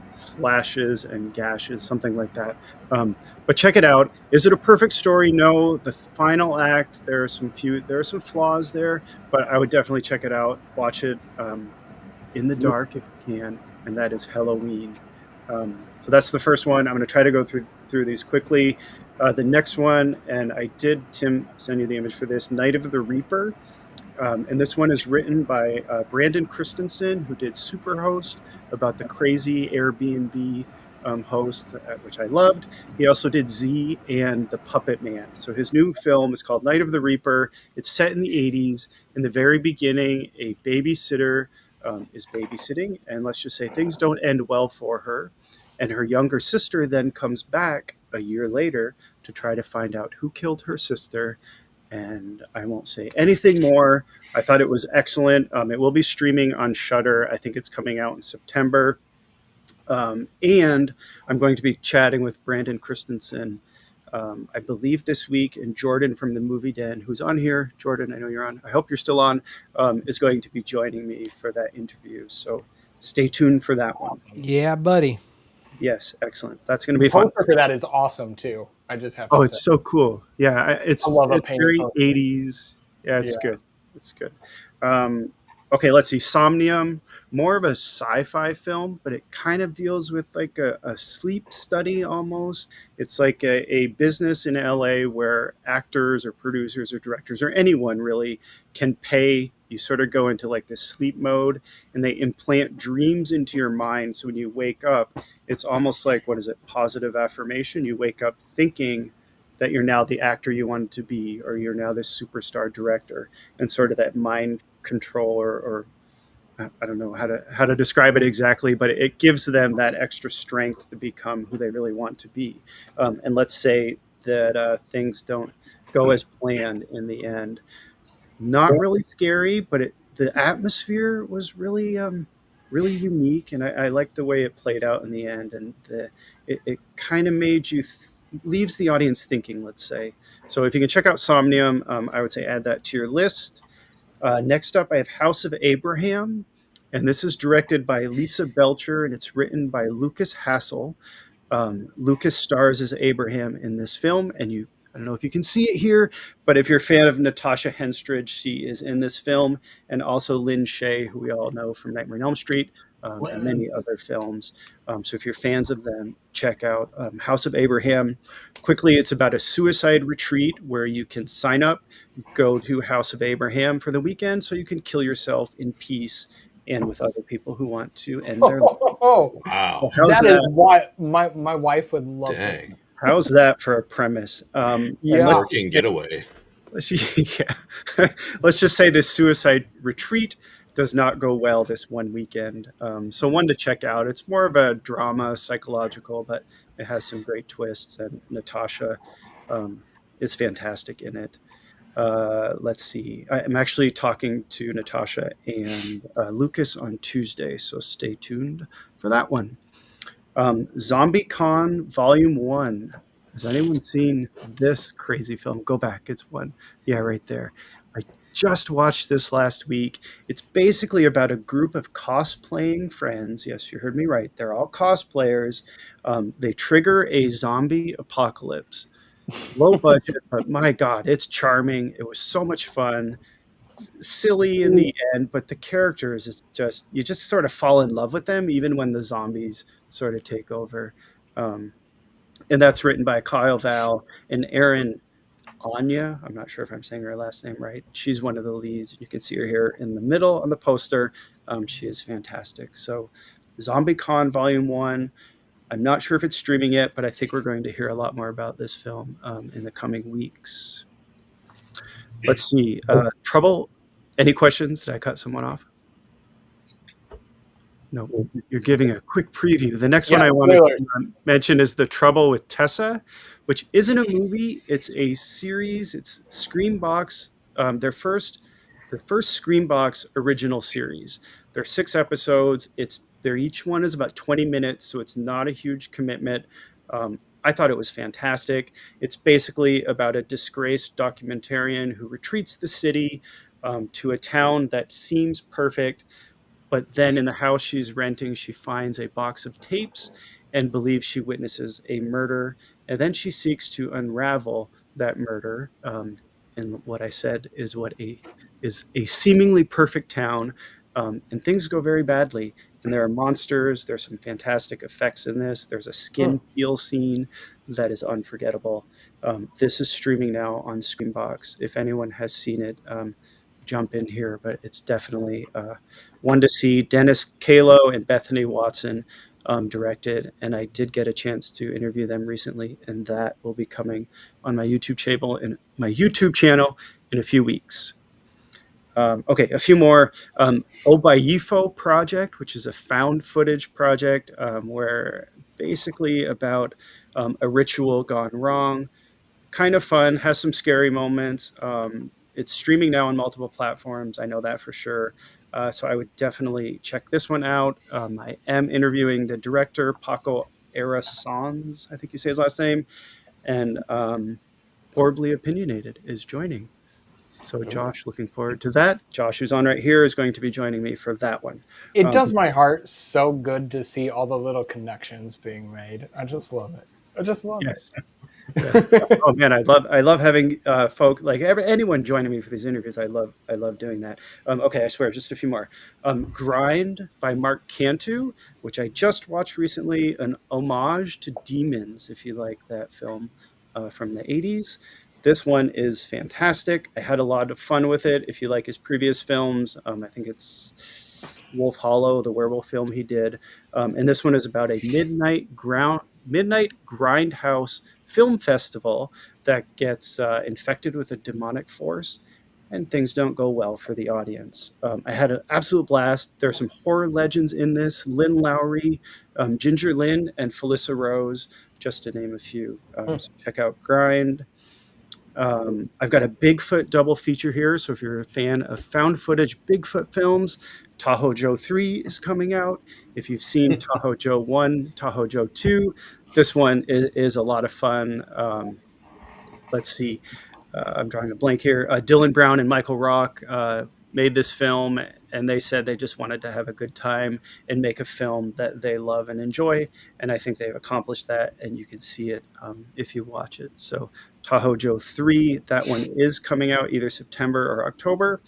slashes and gashes, something like that. But check it out. Is it a perfect story? No. The final act, there are some flaws there, but I would definitely check it out. Watch it in the dark if you can, and that is Halloween. So that's the first one. I'm going to try to go through these quickly. The next one, and I did, Tim, send you the image for this, Night of the Reaper. And this one is written by Brandon Christensen, who did Superhost, about the crazy Airbnb host, which I loved. He also did Z and The Puppet Man. So his new film is called Night of the Reaper. It's set in the 80s. In the very beginning, a babysitter is babysitting, and let's just say things don't end well for her. And her younger sister then comes back a year later to try to find out who killed her sister. And I won't say anything more. I thought it was excellent. It will be streaming on Shudder. I think it's coming out in September. And I'm going to be chatting with Brandon Christensen, I believe this week, and Jordan from the Movie Den, who's on here. Jordan, I know you're on. I hope you're still on, is going to be joining me for that interview. So stay tuned for that one. Yeah, buddy. Yes, excellent. That's going to be fun. The poster for that is awesome too. I just have to say. It's so cool. Yeah, it's very poster. 80s. Yeah, it's good. It's good. Okay, let's see. Somnium, more of a sci-fi film, but it kind of deals with like a sleep study almost. It's like a business in LA where actors or producers or directors or anyone really can pay. You sort of go into like this sleep mode, and they implant dreams into your mind. So when you wake up, it's almost like, what is it? Positive affirmation. You wake up thinking that you're now the actor you wanted to be, or you're now this superstar director, and sort of that mind control, or I don't know how to describe it exactly, but it gives them that extra strength to become who they really want to be. And let's say that things don't go as planned in the end. Not really scary, but the atmosphere was really really unique, and I liked the way it played out in the end, and it kind of made you leaves the audience thinking, let's say. So if you can check out Somnium, I would say add that to your list. Next up, I have House of Abraham, and this is directed by Lisa Belcher, and it's written by Lucas Hassel. Lucas stars as Abraham in this film, and I don't know if you can see it here, but if you're a fan of Natasha Henstridge, she is in this film, and also Lynn Shay, who we all know from Nightmare on Elm Street, and many other films. So if you're fans of them, check out House of Abraham. Quickly, it's about a suicide retreat where you can sign up, go to House of Abraham for the weekend, so you can kill yourself in peace and with other people who want to end their life. Wow. So that is what my wife would love. Dang. How's that for a premise? Working getaway. Let's just say this suicide retreat does not go well this one weekend. So one to check out. It's more of a drama, psychological, but it has some great twists, and Natasha is fantastic in it. Let's see. I'm actually talking to Natasha and Lucas on Tuesday, so stay tuned for that one. Zombie Con Volume 1. Has anyone seen this crazy film? Go back. It's one. Yeah, right there. I just watched this last week. It's basically about a group of cosplaying friends. Yes, you heard me right. They're all cosplayers. They trigger a zombie apocalypse. Low budget, but my God, it's charming. It was so much fun. Silly in the end, but the characters, it's just, you just sort of fall in love with them, even when the zombies sort of take over. And that's written by Kyle Val and Aaron Anya. I'm not sure if I'm saying her last name right. She's one of the leads. You can see her here in the middle on the poster. She is fantastic. So Zombie Con Volume 1. I'm not sure if it's streaming yet, but I think we're going to hear a lot more about this film in the coming weeks. Let's see. Trouble. Any questions? Did I cut someone off? No, you're giving a quick preview. The next one I want to mention is The Trouble with Tessa, which isn't a movie. It's a series. It's Screambox. Their first Screambox original series. There are 6 episodes. Each one is about 20 minutes, so it's not a huge commitment. I thought it was fantastic. It's basically about a disgraced documentarian who retreats the city to a town that seems perfect. But then in the house she's renting, she finds a box of tapes and believes she witnesses a murder. And then she seeks to unravel that murder. And what I said is is a seemingly perfect town. And things go very badly. And there are monsters. There's some fantastic effects in this. There's a skin peel scene that is unforgettable. This is streaming now on Screambox. If anyone has seen it, jump in here, but it's definitely one to see. Dennis Kalo and Bethany Watson directed, and I did get a chance to interview them recently, and that will be coming on my YouTube channel in a few weeks. Okay, a few more. Obayifo Project, which is a found footage project where basically about a ritual gone wrong. Kind of fun, has some scary moments. It's streaming now on multiple platforms. I know that for sure. So I would definitely check this one out. I am interviewing the director, Paco Arasons, I think you say his last name, and Horribly Opinionated is joining. So Josh, looking forward to that. Josh, who's on right here, is going to be joining me for that one. It does my heart so good to see all the little connections being made. I just love it. I just love it. Oh man, I love having folk like anyone joining me for these interviews. I love doing that. Okay, I swear, just a few more. Grind by Mark Cantu, which I just watched recently, an homage to Demons, if you like that film from the 80s. This one is fantastic. I had a lot of fun with it. If you like his previous films, I think it's Wolf Hollow, the werewolf film he did. And this one is about a midnight grindhouse film festival that gets infected with a demonic force, and things don't go well for the audience. I had an absolute blast. There are some horror legends in this: Lynn Lowry, Ginger Lynn, and Felissa Rose, just to name a few. So check out Grind. I've got a Bigfoot double feature here, so if you're a fan of found footage Bigfoot films, Tahoe Joe 3 is coming out. If you've seen Tahoe Joe 1, Tahoe Joe 2, this one is a lot of fun. Let's see. I'm drawing a blank here. Dylan Brown and Michael Rock made this film, and they said they just wanted to have a good time and make a film that they love and enjoy. And I think they've accomplished that, and you can see it if you watch it. So Tahoe Joe 3, that one is coming out either September or October.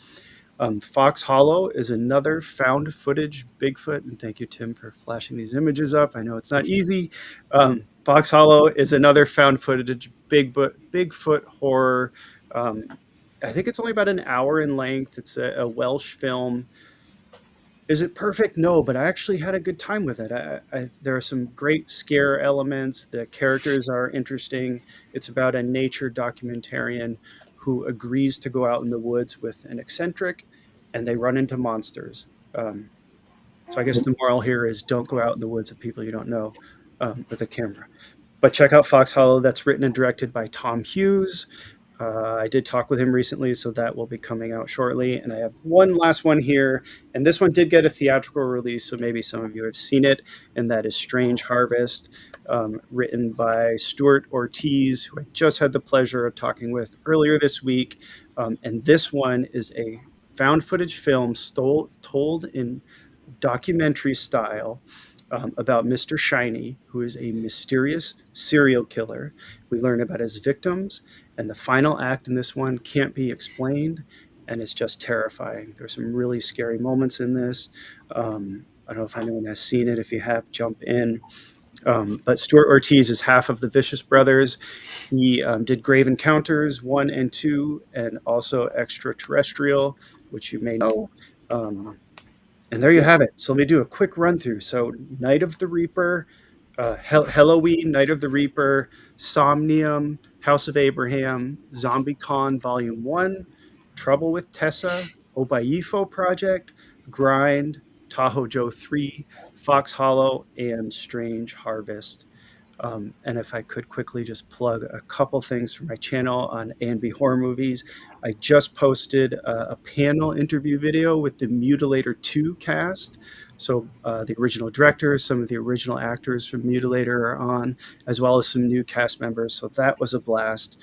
Fox Hollow is another found footage Bigfoot, and thank you, Tim, for flashing these images up. I know it's not easy. Fox Hollow is another found footage Bigfoot horror. I think it's only about an hour in length. It's a Welsh film. Is it perfect? No, but I actually had a good time with it. There are some great scare elements. The characters are interesting. It's about a nature documentarian who agrees to go out in the woods with an eccentric, and they run into monsters. So I guess the moral here is don't go out in the woods with people you don't know with a camera. But check out Fox Hollow. That's written and directed by Tom Hughes. I did talk with him recently, so that will be coming out shortly. And I have one last one here, and this one did get a theatrical release, so maybe some of you have seen it, and that is Strange Harvest, written by Stuart Ortiz, who I just had the pleasure of talking with earlier this week. And this one is a found footage film told in documentary style about Mr. Shiny, who is a mysterious serial killer. We learn about his victims, and the final act in this one can't be explained, and it's just terrifying. There's some really scary moments in this. I don't know if anyone has seen it. If you have, jump in. But Stuart Ortiz is half of the Vicious Brothers. He did Grave Encounters 1 and 2, and also Extraterrestrial, which you may know. And there you have it. So let me do a quick run through. So Night of the Reaper, Halloween, Night of the Reaper, Somnium, House of Abraham, Zombie Con Volume 1, Trouble with Tessa, Obaifo Project, Grind, Tahoe Joe 3, Fox Hollow, and Strange Harvest. And if I could quickly just plug a couple things for my channel on A&B Horror Movies, I just posted a panel interview video with the Mutilator 2 cast. So the original director, some of the original actors from Mutilator are on, as well as some new cast members. So that was a blast.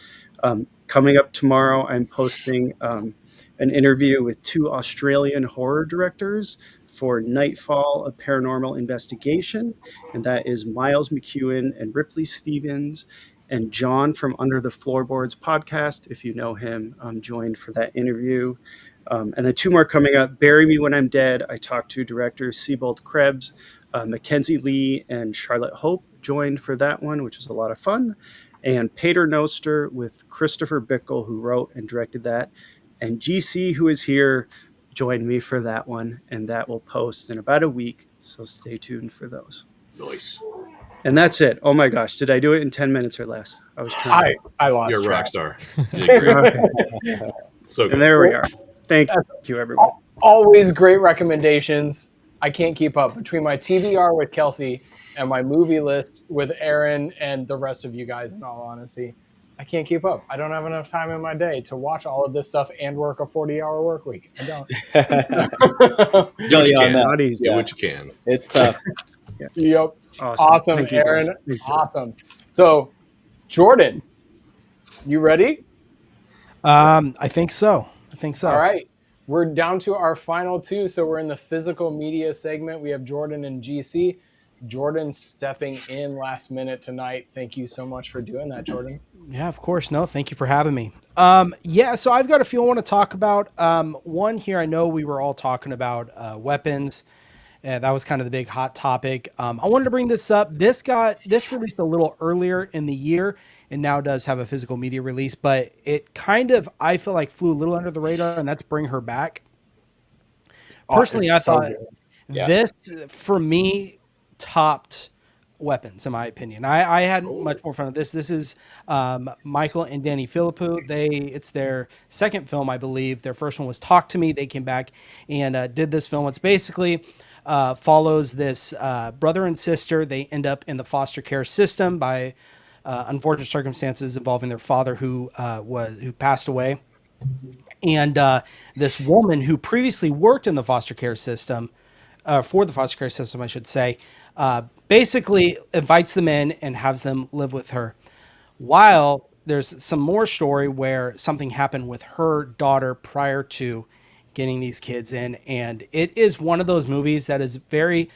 Coming up tomorrow, I'm posting an interview with 2 Australian horror directors for Nightfall, A Paranormal Investigation, and that is Miles McEwen and Ripley Stevens, and John from Under the Floorboards podcast, if you know him, joined for that interview. And then 2 more coming up. Bury Me When I'm Dead. I talked to directors Siebold Krebs, Mackenzie Lee, and Charlotte Hope joined for that one, which was a lot of fun. And Pater Noster with Christopher Bickle, who wrote and directed that. And GC, who is here, joined me for that one, and that will post in about a week, so stay tuned for those. Nice. And that's it. Oh my gosh, did I do it in 10 minutes or less? I was trying. I lost You're a track. rock star. You did great. So good. And there we are. Thank you, everyone. Always great recommendations. I can't keep up between my TBR with Kelsey and my movie list with Aaron and the rest of you guys, in all honesty. I can't keep up. I don't have enough time in my day to watch all of this stuff and work a 40-hour work week. I don't. Do what you can. Not easy. Do what you can. It's tough. Yep. Awesome. Thank you, Aaron. guys. Thank you. Awesome. So, Jordan, you ready? I think so. All right. We're down to our final 2. So we're in the physical media segment. We have Jordan and GC. Jordan stepping in last minute tonight. Thank you so much for doing that, Jordan. Yeah, of course. No, thank you for having me. So I've got a few I want to talk about. One here, I know we were all talking about weapons. That was kind of the big hot topic. I wanted to bring this up. This released a little earlier in the year and now does have a physical media release, but it kind of, I feel like, flew a little under the radar, and that's Bring Her Back. Personally, I thought this, for me, topped Weapons, in my opinion. I had much more fun with this. This is Michael and Danny Philippou. It's their second film, I believe. Their first one was Talk to Me. They came back and did this film. It's basically follows this brother and sister. They end up in the foster care system by unfortunate circumstances involving their father who passed away. And this woman who previously worked in the foster care system, for the foster care system, I should say, basically invites them in and has them live with her. While there's some more story where something happened with her daughter prior to getting these kids in. And it is one of those movies that is very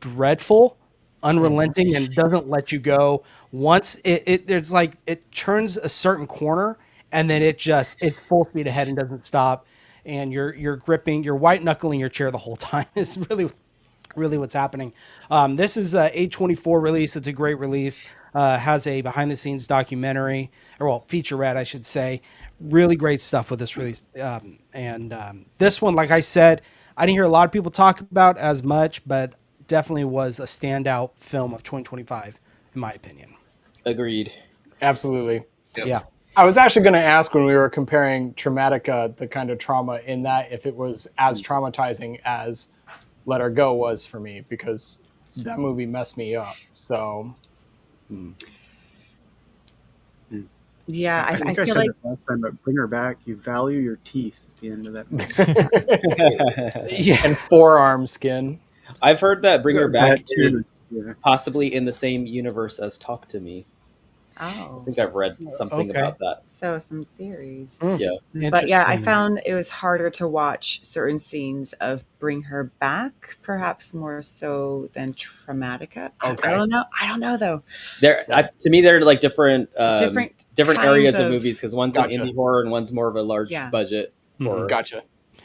dreadful, unrelenting, and doesn't let you go. Once there's like, it turns a certain corner and then it's full speed ahead and doesn't stop. And you're gripping, you're white knuckling your chair the whole time. It's really what's happening. This is a A24 release. It's a great release. Has a behind the scenes documentary, featurette, I should say. Really great stuff with this release. This one, like I said, I didn't hear a lot of people talk about as much, but definitely was a standout film of 2025, in my opinion. Agreed. Absolutely. Yep. Yeah. I was actually going to ask when we were comparing Traumatica, the kind of trauma in that, if it was as traumatizing as Let Her Go was for me, because that movie messed me up. So, yeah, I think I feel said like this last time, but Bring Her Back, you value your teeth at the end of that movie. yeah, and forearm skin. I've heard that Bring Her Back That too, is yeah. possibly in the same universe as Talk to Me. oh, I think I've read something Okay. about that. so some theories. Yeah. But yeah, I Interesting. found it was harder to watch certain scenes of Bring Her Back, perhaps more so than Traumatica. Okay. I don't know though. To me, they're like different Different areas kinds of of- movies, because one's Gotcha. an indie horror and one's more of a large Yeah. budget horror. Gotcha.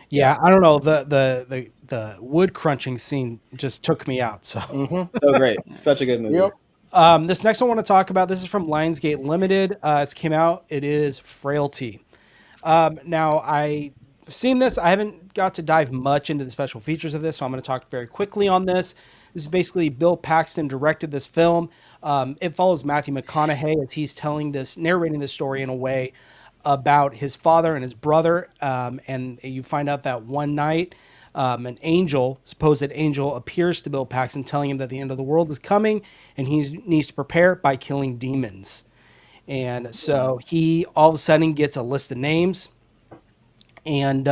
Yeah, I don't know. The wood crunching scene just took me out. So So great. Such a good movie. Yep. This next one I want to talk about, this is from Lionsgate Limited. It's came out. It is Frailty. Now, I've seen this. I haven't got to dive much into the special features of this, so I'm going to talk very quickly on this. This is basically Bill Paxton directed this film. It follows Matthew McConaughey as he's narrating this story in a way about his father and his brother. And you find out that one night, an supposed angel, appears to Bill Paxton, telling him that the end of the world is coming, and he needs to prepare by killing demons. And so he all of a sudden gets a list of names and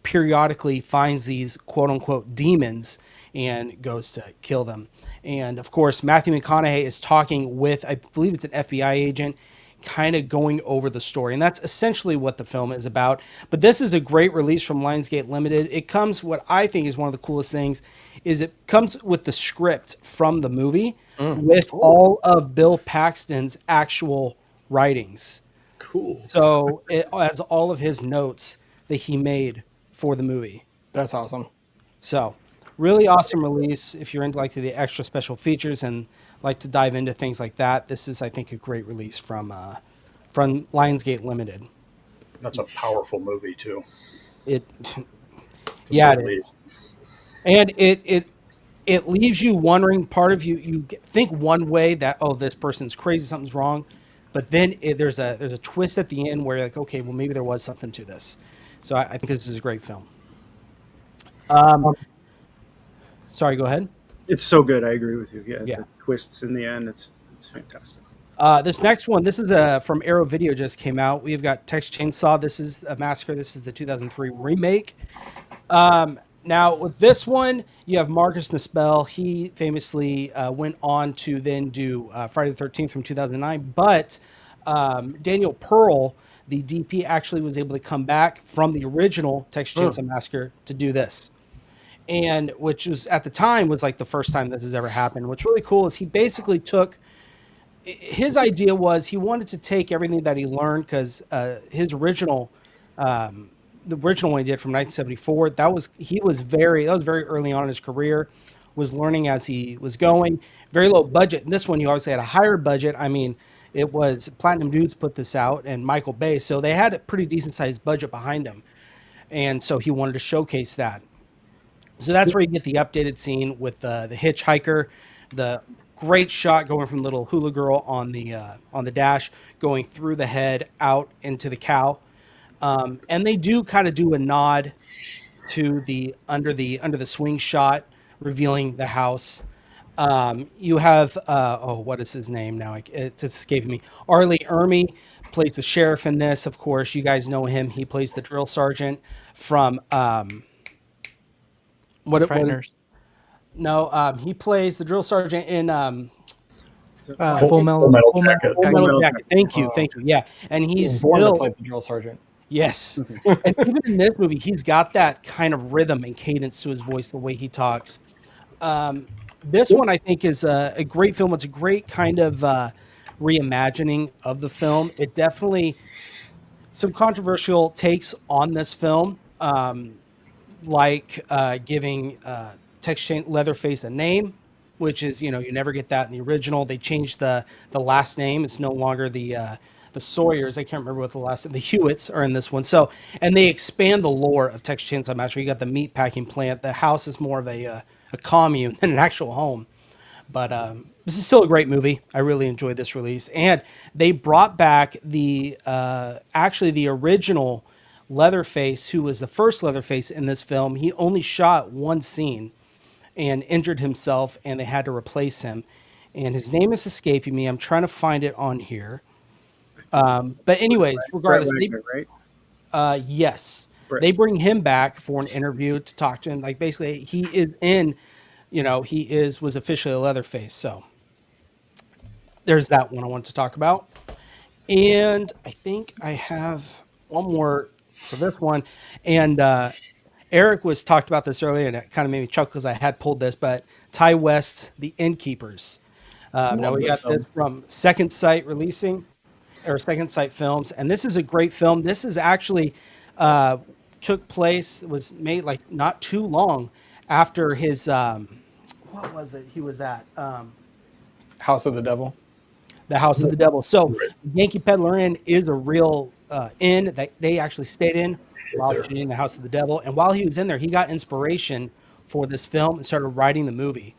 periodically finds these quote unquote demons and goes to kill them. And of course, Matthew McConaughey is talking with, I believe it's an FBI agent, kind of going over the story. And that's essentially what the film is about. But this is a great release from Lionsgate Limited. It comes, what I think is one of the coolest things, is it comes with the script from the movie with all of Bill Paxton's actual writings. Cool. So it has all of his notes that he made for the movie. That's awesome. So really awesome release. If you're into like the extra special features and like to dive into things like that, this is, I think, a great release from Lionsgate Limited. That's a powerful movie too. It is. And it leaves you wondering. Part of you think one way that, oh, this person's crazy, something's wrong, but then there's a twist at the end where you're like, okay, well, maybe there was something to this. So I think this is a great film. Sorry, go ahead. It's so good. I agree with you. Yeah. Yeah. The twists in the end. It's fantastic. This next one, this is from Arrow Video, just came out. We've got Texas Chainsaw. This is a Massacre. This is the 2003 remake. Now, with this one, you have Marcus Nispel. He famously went on to then do Friday the 13th from 2009. But Daniel Pearl, the DP, actually was able to come back from the original Texas Chainsaw Massacre to do this. And which was, at the time, was like the first time this has ever happened. What's really cool is he basically took... His idea was he wanted to take everything that he learned, because his original... the original one he did from 1974, that was very early on in his career, was learning as he was going, very low budget. And this one, you obviously had a higher budget. I mean, it was Platinum Dudes put this out and Michael Bay, so they had a pretty decent sized budget behind them. And so he wanted to showcase that. So that's where you get the updated scene with the hitchhiker, the great shot going from little hula girl on the dash, going through the head out into the cow. And they do kind of do a nod to the under the swing shot, revealing the house. You have what is his name now? It's escaping me. Arlie Ermey plays the sheriff in this. Of course, you guys know him. He plays the drill sergeant from Frighteners. No, he plays the drill sergeant in Full Metal Jacket. Thank you. Yeah, and he's born to still play the drill sergeant. Yes. And even in this movie, he's got that kind of rhythm and cadence to his voice, the way he talks. This one, I think, is a great film. It's a great kind of reimagining of the film. It definitely, some controversial takes on this film, like giving Texas Leatherface a name, which is, you never get that in the original. They changed the last name. It's no longer the Sawyers. I can't remember what the last, the Hewitts are in this one. So, and they expand the lore of Texas Chainsaw Massacre. You got the meat packing plant. The house is more of a commune than an actual home. But this is still a great movie. I really enjoyed this release. And they brought back actually the original Leatherface, who was the first Leatherface in this film. He only shot one scene and injured himself, and they had to replace him. And his name is escaping me. I'm trying to find it on here. But anyways, regardless, right? Yes, they bring him back for an interview to talk to him. Like, basically, he is in, was officially a Leatherface. So there's that one I wanted to talk about. And I think I have one more for this one. And Eric was talked about this earlier, and it kind of made me chuckle because I had pulled this. But Ty West's The Innkeepers. Now we got this from Second Sight Second Sight Films, and this is a great film. This is actually took place, was made like not too long after his what was it he was at House of the Devil. The House of the Devil. So Yankee Peddler Inn is a real inn that they actually stayed in while shooting The House of the Devil. And while he was in there, he got inspiration for this film and started writing the movie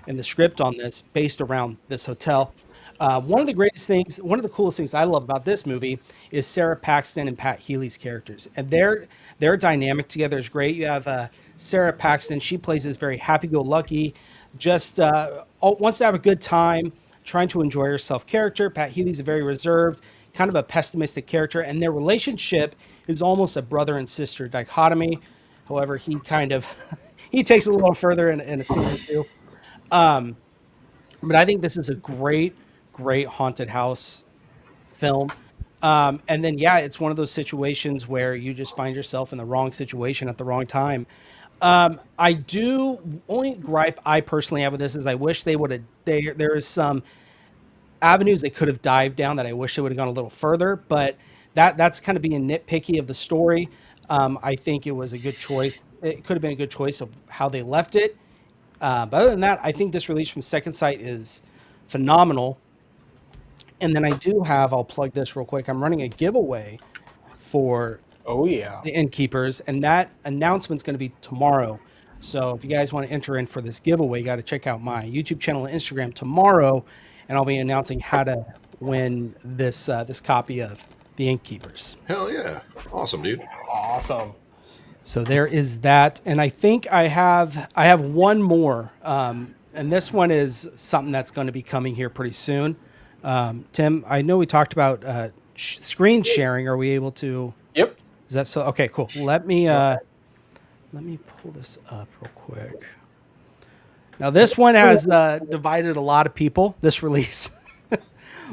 and the script on this based around this hotel. One of the coolest things I love about this movie is Sarah Paxton and Pat Healy's characters, and their dynamic together is great. You have Sarah Paxton; she plays this very happy-go-lucky, just wants to have a good time, trying to enjoy herself character. Pat Healy's a very reserved, kind of a pessimistic character, and their relationship is almost a brother and sister dichotomy. However, he kind of he takes it a little further in a scene or two. But I think this is a great haunted house film. And then, it's one of those situations where you just find yourself in the wrong situation at the wrong time. Only gripe I personally have with this is I wish they would have, there is some avenues they could have dived down that I wish they would have gone a little further, but that's kind of being nitpicky of the story. I think it was a good choice. It could have been a good choice of how they left it. But other than that, I think this release from Second Sight is phenomenal. And then I'll plug this real quick. I'm running a giveaway for the Innkeepers, and that announcement's going to be tomorrow. So if you guys want to enter in for this giveaway, you got to check out my YouTube channel and Instagram tomorrow, and I'll be announcing how to win this copy of the Innkeepers. Hell yeah. Awesome, dude. Awesome. So there is that, and I think I have one more, and this one is something that's going to be coming here pretty soon. Tim, I know we talked about screen sharing. Are we able to? Yep. Is that so? Okay, cool. Let me pull this up real quick. Now this one has divided a lot of people. This release,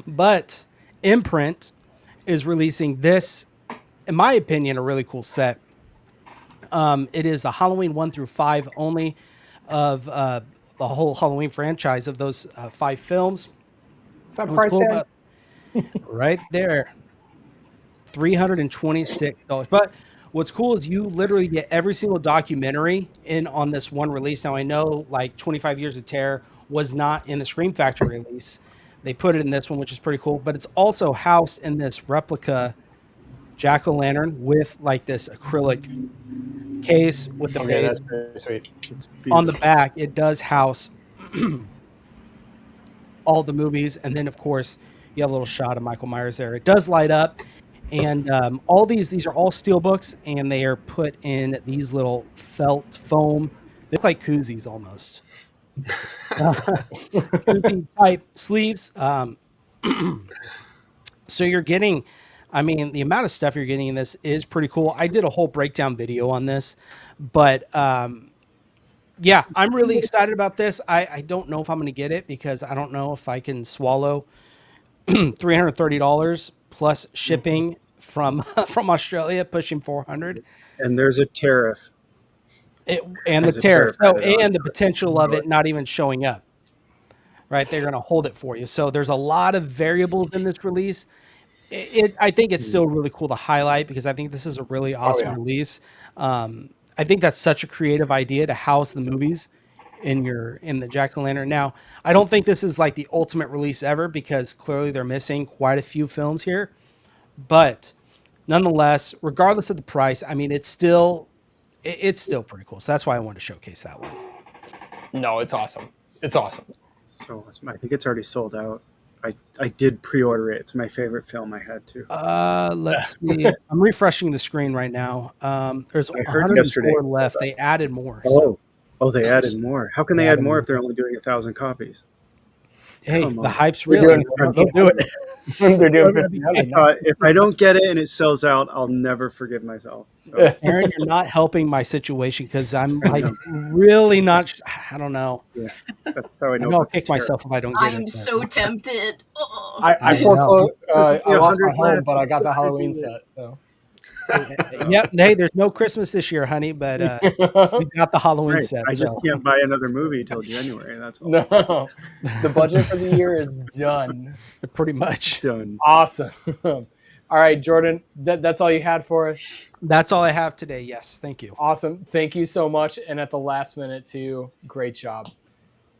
but Imprint is releasing this, in my opinion, a really cool set. It is a Halloween 1 through 5 only of the whole Halloween franchise of those 5 films. Price tag? Right there, $326. But what's cool is you literally get every single documentary in on this one release. Now I know like 25 Years of Terror was not in the Scream Factory release. They put it in this one, which is pretty cool. But it's also housed in this replica jack-o'-lantern with like this acrylic case with the face. That's pretty sweet. On the back, it does house all the movies, and then of course you have a little shot of Michael Myers there. It does light up, and all these are all steel books, and they are put in these little felt foam. They look like koozies almost. Koozie type sleeves. So you're getting, the amount of stuff you're getting in this is pretty cool. I did a whole breakdown video on this, but yeah, I'm really excited about this. I don't know if I'm going to get it because I don't know if I can swallow $330 plus shipping from Australia, pushing $400. And there's a tariff. And the potential of it not even showing up. Right, they're going to hold it for you. So there's a lot of variables in this release. I think it's still really cool to highlight because I think this is a really awesome release. I think that's such a creative idea to house the movies in the jack-o'-lantern. Now, I don't think this is like the ultimate release ever because clearly they're missing quite a few films here. But nonetheless, regardless of the price, it's still pretty cool. So that's why I wanted to showcase that one. No, it's awesome. It's awesome. So I think it's already sold out. I did pre-order it. It's my favorite film. I had to. Let's see. I'm refreshing the screen right now. There's 104 left. They added more. They added more. How can they add more if they're only doing 1,000 copies? Hey, the hype's real. They'll do it. They're doing if I don't get it and it sells out, I'll never forgive myself. So. Aaron, you're not helping my situation because I'm like really not. I don't know. Yeah, that's how I know. I'll kick myself if I don't get it. I'm so tempted. I foreclosed. I lost my home, but I got the Halloween set. So. Yep. Hey, there's no Christmas this year, honey, but we got the Halloween set. I just can't buy another movie till January. That's all. No, the budget for the year is done. Pretty much done. Awesome. All right, Jordan, that's all you had for us? That's all I have today. Yes. Thank you. Awesome. Thank you so much. And at the last minute, too, great job.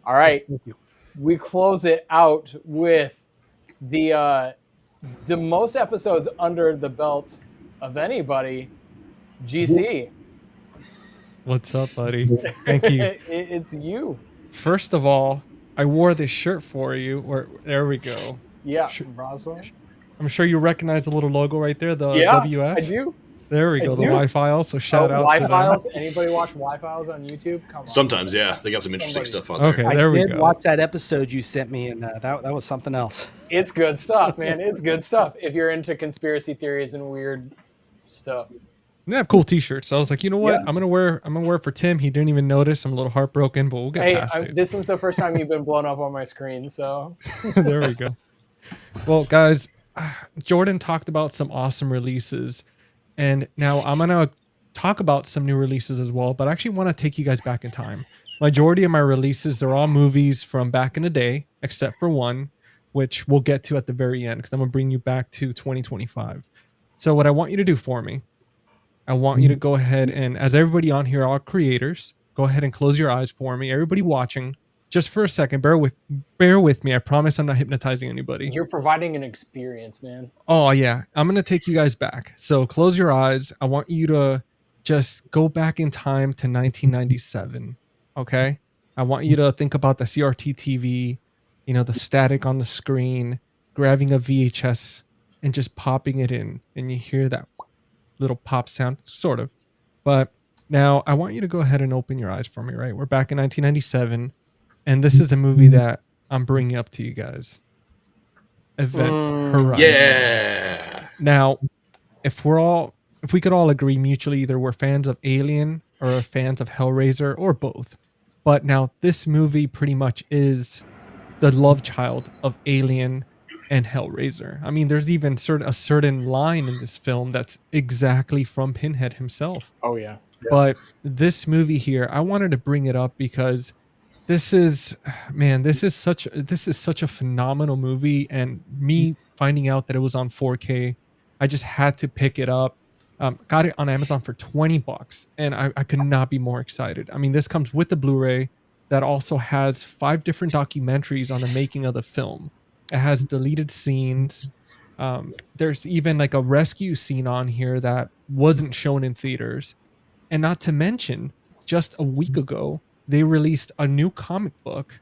All right. Thank you. we close it out with the most episodes under the belt of anybody, GC. What's up, buddy? Thank you. It's you. First of all, I wore this shirt for you. There we go. Yeah, Roswell. I'm sure you recognize the little logo right there, the Yeah, WF. I do. There we go, the Y-Files. So shout out to them. Y-Files. Anybody watch Y-Files on YouTube? Come on. Sometimes, yeah, they got some interesting stuff on there. Okay, there we I did go. watch that episode you sent me, and that was something else. It's good stuff, man. It's good stuff. If you're into conspiracy theories and weird stuff. They have cool T-shirts. So I was like, you know what? Yeah. I'm gonna wear it for Tim. He didn't even notice. I'm a little heartbroken, but we'll get past it. This is the first time you've been blown up on my screen, so. There we go. Well, guys, Jordan talked about some awesome releases, and now I'm gonna talk about some new releases as well. But I actually want to take you guys back in time. Majority of my releases are all movies from back in the day, except for one, which we'll get to at the very end, because I'm gonna bring you back to 2025. So what I want you to do for me, I want you to go ahead and, as everybody on here are creators, go ahead and close your eyes for me. Everybody watching, just for a second, bear with me. I promise I'm not hypnotizing anybody. You're providing an experience, man. Oh yeah, I'm gonna take you guys back. So close your eyes. I want you to just go back in time to 1997. Okay, I want you to think about the CRT TV, the static on the screen, grabbing a VHS and just popping it in, and you hear that little pop sound, sort of. But now I want you to go ahead and open your eyes for me. Right, we're back in 1997, and this is a movie that I'm bringing up to you guys. Event Horizon. Yeah. Now, if we could all agree mutually, either we're fans of Alien or fans of Hellraiser or both. But now this movie pretty much is the love child of Alien and Hellraiser. I mean, there's even a certain line in this film that's exactly from Pinhead himself. Oh yeah. But this movie here, I wanted to bring it up because this is such a phenomenal movie, and me finding out that it was on 4K, I just had to pick it up. Got it on Amazon for $20, and I could not be more excited. I mean, this comes with the Blu-ray that also has 5 different documentaries on the making of the film. It has deleted scenes. There's even like a rescue scene on here that wasn't shown in theaters. And not to mention, just a week ago, they released a new comic book.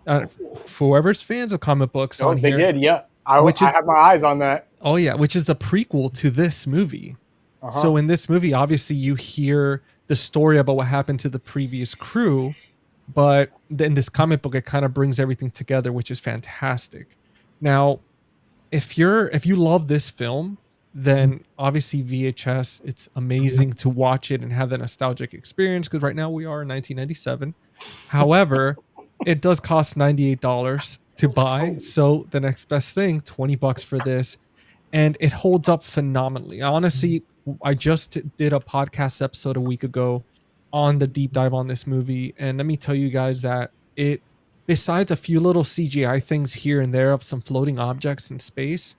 For whoever's fans of comic books on they here. did, yeah. I have my eyes on that. Oh, yeah, which is a prequel to this movie. Uh-huh. So in this movie, obviously, you hear the story about what happened to the previous crew. But in this comic book, it kind of brings everything together, which is fantastic. Now, if you love this film, then obviously VHS, it's amazing to watch it and have that nostalgic experience, because right now we are in 1997. However, it does cost $98 to buy. So the next best thing, $20 for this. And it holds up phenomenally. Honestly, I just did a podcast episode a week ago on the deep dive on this movie. And let me tell you guys that besides a few little CGI things here and there of some floating objects in space,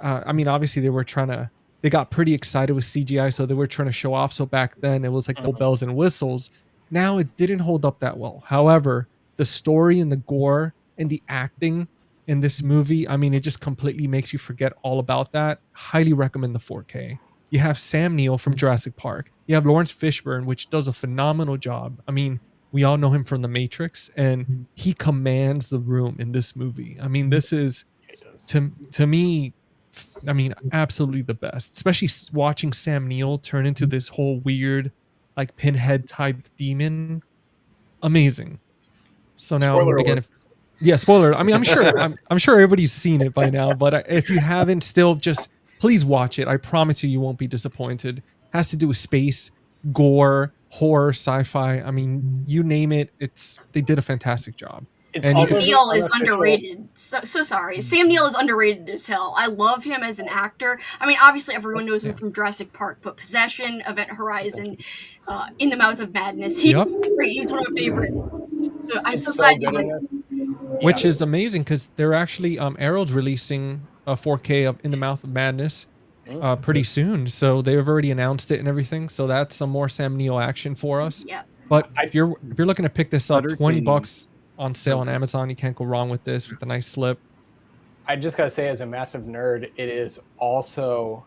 I mean, obviously they got pretty excited with CGI, so they were trying to show off. So back then it was like no bells and whistles. Now it didn't hold up that well. However, the story and the gore and the acting in this movie, I mean, it just completely makes you forget all about that. Highly recommend the 4K. You have Sam Neill from Jurassic Park. You have Lawrence Fishburne, which does a phenomenal job. I mean, we all know him from The Matrix, and he commands the room in this movie. I mean, this is, to me, I mean, absolutely the best. Especially watching Sam Neill turn into this whole weird, like Pinhead type demon. Amazing. So now Spoiler again, alert. spoiler. I mean, I'm sure everybody's seen it by now, but if you haven't, still just please watch it. I promise you won't be disappointed. It has to do with space, gore, horror, sci-fi. I mean, you name it. They did a fantastic job. Sam Neill is underrated. So sorry. Sam Neill is underrated as hell. I love him as an actor. I mean, obviously everyone knows him from Jurassic Park, but Possession, Event Horizon, In the Mouth of Madness. He's great. He's one of my favorites. So I'm so glad you like Which is amazing, because they're actually Arrow's releasing a 4K of In the Mouth of Madness pretty soon. So they've already announced it and everything. So that's some more Sam Neill action for us. Yeah. But if you're looking to pick this up, $20. on sale on Amazon. You can't go wrong with this, with a nice slip. I just gotta say, as a massive nerd, it is also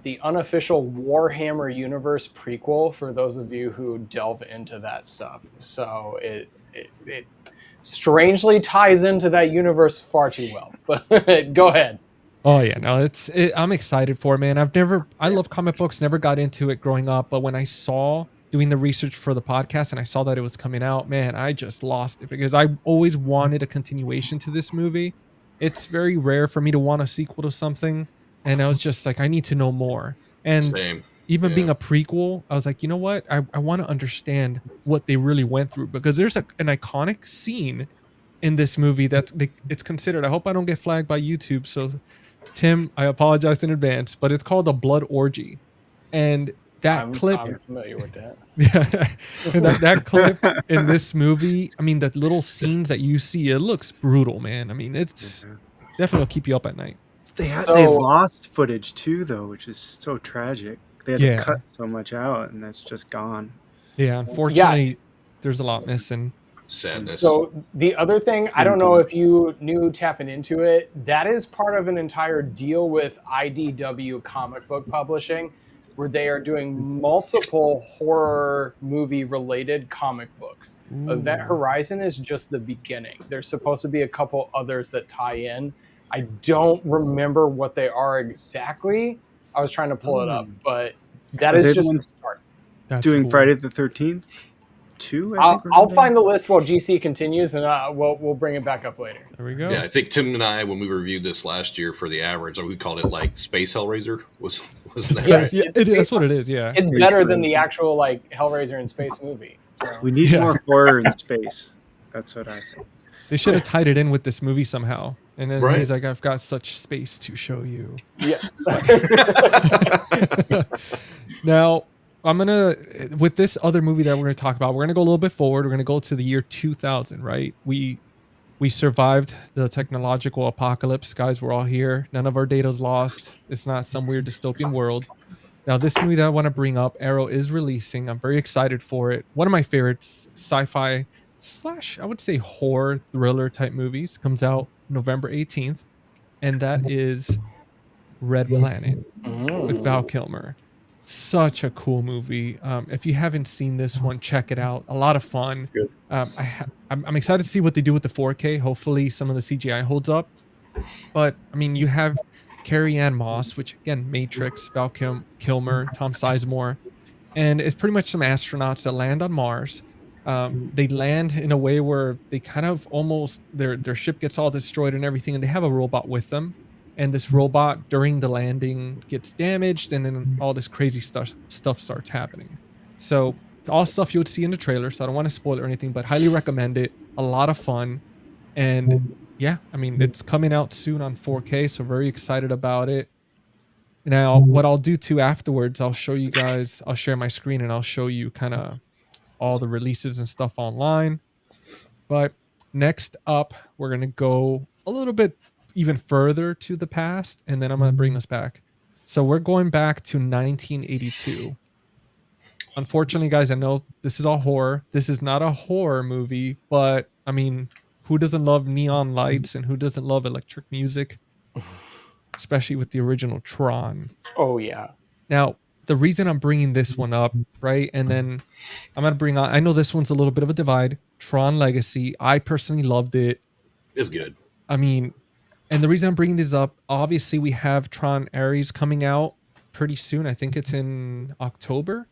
the unofficial Warhammer Universe prequel for those of you who delve into that stuff. So it strangely ties into that universe far too well. But go ahead. Oh yeah, no, I'm excited for it, man. I love comic books, never got into it growing up, but when I saw doing the research for the podcast and I saw that it was coming out, man, I just lost it because I always wanted a continuation to this movie. It's very rare for me to want a sequel to something, and I was just like, I need to know more. And Same. even Yeah. being a prequel, I was like, you know what? I want to understand what they really went through because there's an iconic scene in this movie that it's considered. I hope I don't get flagged by YouTube. So, Tim, I apologize in advance, but it's called a blood orgy, and that clip. I'm familiar with that. Yeah, and that clip in this movie. I mean, the little scenes that you see, it looks brutal, man. I mean, it's definitely will keep you up at night. They So- lost footage too, though, which is so tragic. They had Yeah. to cut so much out, and that's just gone. Yeah, unfortunately, there's a lot missing. Sadness. So the other thing, I don't know if you knew tapping into it, that is part of an entire deal with IDW Comic Book Publishing, where they are doing multiple horror movie related comic books. Event Horizon is just the beginning. There's supposed to be a couple others that tie in. I don't remember what they are exactly. I was trying to pull it up, but that Are is they the just the ones start. That's doing cool. Friday the 13th too. I'll find the list while GC continues, and we'll bring it back up later. There we go. Yeah, I think Tim and I, when we reviewed this last year for the average, we called it like Space Hellraiser. Was that? Yes, Yeah, that's what it is. Yeah, It's better than the actual like Hellraiser in space movie. So. We need Yeah. more horror in space. That's what I think. they should have tied it in with this movie somehow. And then Right. he's like, "I've got such space to show you." Yes. Now, with this other movie that we're gonna talk about, we're gonna go a little bit forward. We're gonna go to the year 2000, right? We survived the technological apocalypse, guys. We're all here. None of our data's lost. It's not some weird dystopian world. Now, this movie that I want to bring up, Arrow, is releasing. I'm very excited for it. One of my favorites, sci-fi / I would say horror thriller type movies, comes out November 18th, and that is Red Planet with Val Kilmer. Such a cool movie. If you haven't seen this one, check it out. A lot of fun. I'm excited to see what they do with the 4K. Hopefully, some of the CGI holds up. But I mean, you have Carrie Ann Moss, which again, Matrix, Val Kilmer, Tom Sizemore, and it's pretty much some astronauts that land on Mars. They land in a way where they kind of almost their ship gets all destroyed and everything, and they have a robot with them. And this robot during the landing gets damaged, and then all this crazy stuff starts happening. So it's all stuff you would see in the trailer, so I don't want to spoil it or anything, but highly recommend it. A lot of fun. And yeah, I mean, it's coming out soon on 4K, so very excited about it. Now, what I'll do too afterwards, I'll show you guys, I'll share my screen and I'll show you kind of all the releases and stuff online. But next up, we're going to go a little bit even further to the past, and then I'm going to bring us back. So we're going back to 1982. Unfortunately, guys, I know this is all horror. This is not a horror movie, but I mean, who doesn't love neon lights and who doesn't love electric music? Especially with the original Tron. Oh, yeah. Now, the reason I'm bringing this one up, right? And then I'm going to bring on, I know this one's a little bit of a divide. Tron Legacy. I personally loved it. It's good. I mean, and the reason I'm bringing this up, obviously we have Tron Ares coming out pretty soon. I think it's in October.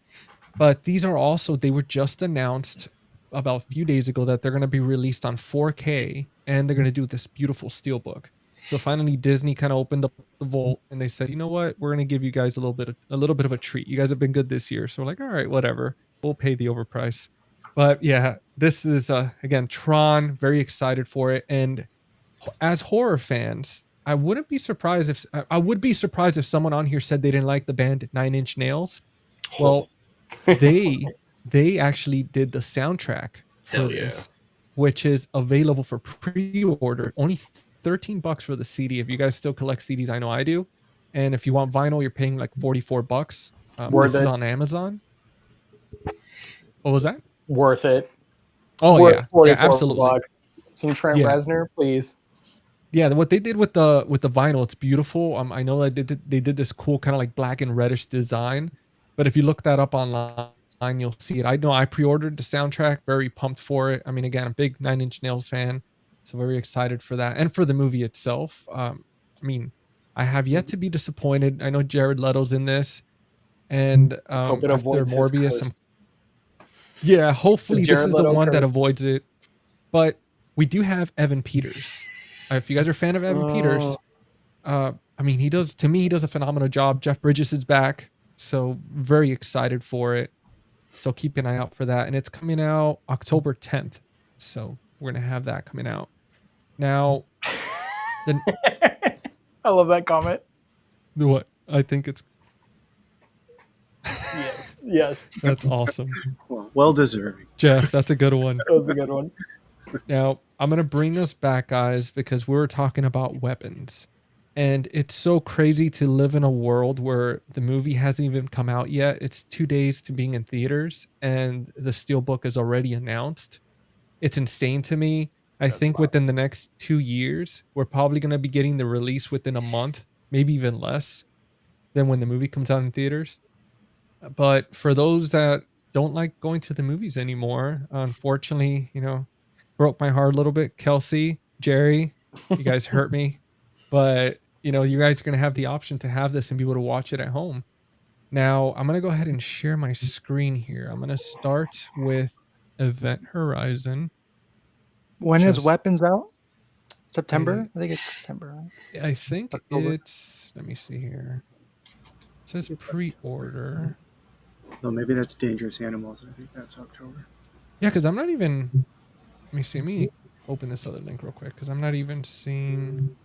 But these are also, they were just announced about a few days ago that they're going to be released on 4K, and they're going to do this beautiful steelbook. So finally Disney kind of opened up the vault and they said, you know what, we're going to give you guys a little bit of a treat. You guys have been good this year. So we're like, all right, whatever. We'll pay the overprice. But yeah, this is again, Tron, very excited for it. And as horror fans, I would be surprised if someone on here said they didn't like the band 9 Inch Nails. Well, they actually did the soundtrack for this, which is available for pre-order. Only $13 for the CD. If you guys still collect CDs, I know I do. And if you want vinyl, you're paying like $44. This is on Amazon. What was that? Worth it. Oh, Worth yeah, 44 absolutely. bucks. Some Trent Yeah. Reznor, please. Yeah, what they did with the vinyl, it's beautiful. I know that they did this cool kind of like black and reddish design, but if you look that up online, you'll see it. I know I pre-ordered the soundtrack, very pumped for it. I mean, again, I'm a big Nine Inch Nails fan, so very excited for that and for the movie itself. I mean, I have yet to be disappointed. I know Jared Leto's in this, and Hope it after avoids his Morbius, curse. yeah, hopefully this Jared is the Leto one that curse. avoids it. But we do have Evan Peters. If you guys are a fan of Evan Peters, I mean, he does a phenomenal job. Jeff Bridges is back, so very excited for it. So keep an eye out for that, and it's coming out October 10th. So we're gonna have that coming out. Now, I love that comment. what I think it's Yes. that's awesome. Well deserving. Jeff, that's a good one. That was a good one. Now, I'm going to bring us back, guys, because we were talking about weapons. And it's so crazy to live in a world where the movie hasn't even come out yet. It's 2 days to being in theaters, and the Steelbook is already announced. It's insane to me. I think within the next 2 years, we're probably going to be getting the release within a month, maybe even less than when the movie comes out in theaters. But for those that don't like going to the movies anymore, unfortunately, broke my heart a little bit. Kelsey, Jerry, you guys hurt me. But, you guys are going to have the option to have this and be able to watch it at home. Now, I'm going to go ahead and share my screen here. I'm going to start with Event Horizon. When is Weapons out? September? I think it's September, right? I think October. it's, let me see here. It says pre-order. No, maybe that's Dangerous Animals. I think that's October. Yeah, because I'm not even... Let me see. Let me open this other link real quick because I'm not even seeing...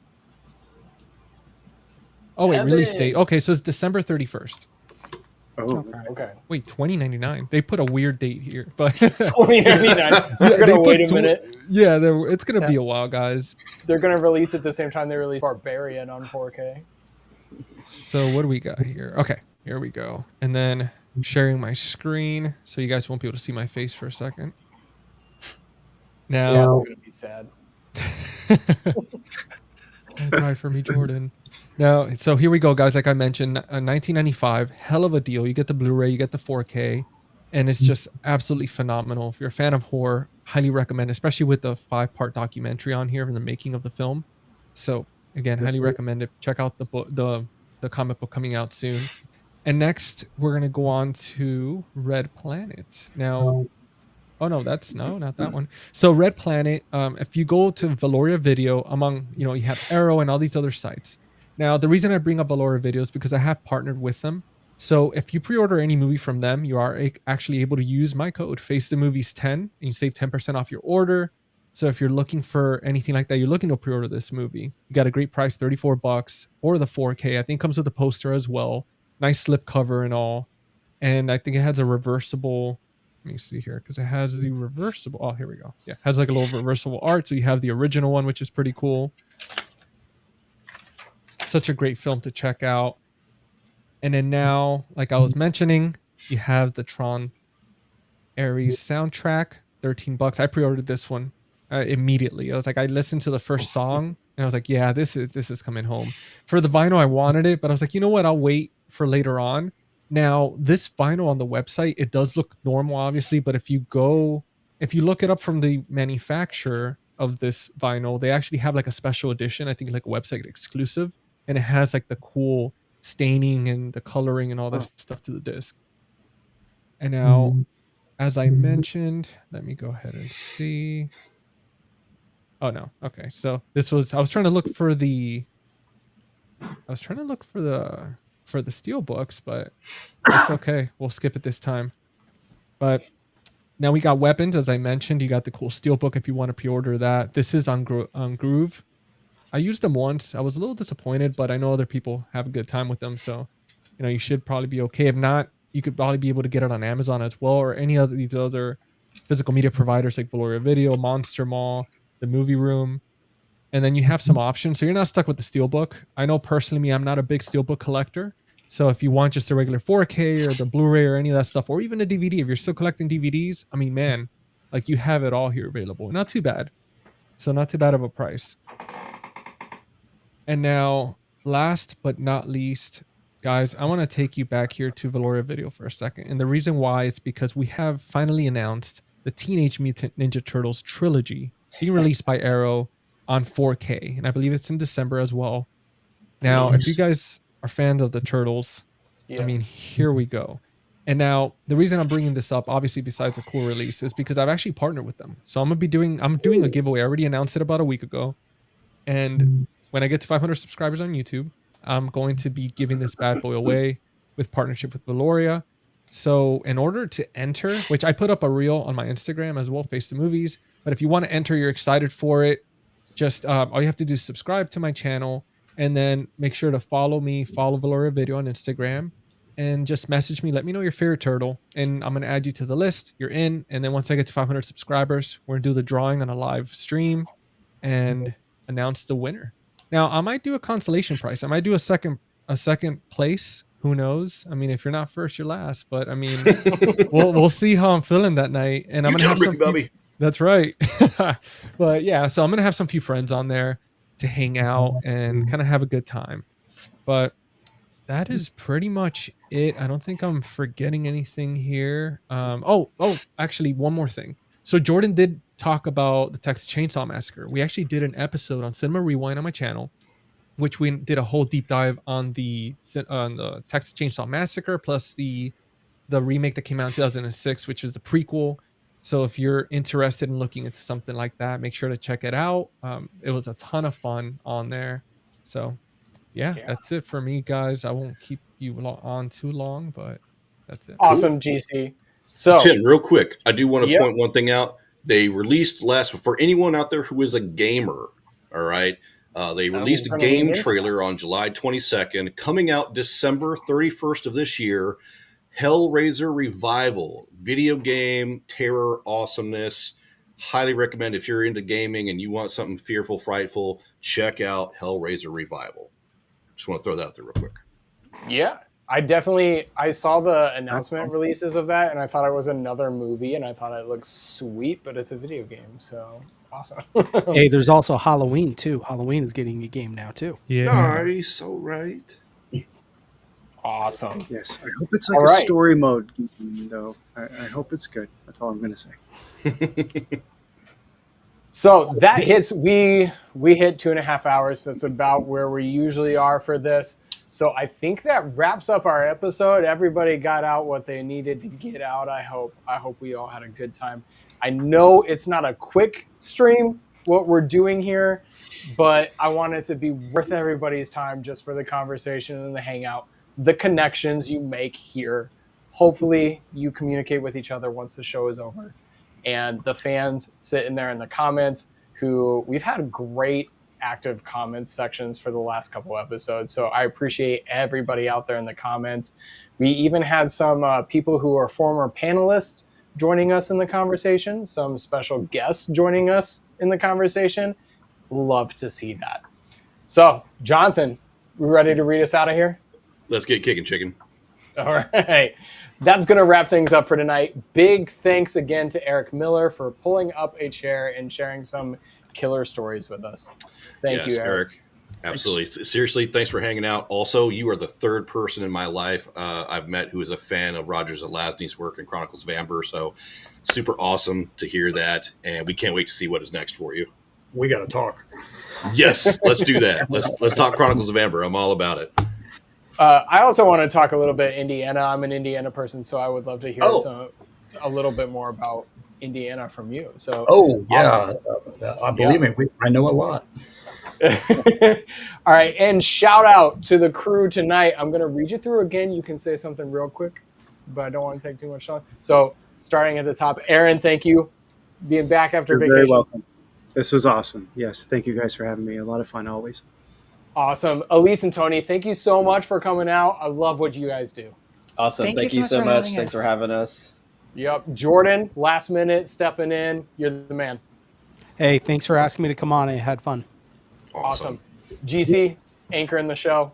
Oh, wait, release date. Okay, so it's December 31st. Oh, okay. Wait, 2099. They put a weird date here, but 2099. They're gonna wait a minute. Yeah, it's gonna be a while, guys. They're gonna release it the same time they release Barbarian on 4K. So what do we got here? Okay, here we go. And then sharing my screen so you guys won't be able to see my face for a second. Now, Yeah, it's gonna be sad. Don't cry for me, Jordan. Now, so here we go, guys. Like I mentioned, 1995, hell of a deal. You get the Blu-ray, you get the 4K, and it's just absolutely phenomenal. If you're a fan of horror, highly recommend, especially with the 5-part documentary on here from the making of the film. So again, highly recommend it. Check out the book, the comic book coming out soon. And next, we're gonna go on to Red Planet. Now, oh no, not that one. So Red Planet, if you go to Valoria Video, among you have Arrow and all these other sites. Now, the reason I bring up Valoria Video is because I have partnered with them. So if you pre-order any movie from them, you are actually able to use my code FaceTheMovies10 and you save 10% off your order. So if you're looking for anything like that, you're looking to pre-order this movie, you got a great price, $34 for the 4K. I think it comes with a poster as well. Nice slip cover and all. And I think it has a reversible, let me see here, because it has the reversible, oh, here we go. Yeah, it has like a little reversible art. So you have the original one, which is pretty cool. Such a great film to check out. And then now, like I was mentioning, you have the Tron Ares soundtrack, $13. I pre-ordered this one immediately. I was like, I listened to the first song and I was like, yeah, this is coming home. For the vinyl, I wanted it, but I was like, you know what? I'll wait for later on. Now, this vinyl on the website, it does look normal, obviously, but if you look it up from the manufacturer of this vinyl, they actually have like a special edition, I think like a website exclusive, and it has like the cool staining and the coloring and all that stuff to the disc. And now, as I mentioned, let me go ahead and see. Oh no, okay. So I was trying to look for the steel books, but it's okay. We'll skip it this time. But now we got weapons, as I mentioned. You got the cool steel book if you want to pre-order that. This is on Groove. I used them once. I was a little disappointed, but I know other people have a good time with them, so you should probably be okay. If not, you could probably be able to get it on Amazon as well, or any of these other physical media providers like Valoria Video, Monster Maul, The Movie Room. And then you have some options, so you're not stuck with the Steelbook. I know personally, I'm not a big Steelbook collector, so if you want just a regular 4K or the Blu-ray or any of that stuff, or even a DVD, if you're still collecting DVDs, I mean, man, like you have it all here available. Not too bad. So not too bad of a price. And now, last but not least, guys, I want to take you back here to Valoria Video for a second. And the reason why is because we have finally announced the Teenage Mutant Ninja Turtles trilogy being released by Arrow on 4K. And I believe it's in December as well. Now, if you guys are fans of the Turtles, Yes. I mean, here we go. And now the reason I'm bringing this up, obviously, besides a cool release, is because I've actually partnered with them. So I'm doing a giveaway. I already announced it about a week ago. And when I get to 500 subscribers on YouTube, I'm going to be giving this bad boy away with partnership with Valoria. So in order to enter, which I put up a reel on my Instagram as well, Face the Movies. But if you want to enter, you're excited for it, just all you have to do is subscribe to my channel and then make sure to follow me, follow Valoria Video on Instagram, and just message me. Let me know your favorite turtle, and I'm going to add you to the list. You're in. And then once I get to 500 subscribers, we're going to do the drawing on a live stream and announce the winner. Now, I might do a consolation prize. I might do a second place. Who knows? I mean, if you're not first, you're last. But I mean, we'll see how I'm feeling that night. And I'm gonna have some. That's right. But yeah, so I'm gonna have some few friends on there to hang out and kind of have a good time. But that is pretty much it. I don't think I'm forgetting anything here. Actually, one more thing. So Jordan did talk about the Texas Chainsaw Massacre. We actually did an episode on Cinema Rewind on my channel, which we did a whole deep dive on the Texas Chainsaw Massacre, plus the remake that came out in 2006, which is the prequel. So if you're interested in looking into something like that, make sure to check it out. It was a ton of fun on there. So yeah, that's it for me, guys. I won't keep you on too long, but that's it. Awesome, GC. So Tim, real quick, I do want to point one thing out. They released for anyone out there who is a gamer, all right, they released a game trailer on July 22nd, coming out December 31st of this year, Hellraiser Revival, video game, terror, awesomeness. Highly recommend if you're into gaming and you want something fearful, frightful, check out Hellraiser Revival. Just want to throw that out there real quick. Yeah, I saw the announcement releases of that, and I thought it was another movie, and I thought it looked sweet, but it's a video game, so awesome. Hey, there's also Halloween too. Halloween is getting a game now too. Yeah, nice. So right. Awesome. Yes, I hope it's like a story mode, though. I hope it's good. That's all I'm going to say. So that hits, we hit 2.5 hours. That's about where we usually are for this. So I think that wraps up our episode. Everybody got out what they needed to get out. I hope we all had a good time. I know it's not a quick stream, what we're doing here, but I want it to be worth everybody's time just for the conversation and the hangout, the connections you make here. Hopefully you communicate with each other once the show is over. And the fans sitting there in the comments, who we've had great active comments sections for the last couple episodes. So I appreciate everybody out there in the comments. We even had some people who are former panelists joining us in the conversation, some special guests joining us in the conversation. Love to see that. So, Jonathan, we ready to read us out of here? Let's get kicking, chicken. All right. That's going to wrap things up for tonight. Big thanks again to Eric Miller for pulling up a chair and sharing some killer stories with us. Thank you, Eric. Absolutely. Thanks. Seriously, thanks for hanging out. Also, you are the third person in my life I've met who is a fan of Roger Zelazny's work in Chronicles of Amber. So super awesome to hear that. And we can't wait to see what is next for you. We got to talk. Yes, let's do that. Let's talk Chronicles of Amber. I'm all about it. I also want to talk a little bit Indiana. I'm an Indiana person, so I would love to hear a little bit more about Indiana from you. So, awesome. Believe me, I know a lot. All right, and shout out to the crew tonight. I'm going to read you through again. You can say something real quick, but I don't want to take too much time. So, starting at the top, Aaron, thank you being back after vacation. Very welcome. This was awesome. Yes, thank you guys for having me. A lot of fun always. Awesome. Elise and Tony, thank you so much for coming out. I love what you guys do. Awesome. Thank you so much. Thanks for having us. Yep. Jordan, last minute, stepping in. You're the man. Hey, thanks for asking me to come on. I had fun. Awesome. GC, anchoring the show,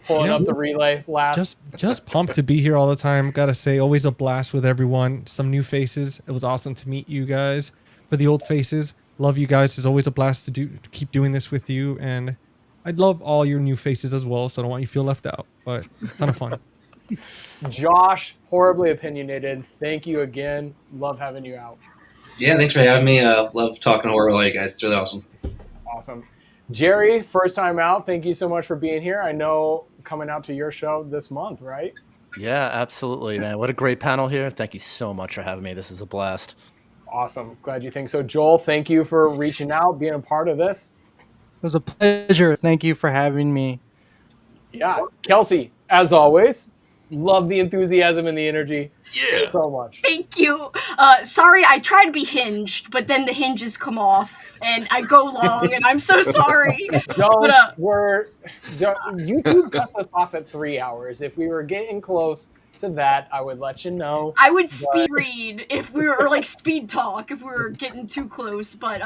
pulling up the relay last. Just pumped to be here all the time. Gotta say, always a blast with everyone. Some new faces. It was awesome to meet you guys. For the old faces, Love you guys. It's always a blast to keep doing this with you, and I'd love all your new faces as well, so I don't want you to feel left out, but ton of fun. Josh, horribly opinionated. Thank you again. Love having you out. Yeah, thanks for having me. Love talking horror with all you guys. It's really awesome. Awesome. Jerry, first time out. Thank you so much for being here. I know coming out to your show this month, right? Yeah, absolutely, man. What a great panel here. Thank you so much for having me. This is a blast. Awesome. Glad you think so. Joel, thank you for reaching out, being a part of this. It was a pleasure. Thank you for having me. Yeah. Kelsey, as always, love the enthusiasm and the energy. Yeah. So much. Thank you. Sorry, I try to be hinged, but then the hinges come off and I go long, and I'm so sorry. YouTube cut us off at 3 hours. If we were getting close to that, I would let you know. I would speed read if we were, or like speed talk if we were getting too close. But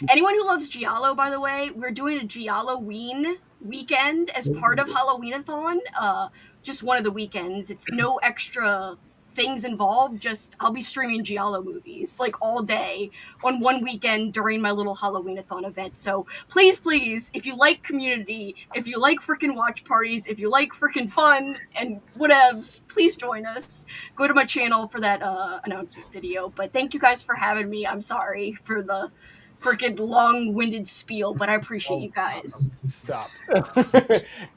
anyone who loves Giallo, by the way, we're doing a Giallo-ween weekend as part of Halloween-a-thon. Just one of the weekends. It's no extra things involved. Just I'll be streaming Giallo movies like all day on one weekend during my little Halloween-a-thon event. So please, if you like community, if you like freaking watch parties, if you like freaking fun and whatevs, please join us. Go to my channel for that announcement video. But thank you guys for having me. I'm sorry for the freaking long-winded spiel, but I appreciate you guys. Stop.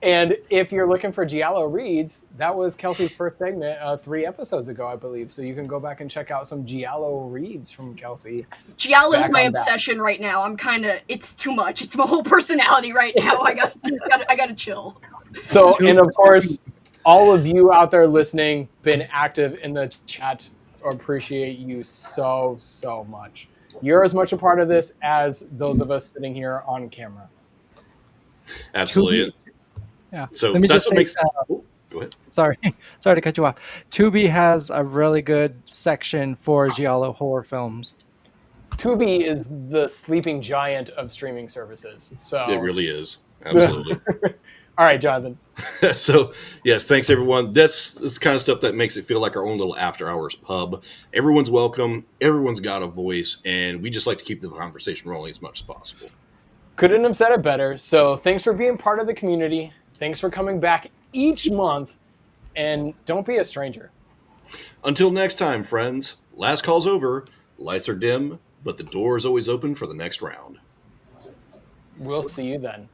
And if you're looking for Giallo reads, that was Kelsey's first segment 3 episodes ago, I believe. So you can go back and check out some Giallo reads from Kelsey. Giallo's my obsession right now. It's too much. It's my whole personality right now. I gotta chill. So, and of course, all of you out there listening, been active in the chat. Appreciate you so much. You're as much a part of this as those of us sitting here on camera. Absolutely. Yeah. So let me that's just what say, makes. Go ahead. Sorry to cut you off. Tubi has a really good section for Giallo horror films. Tubi is the sleeping giant of streaming services. So It really is. Absolutely. All right, Jonathan. So, yes, thanks, everyone. That's the kind of stuff that makes it feel like our own little after-hours pub. Everyone's welcome. Everyone's got a voice, and we just like to keep the conversation rolling as much as possible. Couldn't have said it better. So thanks for being part of the community. Thanks for coming back each month, and don't be a stranger. Until next time, friends, last call's over. Lights are dim, but the door is always open for the next round. We'll see you then.